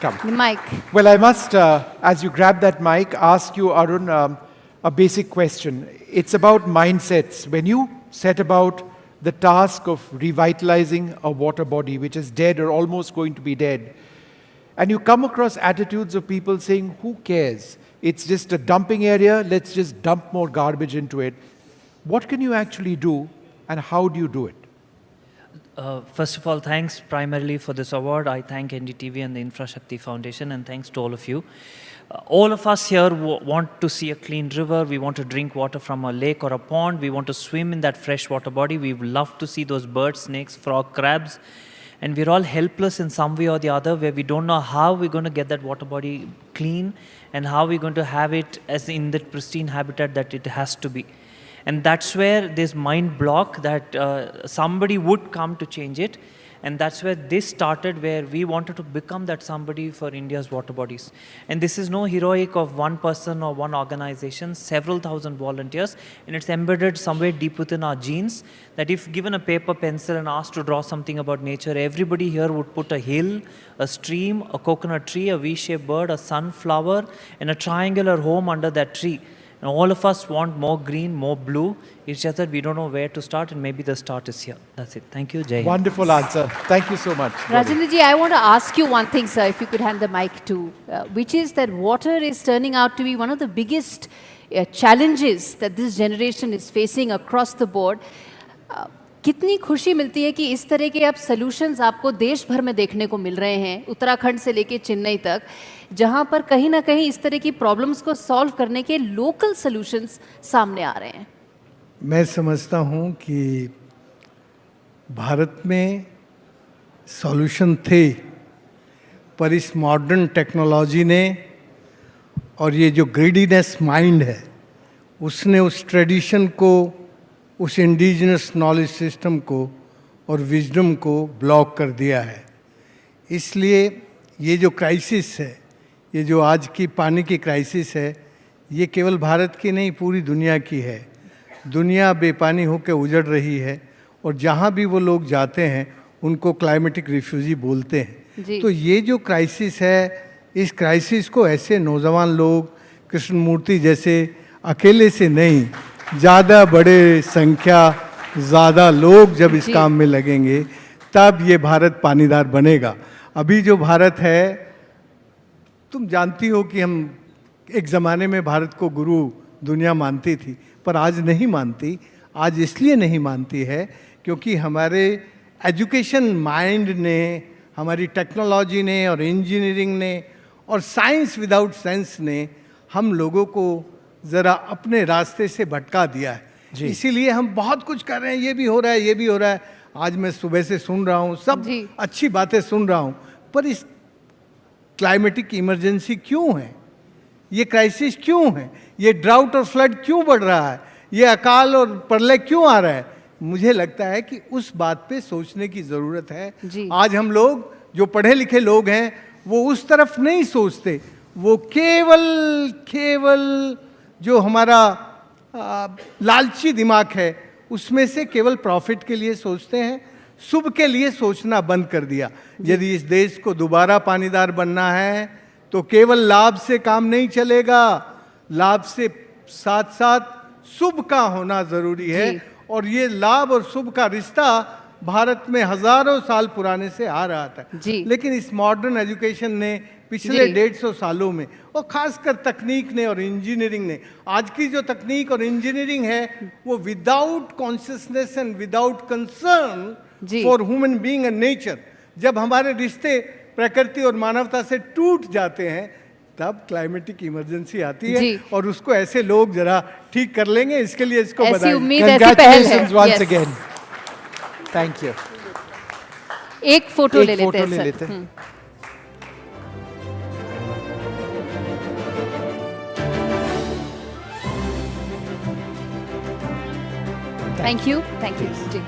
Come. The mic. Well, I must, as you grab that mic, ask you, Arun, a basic question. It's about mindsets. When you set about the task of revitalizing a water body which is dead or almost going to be dead, and you come across attitudes of people saying, who cares? It's just a dumping area, let's just dump more garbage into it. What can you actually do and how do you do it? First of all, thanks primarily for this award. I thank NDTV and the Infrashakti Foundation, and thanks to all of you. All of us here want to see a clean river. We want to drink water from a lake or a pond. We want to swim in that fresh water body. We would love to see those birds, snakes, frog, crabs. And we're all helpless in some way or the other, where we don't know how we're going to get that water body clean and how we're going to have it as in the pristine habitat that it has to be. And that's where this mind block that somebody would come to change it. And that's where this started, where we wanted to become that somebody for India's water bodies. And this is no heroic of one person or one organization, several thousand volunteers. And it's embedded somewhere deep within our genes, that if given a paper, pencil and asked to draw something about nature, everybody here would put a hill, a stream, a coconut tree, a V-shaped bird, a sunflower, and a triangular home under that tree. And all of us want more green, more blue. It's just that we don't know where to start, and maybe the start is here. That's it. Thank you, Jai. Wonderful answer. Thank you so much. Rajendraji, I want to ask you one thing, sir, if you could hand the mic to, which is that water is turning out to be one of the biggest challenges that this generation is facing across the board. कितनी खुशी मिलती है कि इस तरह के अब solutions आपको देश भर में देखने को मिल रहे हैं, उत्तराखंड से लेके चेन्नई तक, जहां पर कहीं ना कहीं इस तरह की प्रॉब्लम्स को सॉल्व करने के लोकल सॉल्यूशंस सामने आ रहे हैं. मैं समझता हूं कि भारत में सॉल्यूशन थे, पर इस मॉडर्न टेक्नोलॉजी ने और ये जो ग्रीडीनेस माइंड है, उसने उस ट्रेडिशन को, उस इंडिजिनस नॉलेज सिस्टम को और विजडम को ब्लॉक कर दिया है. इसलिए ये जो क्राइसिस है, ये जो आज की पानी की क्राइसिस है, ये केवल भारत की नहीं, पूरी दुनिया की है. दुनिया बेपानी होकर उजड़ रही है और जहाँ भी वो लोग जाते हैं उनको क्लाइमेटिक रिफ्यूजी बोलते हैं. तो ये जो क्राइसिस है, इस क्राइसिस को ऐसे नौजवान लोग, कृष्णमूर्ति जैसे अकेले से नहीं, ज़्यादा बड़े संख्या, ज़्यादा लोग जब इस काम में लगेंगे तब ये भारत पानीदार बनेगा। अभी जो भारत है, तुम जानती हो कि हम एक ज़माने में भारत को गुरु दुनिया मानती थी, पर आज नहीं मानती। आज इसलिए नहीं मानती है क्योंकि हमारे एजुकेशन माइंड ने, हमारी टेक्नोलॉजी ने और इंजीनियरिंग ने और साइंस विदाउट सेंस ने हम लोगों को ज़रा अपने रास्ते से भटका दिया है। इसीलिए हम बहुत कुछ कर रहे हैं, ये भी हो रहा है, ये भी हो रहा है। आज मैं सुबह से सुन रहा हूँ, सब अच्छी बातें सुन रहा हूँ, पर इस क्लाइमेटिक इमरजेंसी क्यों है, ये क्राइसिस क्यों है, ये ड्राउट और फ्लड क्यों बढ़ रहा है, ये अकाल और प्रलय क्यों आ रहा है? मुझे लगता है कि उस बात पे सोचने की ज़रूरत है। आज हम लोग जो पढ़े लिखे लोग हैं वो उस तरफ नहीं सोचते, वो केवल जो हमारा लालची दिमाग है उसमें से केवल प्रॉफिट के लिए सोचते हैं, शुभ के लिए सोचना बंद कर दिया। यदि इस देश को दोबारा पानीदार बनना है तो केवल लाभ से काम नहीं चलेगा, लाभ से साथ साथ शुभ का होना जरूरी है। और ये लाभ और शुभ का रिश्ता भारत में हजारों साल पुराने से आ रहा था, लेकिन इस मॉडर्न एजुकेशन ने पिछले 150 सालों में और खासकर तकनीक ने और इंजीनियरिंग ने, आज की जो तकनीक और इंजीनियरिंग है वो without consciousness and without concern for human being and nature, जब हमारे रिश्ते प्रकृति और मानवता से टूट जाते हैं तब क्लाइमेटिक इमरजेंसी आती है और उसको ऐसे लोग जरा ठीक कर लेंगे। इसके लिए इसको बधाई, congratulations once again, thank you. एक फोटो ले लेते हैं। Thank you ji.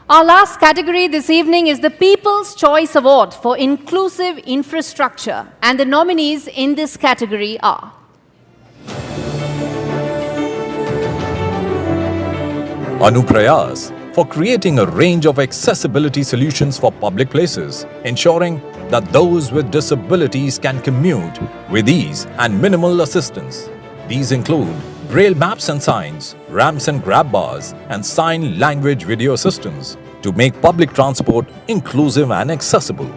Our last category this evening is the People's Choice Award for Inclusive Infrastructure, and the nominees in this category are Anuprayas for creating a range of accessibility solutions for public places, ensuring that those with disabilities can commute with ease and minimal assistance. These include braille maps and signs, ramps and grab bars, and sign language video assistance to make public transport inclusive and accessible.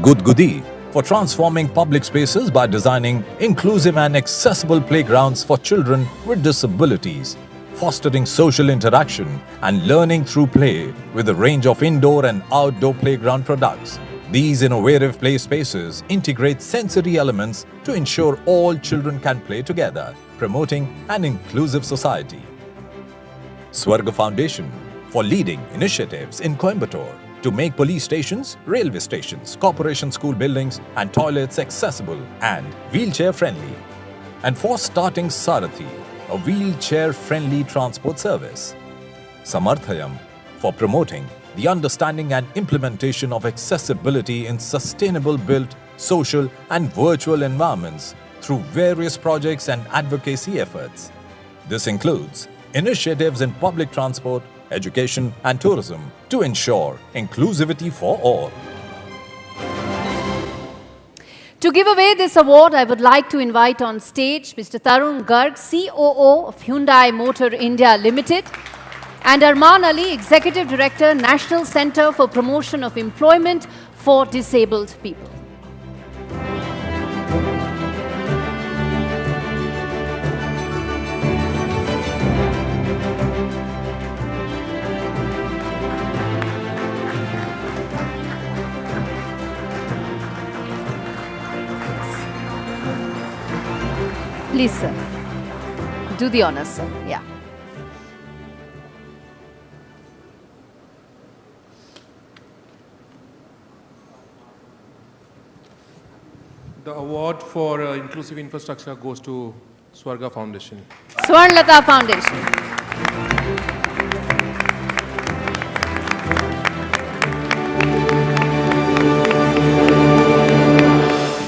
Gudgudi for transforming public spaces by designing inclusive and accessible playgrounds for children with disabilities, fostering social interaction and learning through play with a range of indoor and outdoor playground products. These innovative play spaces integrate sensory elements to ensure all children can play together, promoting an inclusive society. Swarga Foundation for leading initiatives in Coimbatore to make police stations, railway stations, corporation school buildings and toilets accessible and wheelchair-friendly. And for starting Sarathi, a wheelchair-friendly transport service. Samarthayam for promoting the understanding and implementation of accessibility in sustainable built, social and virtual environments through various projects and advocacy efforts. This includes initiatives in public transport, education and tourism to ensure inclusivity for all. To give away this award, I would like to invite on stage Mr. Tarun Garg, COO of Hyundai Motor India Limited, and Arman Ali, Executive Director, National Centre for Promotion of Employment for Disabled People. Please, sir. Do the honors, sir. Yeah. The award for inclusive infrastructure goes to Swarga Foundation. Swarnlata Foundation.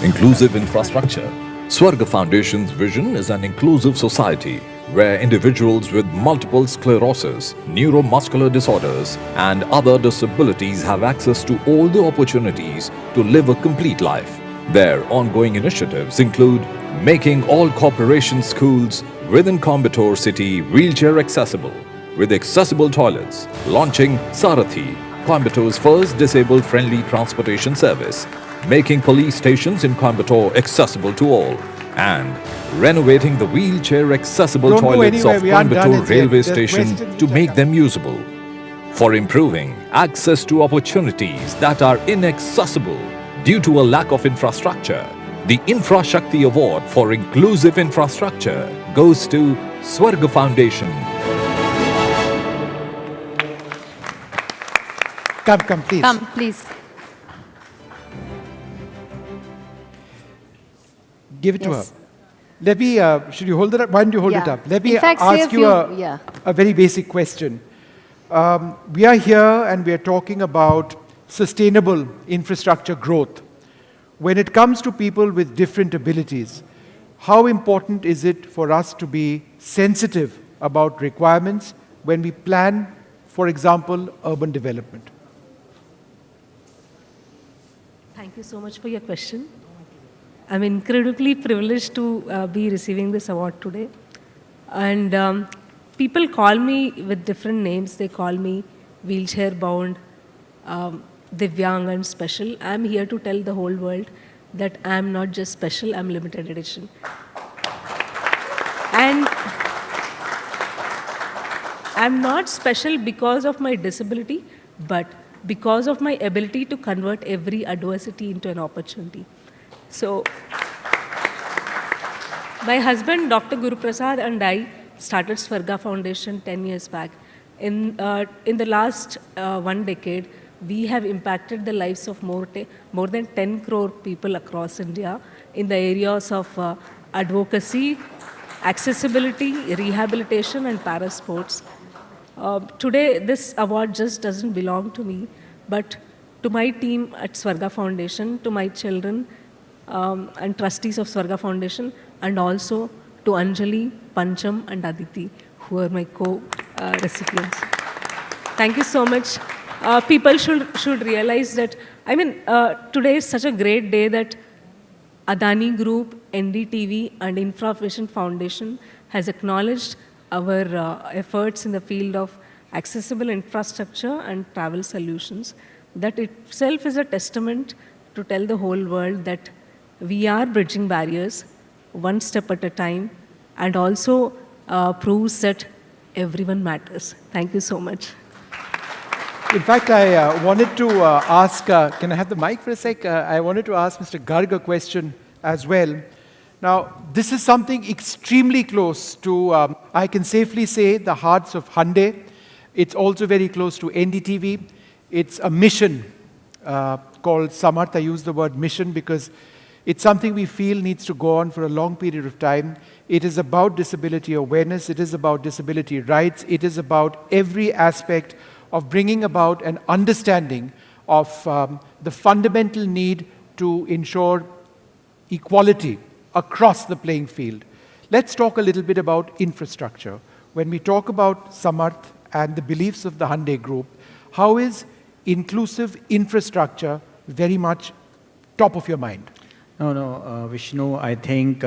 Inclusive infrastructure Swarga Foundation's vision is an inclusive society where individuals with multiple sclerosis, neuromuscular disorders, and other disabilities have access to all the opportunities to live a complete life. Their ongoing initiatives include making all corporation schools within Coimbatore city wheelchair accessible, with accessible toilets, launching Sarathi, Coimbatore's first disabled-friendly transportation service, making police stations in Coimbatore accessible to all, and renovating the wheelchair-accessible Don't go toilets anywhere, of we aren't done Coimbatore it yet. railway There's station questions to which are make them usable. For improving access to opportunities that are inaccessible due to a lack of infrastructure, the Infrashakti Award for Inclusive Infrastructure goes to Swarga Foundation. Come, please. Come, please. Give it to her. Yes. Let me, should you hold it up? Why don't you hold it Yeah. up? Let me In fact, say ask a you few- a very basic question. We are here and we are talking about sustainable infrastructure growth. When it comes to people with different abilities, how important is it for us to be sensitive about requirements when we plan, for example, urban development? Thank you so much for your question. I'm incredibly privileged to be receiving this award today. And people call me with different names. They call me wheelchair-bound, Divyang and special. I'm here to tell the whole world that I'm not just special, I'm limited edition. And I'm not special because of my disability, but because of my ability to convert every adversity into an opportunity. So, my husband, Dr. Guru Prasad, and I started Swarga Foundation 10 years back. In the last 1 decade, we have impacted the lives of more than 10 crore people across India in the areas of advocacy, accessibility, rehabilitation, and parasports. Today, this award just doesn't belong to me, but to my team at Swarga Foundation, to my children, and trustees of Swarga Foundation, and also to Anjali, Pancham, and Aditi, who are my co-recipients. Thank you so much. People should realize that, today is such a great day that Adani Group, NDTV, and Infrashakti Foundation has acknowledged our efforts in the field of accessible infrastructure and travel solutions. That itself is a testament to tell the whole world that we are bridging barriers one step at a time, and also proves that everyone matters. Thank you so much. In fact, I wanted to ask, can I have the mic for a sec? I wanted to ask Mr. Garg a question as well. Now, this is something extremely close to, I can safely say, the hearts of Hyundai. It's also very close to NDTV. It's a mission called Samarth. I use the word mission because it's something we feel needs to go on for a long period of time. It is about disability awareness. It is about disability rights. It is about every aspect of bringing about an understanding of the fundamental need to ensure equality across the playing field. Let's talk a little bit about infrastructure. When we talk about Samarth and the beliefs of the Hyundai Group, how is inclusive infrastructure very much top of your mind? No, Vishnu, I think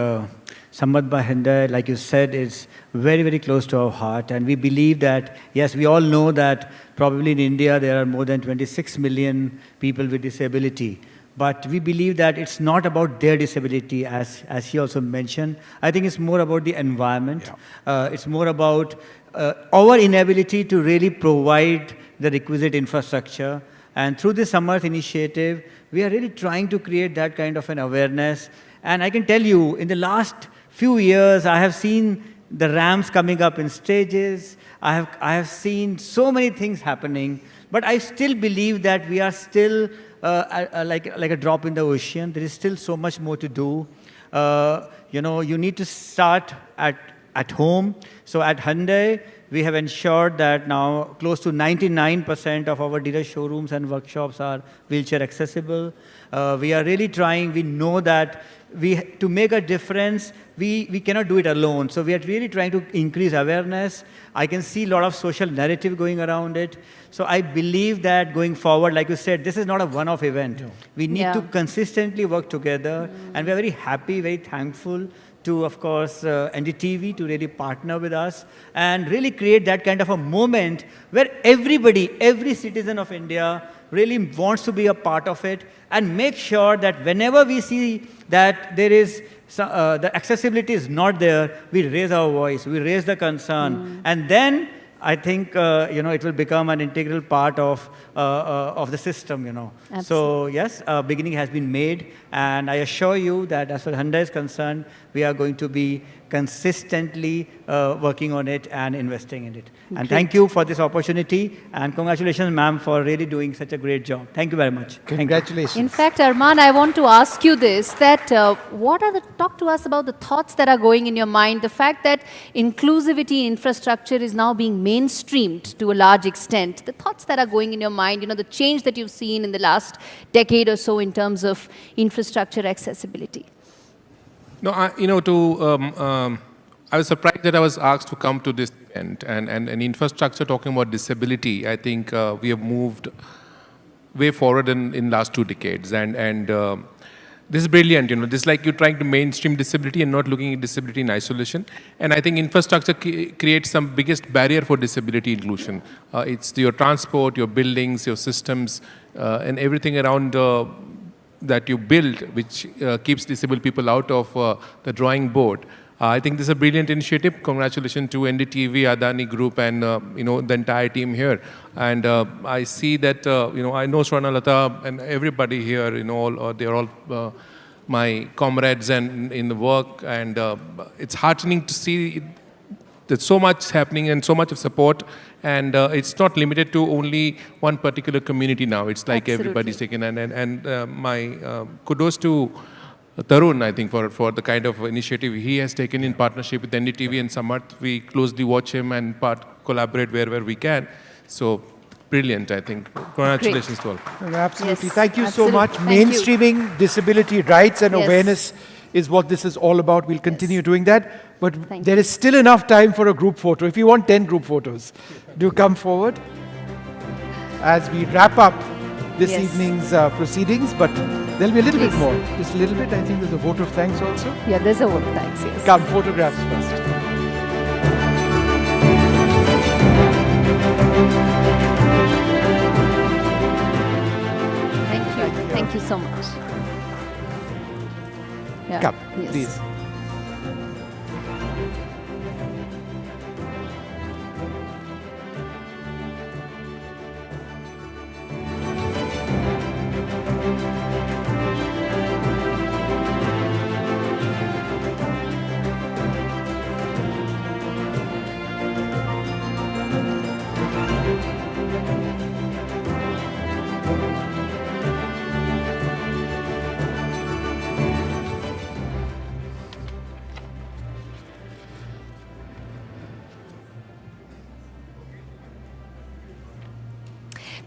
Samarth by Hyundai, like you said, is very, very close to our heart. And we believe that, yes, we all know that probably in India there are more than 26 million people with disability. But we believe that it's not about their disability, as he also mentioned. I think it's more about the environment. Yeah. It's more about our inability to really provide the requisite infrastructure. And through this Samarth initiative, we are really trying to create that kind of an awareness. And I can tell you, in the last few years, I have seen the ramps coming up in stages. I have seen so many things happening. But I still believe that we are still like a drop in the ocean. There is still so much more to do. You need to start at at home. So at Hyundai, we have ensured that now close to 99% of our dealer showrooms and workshops are wheelchair accessible. We are really trying, we know that to make a difference, we cannot do it alone. So we are really trying to increase awareness. I can see a lot of social narrative going around it. So I believe that going forward, like you said, this is not a one-off event. No. We need to consistently work together. And we're very happy, very thankful to, of course, NDTV to really partner with us and really create that kind of a moment where everybody, every citizen of India really wants to be a part of it and make sure that whenever we see that there is the accessibility is not there, we raise our voice, we raise the concern, and then I think it will become an integral part of the system. Absolutely. So yes, beginning has been made, and I assure you that as far as Hyundai is concerned, we are going to be consistently working on it and investing in it. And thank you for this opportunity, and congratulations, ma'am, for really doing such a great job. Thank you very much. Congratulations. In fact, Arman, I want to ask you this, that talk to us about the thoughts that are going in your mind, the fact that inclusivity infrastructure is now being mainstreamed to a large extent, the thoughts that are going in your mind, the change that you've seen in the last decade or so in terms of infrastructure accessibility. No, I was surprised that I was asked to come to this event, and infrastructure talking about disability. I think we have moved way forward in last 2 decades, and this is brilliant. This is like you're trying to mainstream disability and not looking at disability in isolation. And I think infrastructure creates some biggest barrier for disability inclusion. It's your transport, your buildings, your systems, and everything around that you build, which keeps disabled people out of the drawing board. I think this is a brilliant initiative. Congratulations to NDTV, Adani Group, and the entire team here. And I see that I know Swarnalata and everybody here. They're all my comrades and in the work, and it's heartening to see there's so much happening and so much of support. And it's not limited to only one particular community now. It's like everybody's taken. And my kudos to Tarun, I think, for the kind of initiative he has taken in partnership with NDTV and Samarth. We closely watch him and collaborate wherever we can. So, brilliant, I think. Congratulations to all. Absolutely. Yes, thank you so much. Mainstreaming disability rights and awareness is what this is all about. We'll continue doing that. But there is still enough time for a group photo. If you want 10 group photos, do come forward as we wrap up this evening's proceedings, but there'll be a little bit more. Just a little bit. I think there's a vote of thanks also. Yeah, there's a vote of thanks, yes. Come, photographs first. Thank you. Thank you so much. Yeah. Come, please.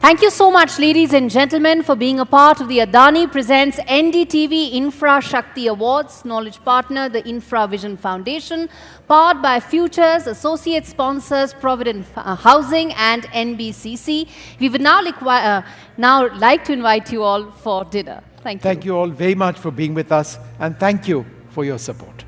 Thank you so much, ladies and gentlemen, for being a part of the Adani Presents NDTV Infrashakti Awards. Knowledge partner, the Infravision Foundation. Powered by Futures, associate sponsors, Provident Housing and NBCC. We would now like to invite you all for dinner. Thank you. Thank you all very much for being with us, and thank you for your support.